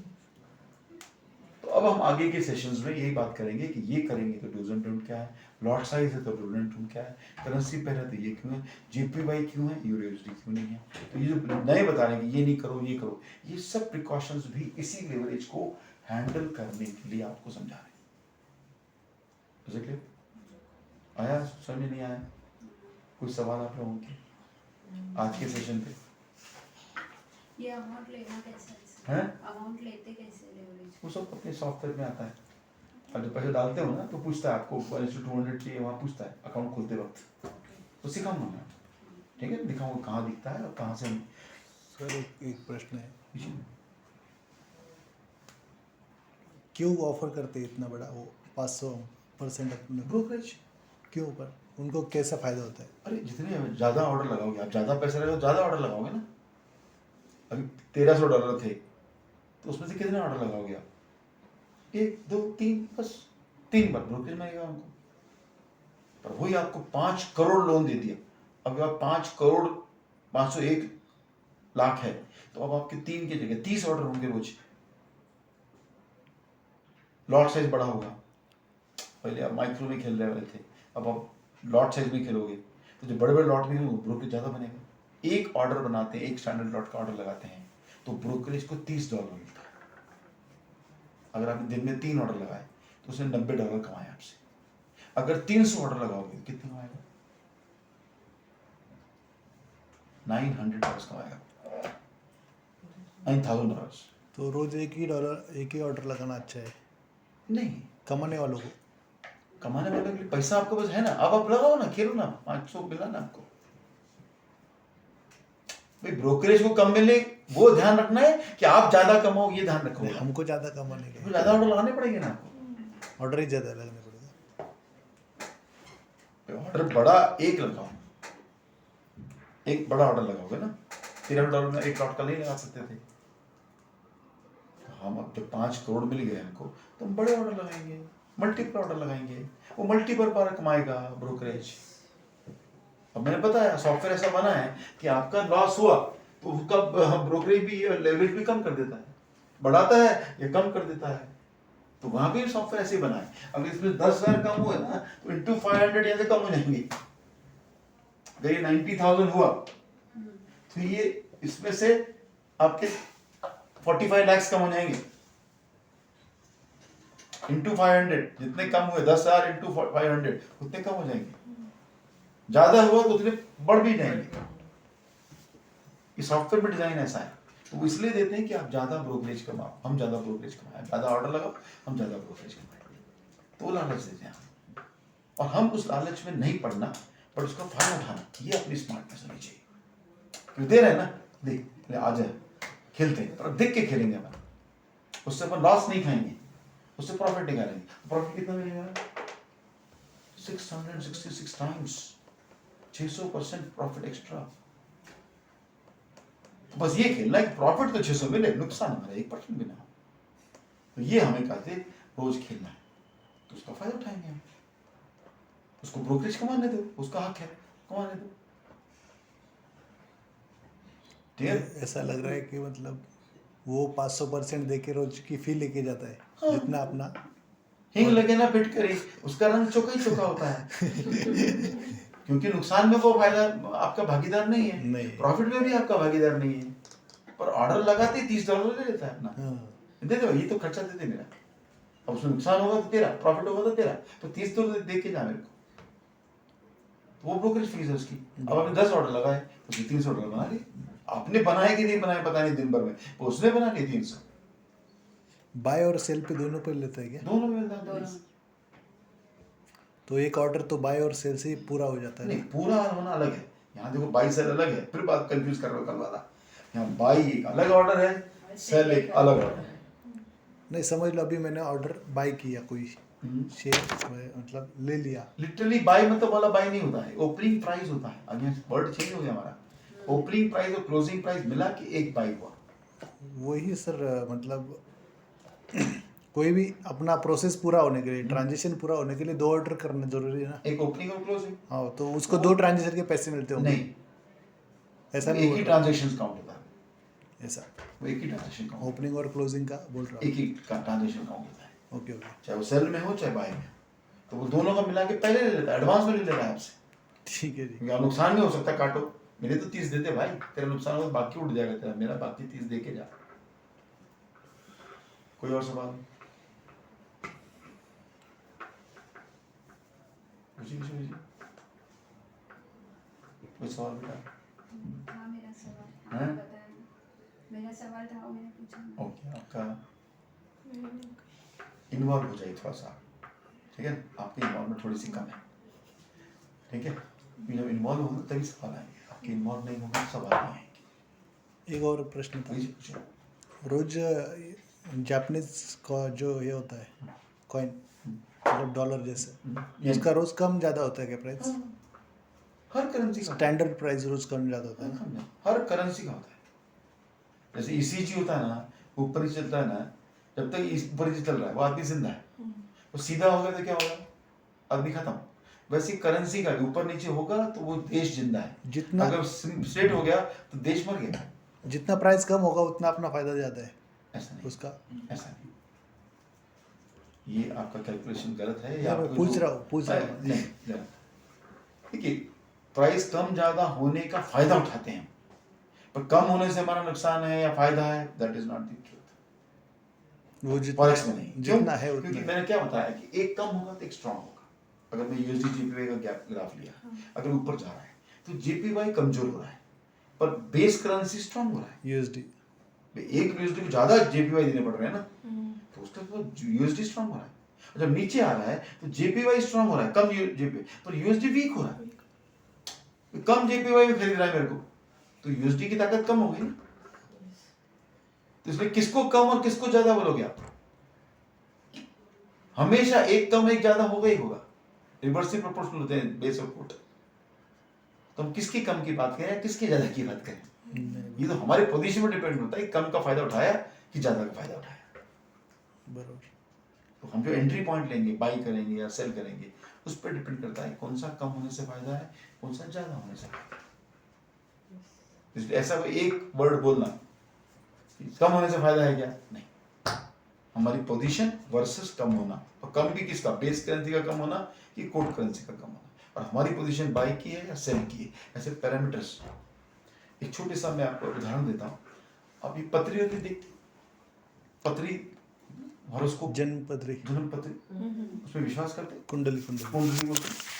तो अब हम आगे के सेशंस में यही बात करेंगे कि ये करेंगे तो डूज एंड डोंट क्या है, लॉट साइज है तो डूज एंड डोंट क्या है, करेंसी पेयर है तो ये क्यों है, जीपीवाई क्यों है, यूएसडी क्यों नहीं है। तो ये जो नए बता रहे हैं कि ये नहीं करो ये करो, ये सब प्रिकॉशंस भी इसी लेवरेज को हैंडल करने के लिए आपको समझा रहे हैं। Is it clear? आया समझ नहीं आया? कोई सवाल आप लोगों के आज के सेशन पे? ये अमाउंट लेना कैसे हैं? अमाउंट लेते कैसे लेवरेज? वो सब अपने सॉफ्टवेयर में आता है। और जब पैसे डालते हो ना तो पूछता है आपको 200 चाहिए, वहाँ पूछता है अकाउंट खोलते वक्त, तो सिखाऊंगा मैं, ठीक है, दिखाऊंगा कहाँ दिखता है और कहाँ से। सर एक प्रश्न है, क्यों ऑफर करते हैं इतना बड़ा वो 500% अपने ब्रोकरेज क्यों, पर उनको कैसा फायदा होता है? अरे जितने ज़्यादा ऑर्डर लगाओगे आप, ज़्यादा पैसे लगाओगे ज़्यादा ऑर्डर लगाओगे ना। अभी $1300 थे तो उसमें से कितने ऑर्डर लगाओगे आप? 1 2 3, बस 3 बार ब्रोकरेज मिलेगा हमको। पर वही आपको 5 करोड़ लोन दे दिया, अब आप 5 करोड़ 501 लाख है, तो अब आपके 3 की जगह 30 ऑर्डर होंगे रोज। लॉट साइज बड़ा होगा, पहले आप माइक्रो में खेल रहे वाले थे, अब आप लॉट साइज में खेलोगे, तो जो बड़े बड़े लॉट में ब्रोकरेज ज़्यादा बनेगा। एक ऑर्डर बनाते हैं, एक स्टैंडर्ड लॉट का ऑर्डर लगाते हैं तो ब्रोकरेज को $30 मिलता है। अगर आपने दिन में 3 ऑर्डर लगाए तो उसने $90 कमाए आपसे। अगर 300 ऑर्डर लगाओगे तो कितने कमाएगा? $900 कमाएगा, $9,000। तो रोज एक ही ऑर्डर लगाना अच्छा है नहीं, कमाने वालों को? कमाने वाले के लिए पैसा आपके पास है ना, अब आप लगाओ ना, खेलो ना, 500 मिला ना आपको। भाई ब्रोकरेज को कम मिले वो ध्यान रखना है कि आप ज्यादा कमाओ, ये ध्यान रखो। हमको ज़्यादा कमाने तो के ज्यादा ऑर्डर लगाने पड़ेंगे ना आपको। ऑर्डर ही ज़्यादा लगने पड़ेगा। ऑर्डर बड़ा एक लगाओ, एक बड़ा ऑर्डर लगाओगे ना, $1300 में एक लॉट का नहीं लगा सकते थे। तो हम अब जब 5 करोड़ मिल गए हमको तो हम बड़े ऑर्डर लगाएंगे, मल्टीपल ऑर्डर लगाएंगे, वो मल्टीपल बार कमाएगा ब्रोकरेज। अब मैंने बताया सॉफ्टवेयर ऐसा बना है कि आपका लॉस हुआ तो उसका ब्रोकरेज भी लेवरेज भी कम कर देता है, बढ़ाता है या कम कर देता है। तो वहां भी सॉफ्टवेयर ऐसे ही बना है। अगर इसमें 10,000 कम हुआ ना तो इंटू 500 यहाँ से कम हो जाएंगे। अगर ये 90,000 हुआ तो ये इसमें से आपके 45 लाख कम हो जाएंगे इंटू 500। जितने कम हुए 10,000 इंटू 500 उतने कम हो जाएंगे। ज्यादा हुआ तो उतने बढ़ भी जाएंगे। ये सॉफ्टवेयर में डिजाइन ऐसा है, तो वो इसलिए देते हैं कि आप ज्यादा ब्रोकरेज कमाओ, हम ज्यादा ब्रोकरेज कमाएं, ज्यादा ऑर्डर लगाओ, हम ज्यादा ब्रोकरेज कमाएं, तो लालच देते हैं हम। और हम उस लालच में नहीं पड़ना, पर उसका फायदा उठाना, ये अपनी स्मार्टनेस होनी चाहिए। क्यों दे रहे हैं ना, देख आ जाए खेलते हैं, पर देख के खेलेंगे अपन, उससे अपन लॉस नहीं खाएंगे, उससे प्रॉफिट निकालेंगे। प्रॉफिट कितना मिलेगा? 666 टाइम्स, 600% प्रॉफिट एक्स्ट्रा। तो बस ये खेलना है कि प्रॉफिट तो 600 मिले, नुकसान हमारा 1% भी ना हो। तो ये हमें कहते रोज खेलना है, तो उसका फायदा उठाएंगे हम। उसको ब्रोकरेज कमाने दो, उसका हक है, कमाने दो। ठीक है? ऐसा लग रहा है कि मतलब वो 500% दे के रोज की फी लेके जाता है। हाँ। जितना अपना हिंग लगे ना फिट करे, उसका रंग चोखा ही चोखा होता है। क्योंकि नुकसान में वो फायदा आपका भागीदार नहीं है, नहीं। प्रॉफिट में भी आपका भागीदार नहीं है। पर ऑर्डर लगाते $30 ले लेता है अपना, हाँ। दे दो, ये तो खर्चा दे दे मेरा। अब उसमें नुकसान होगा तो तेरा, प्रॉफिट होगा तो तेरा, तो $30 दे के जा मेरे को। तो वो ब्रोकरेज फीस है उसकी। अब आपने 10 ऑर्डर लगाए तो $300 बना लिए। आपने बनाए कि नहीं बनाए पता नहीं दिन भर में, तो उसने बना लिए 300। बाय और सेल पे दोनों पे लेता है क्या? दोनों मिलता है। दोनों। तो एक ऑर्डर तो बाय और सेल से ही पूरा हो जाता है। नहीं, पूरा होना अलग है। यहाँ देखो बाई सेल अलग है, फिर बात कंफ्यूज कर रहे हो कल वाला। यहाँ बाई एक अलग ऑर्डर है, सेल एक अलग ऑर्डर है। नहीं समझ लो, अभी मैंने ऑर्डर बाई किया, कोई शेयर मतलब ले लिया। लिटरली बाई मतलब वाला बाई नहीं होता है, ओपनिंग प्राइस होता है। अगेन वर्ड चेंज हो गया हमारा। ओपनिंग प्राइस और क्लोजिंग प्राइस मिला के एक बाई हुआ। वही सर, मतलब कोई भी अपना प्रोसेस पूरा होने के लिए, ट्रांजेक्शन पूरा होने के लिए 2 ऑर्डर करना जरूरी है ना। एक ओपनिंग और क्लोजिंग। हाँ, तो उसको 2 ट्रांजेक्शन के पैसे मिलते होंगे। नहीं, ऐसा एक नहीं ही बोल रहा, ट्रांजेक्शन काउंट होता है। ऐसा वो एक ही ट्रांजेक्शन काउंट, ओपनिंग और क्लोजिंग का बोल रहा एक ही ट्रांजेक्शन काउंट होता है। हूँ। ओके ओके, चाहे वो सेल में हो चाहे बाय में, तो वो दोनों का मिला के पहले ले लेता है, एडवांस में ले लेता है आपसे। ठीक है जी। क्योंकि नुकसान भी हो सकता है, काटो मेरे तो 30 देते भाई, तेरा नुकसान हो तो बाकी उठ जाएगा तेरा, मेरा बाकी 30 दे के जा। कोई और सवाल? कोई सवाल बेटा? हाँ मेरा सवाल हाँ? आपने बताया, मेरा सवाल था वो मैंने पूछा ना। ओके, आपका इन्वॉल्व हो जाए थोड़ा सा, ठीक है? आपकी इन्वॉल्वमेंट थोड़ी सी कम है, ठीक है? जब इन्वॉल्व होगा तभी सवाल आएंगे, आपकी इन्वॉल्व नहीं होगा तो सवाल नहीं आएंगे। एक और प्रश्न था, प्लीज पूछो। रोज जापानीज का जो ये होता है कॉइन, मतलब डॉलर जैसे, उसका रोज कम ज़्यादा होता है क्या प्राइस? हर करेंसी का स्टैंडर्ड प्राइस रोज कम ज़्यादा होता है ना। हर करेंसी का होता है। जैसे ECG होता है ना, ऊपर ही चलता है ना, जब तक ऊपर ही चल रहा है वो आदमी जिंदा है, वो सीधा होगा तो क्या होगा, आदमी खत्म। वैसे करेंसी का भी ऊपर नीचे होगा तो वो देश जिंदा है, जितना अगर स्ट्रेट हो गया तो देश मर गया। जितना प्राइस कम होगा उतना अपना फायदा ज़्यादा है ऐसा नहीं, उसका। ऐसा नहीं, ये आपका कैलकुलेशन गलत है या मैं आपको पूछ जो- रहा हूँ। नहीं गलत। देखिए, प्राइस कम ज्यादा होने का फायदा उठाते हैं, पर कम होने से हमारा नुकसान है या फायदा है, that is not the truth. वो फॉरेक्स में नहीं, जितना है क्योंकि उतना मैंने क्या बताया कि एक कम होगा तो एक स्ट्रांग होगा। अगर मैं USD JPY का गैप ग्राफ लिया, अगर ऊपर जा रहा है तो JPY कमजोर हो रहा है, पर बेस करेंसी स्ट्रांग हो रहा है। USD एक USD को ज्यादा JPY देने पड़ रहे हैं ना, तो उसका मतलब USD स्ट्रांग हो रहा है। और जब नीचे आ रहा है तो JPY स्ट्रांग हो रहा है, कम JPY, पर USD वीक हो रहा है। कम JPY में खरीद रहा है मेरे को, तो USD की ताकत कम हो गई ना। तो इसमें किसको कम और किसको ज्यादा बोलोगे आप? हमेशा एक कम एक ज्यादा होगा ही होगा, रिवर्सिबल प्रोपोर्शनल होते हैं बेस और कोट। तो हम किसकी कम की बात करें या किसकी ज्यादा की बात करें, ये तो हमारे पोजीशन पर डिपेंड होता है, कम का फायदा उठाया कि ज्यादा का फायदा उठाया। बराबर। तो हम जो एंट्री पॉइंट लेंगे, बाई करेंगे या सेल करेंगे, उस पर डिपेंड करता है कौन सा कम होने से फायदा है, कौन सा ज्यादा होने से फायदा है। इसलिए ऐसा कोई एक वर्ड बोलना कम होने से फायदा है क्या, नहीं। हमारी पोजीशन वर्सेस कम होना, और कम भी किसका, बेस करेंसी का कम होना कि कोड करेंसी का कम होना, और हमारी पोजीशन बाई की है या सेल की है, ऐसे पैरामीटर्स। एक छोटे सा मैं आपको उदाहरण देता हूँ। आप ये पत्री होती देखते, पत्री, हॉरोस्कोप, जन्म पत्री, जन्म पत्री, उसमें विश्वास करते हैं? कुंडली कुंडली बोलते हैं।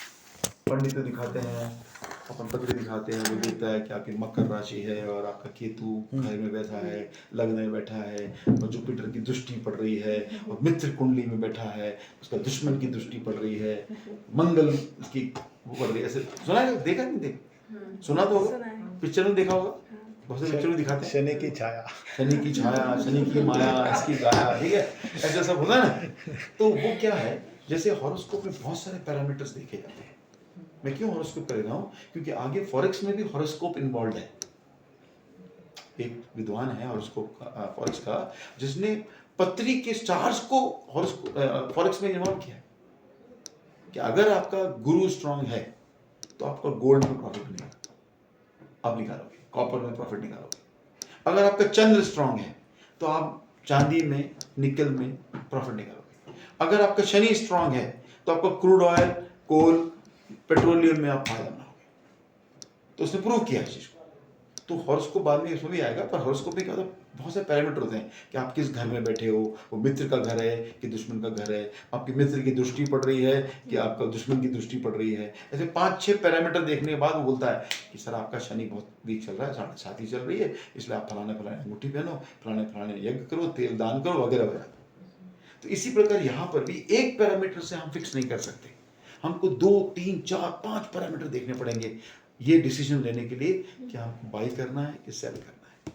पंडित दिखाते हैं, अपन पत्री दिखाते हैं, वो देखता है कि आपकी मकर राशि है और आपका केतु घर में बैठा है, लग्न में बैठा है, और जुपिटर की दृष्टि पड़ रही है, और मित्र कुंडली में बैठा है, उसका दुश्मन की दृष्टि पड़ रही है, मंगल उसकी वो पड़ रही है। ऐसे सुना है, देखा नहीं देखा, सुना तो होगा, पिक्चर में देखा होगा, बहुत से पिक्चर में दिखाते हैं। शनि की छाया, शनि की छाया, शनि की माया, इसकी गाया, ठीक है, ऐसा सब होता है ना। तो वो क्या है, जैसे हॉरोस्कोप में बहुत सारे पैरामीटर्स देखे जाते हैं। मैं क्यों हॉरोस्कोप कर रहा हूँ, क्योंकि आगे फॉरेक्स में भी हॉरोस्कोप इन्वॉल्व है। एक विद्वान है हॉरोस्कोप का, फॉरेक्स का, जिसने पत्री के स्टार्स को फॉरेक्स में इन्वॉल्व किया, कि अगर आपका गुरु स्ट्रांग है तो आपका गोल्ड में प्रॉफिट मिलेगा, आप निकालोगे, कॉपर में प्रॉफिट निकालोगे। अगर आपका चंद्र स्ट्रांग है तो आप चांदी में, निकल में प्रॉफिट निकालोगे। अगर आपका शनि स्ट्रांग है तो आपका क्रूड ऑयल, कोल, पेट्रोलियम में आप फायदा बनाओगे। तो उसने प्रूव किया इस चीज को। तो हॉरोस्कोप बाद में इसमें भी आएगा, पर हॉरोस्कोप में क्या होता है, बहुत से पैरामीटर होते हैं कि आप किस घर में बैठे हो, वो मित्र का घर है कि दुश्मन का घर है, आपकी मित्र की दृष्टि पड़ रही है कि आपका दुश्मन की दृष्टि पड़ रही है। ऐसे 5-6 पैरामीटर देखने के बाद वो बोलता है कि सर आपका शनि बहुत वीक चल रहा है, 7.5 चल रही है, इसलिए आप फलाने फलाने अंगूठी पहनो, फलाने फलाने यज्ञ करो, तेल दान करो, वगैरह वगैरह। तो इसी प्रकार यहाँ पर भी एक पैरामीटर से हम फिक्स नहीं कर सकते, हमको 2, 3, 4, 5 पैरामीटर देखने पड़ेंगे ये डिसीजन लेने के लिए कि हमको बाई करना है कि सेल करना है।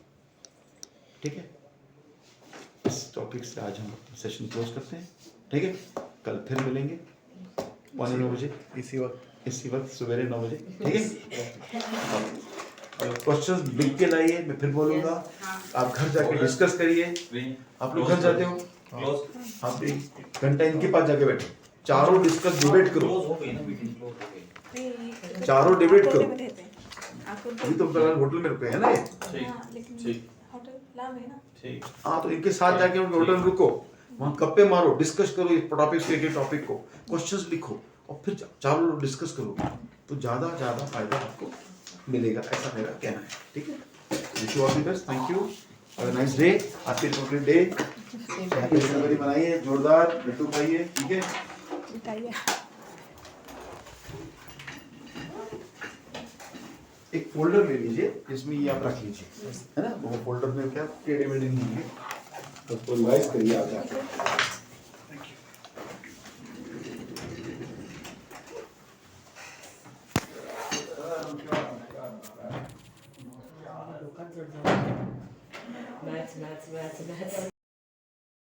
ठीक है, इस टॉपिक से आज हम सेशन क्लोज करते हैं, ठीक है, कल फिर मिलेंगे 9:15 इसी वक्त सवेरे 9 बजे, ठीक है। क्वेश्चंस लिख के लाइए, मैं फिर बोलूँगा, आप घर जाके डिस्कस करिए। आप लोग घर जाते हो, क्लोज आप एक घंटा इनके पास जाके बैठो, चारों डिस्कस डिबेट करो, क्लोज हो गई ना मीटिंग, क्लोज हो गई। चारों डिबेट करो। आपको अभी तो फिलहाल होटल में रुके हैं ना ये, हाँ, लेकिन होटल लाभ है ना। ठीक हाँ, तो इनके साथ जाके उनके होटल में रुको, वहाँ गप्पे मारो, डिस्कस करो इस टॉपिक के टॉपिक को, क्वेश्चंस लिखो और फिर चारों लोग डिस्कस करो, तो ज़्यादा फायदा आपको मिलेगा, ऐसा मेरा कहना है, ठीक है। Wish you all the best, thank you, have a nice day, happy republic day, happy जनवरी मनाइए जोरदार, लड्डू खाइए, ठीक है। बताइए। एक फोल्डर ले लीजिए जिसमें ये आप रख लीजिए, है ना, वो फोल्डर में क्या टेढ़े मेढ़े नहीं होंगे, तो उसको रिवाइज करिए आप जाकर। मैथ्स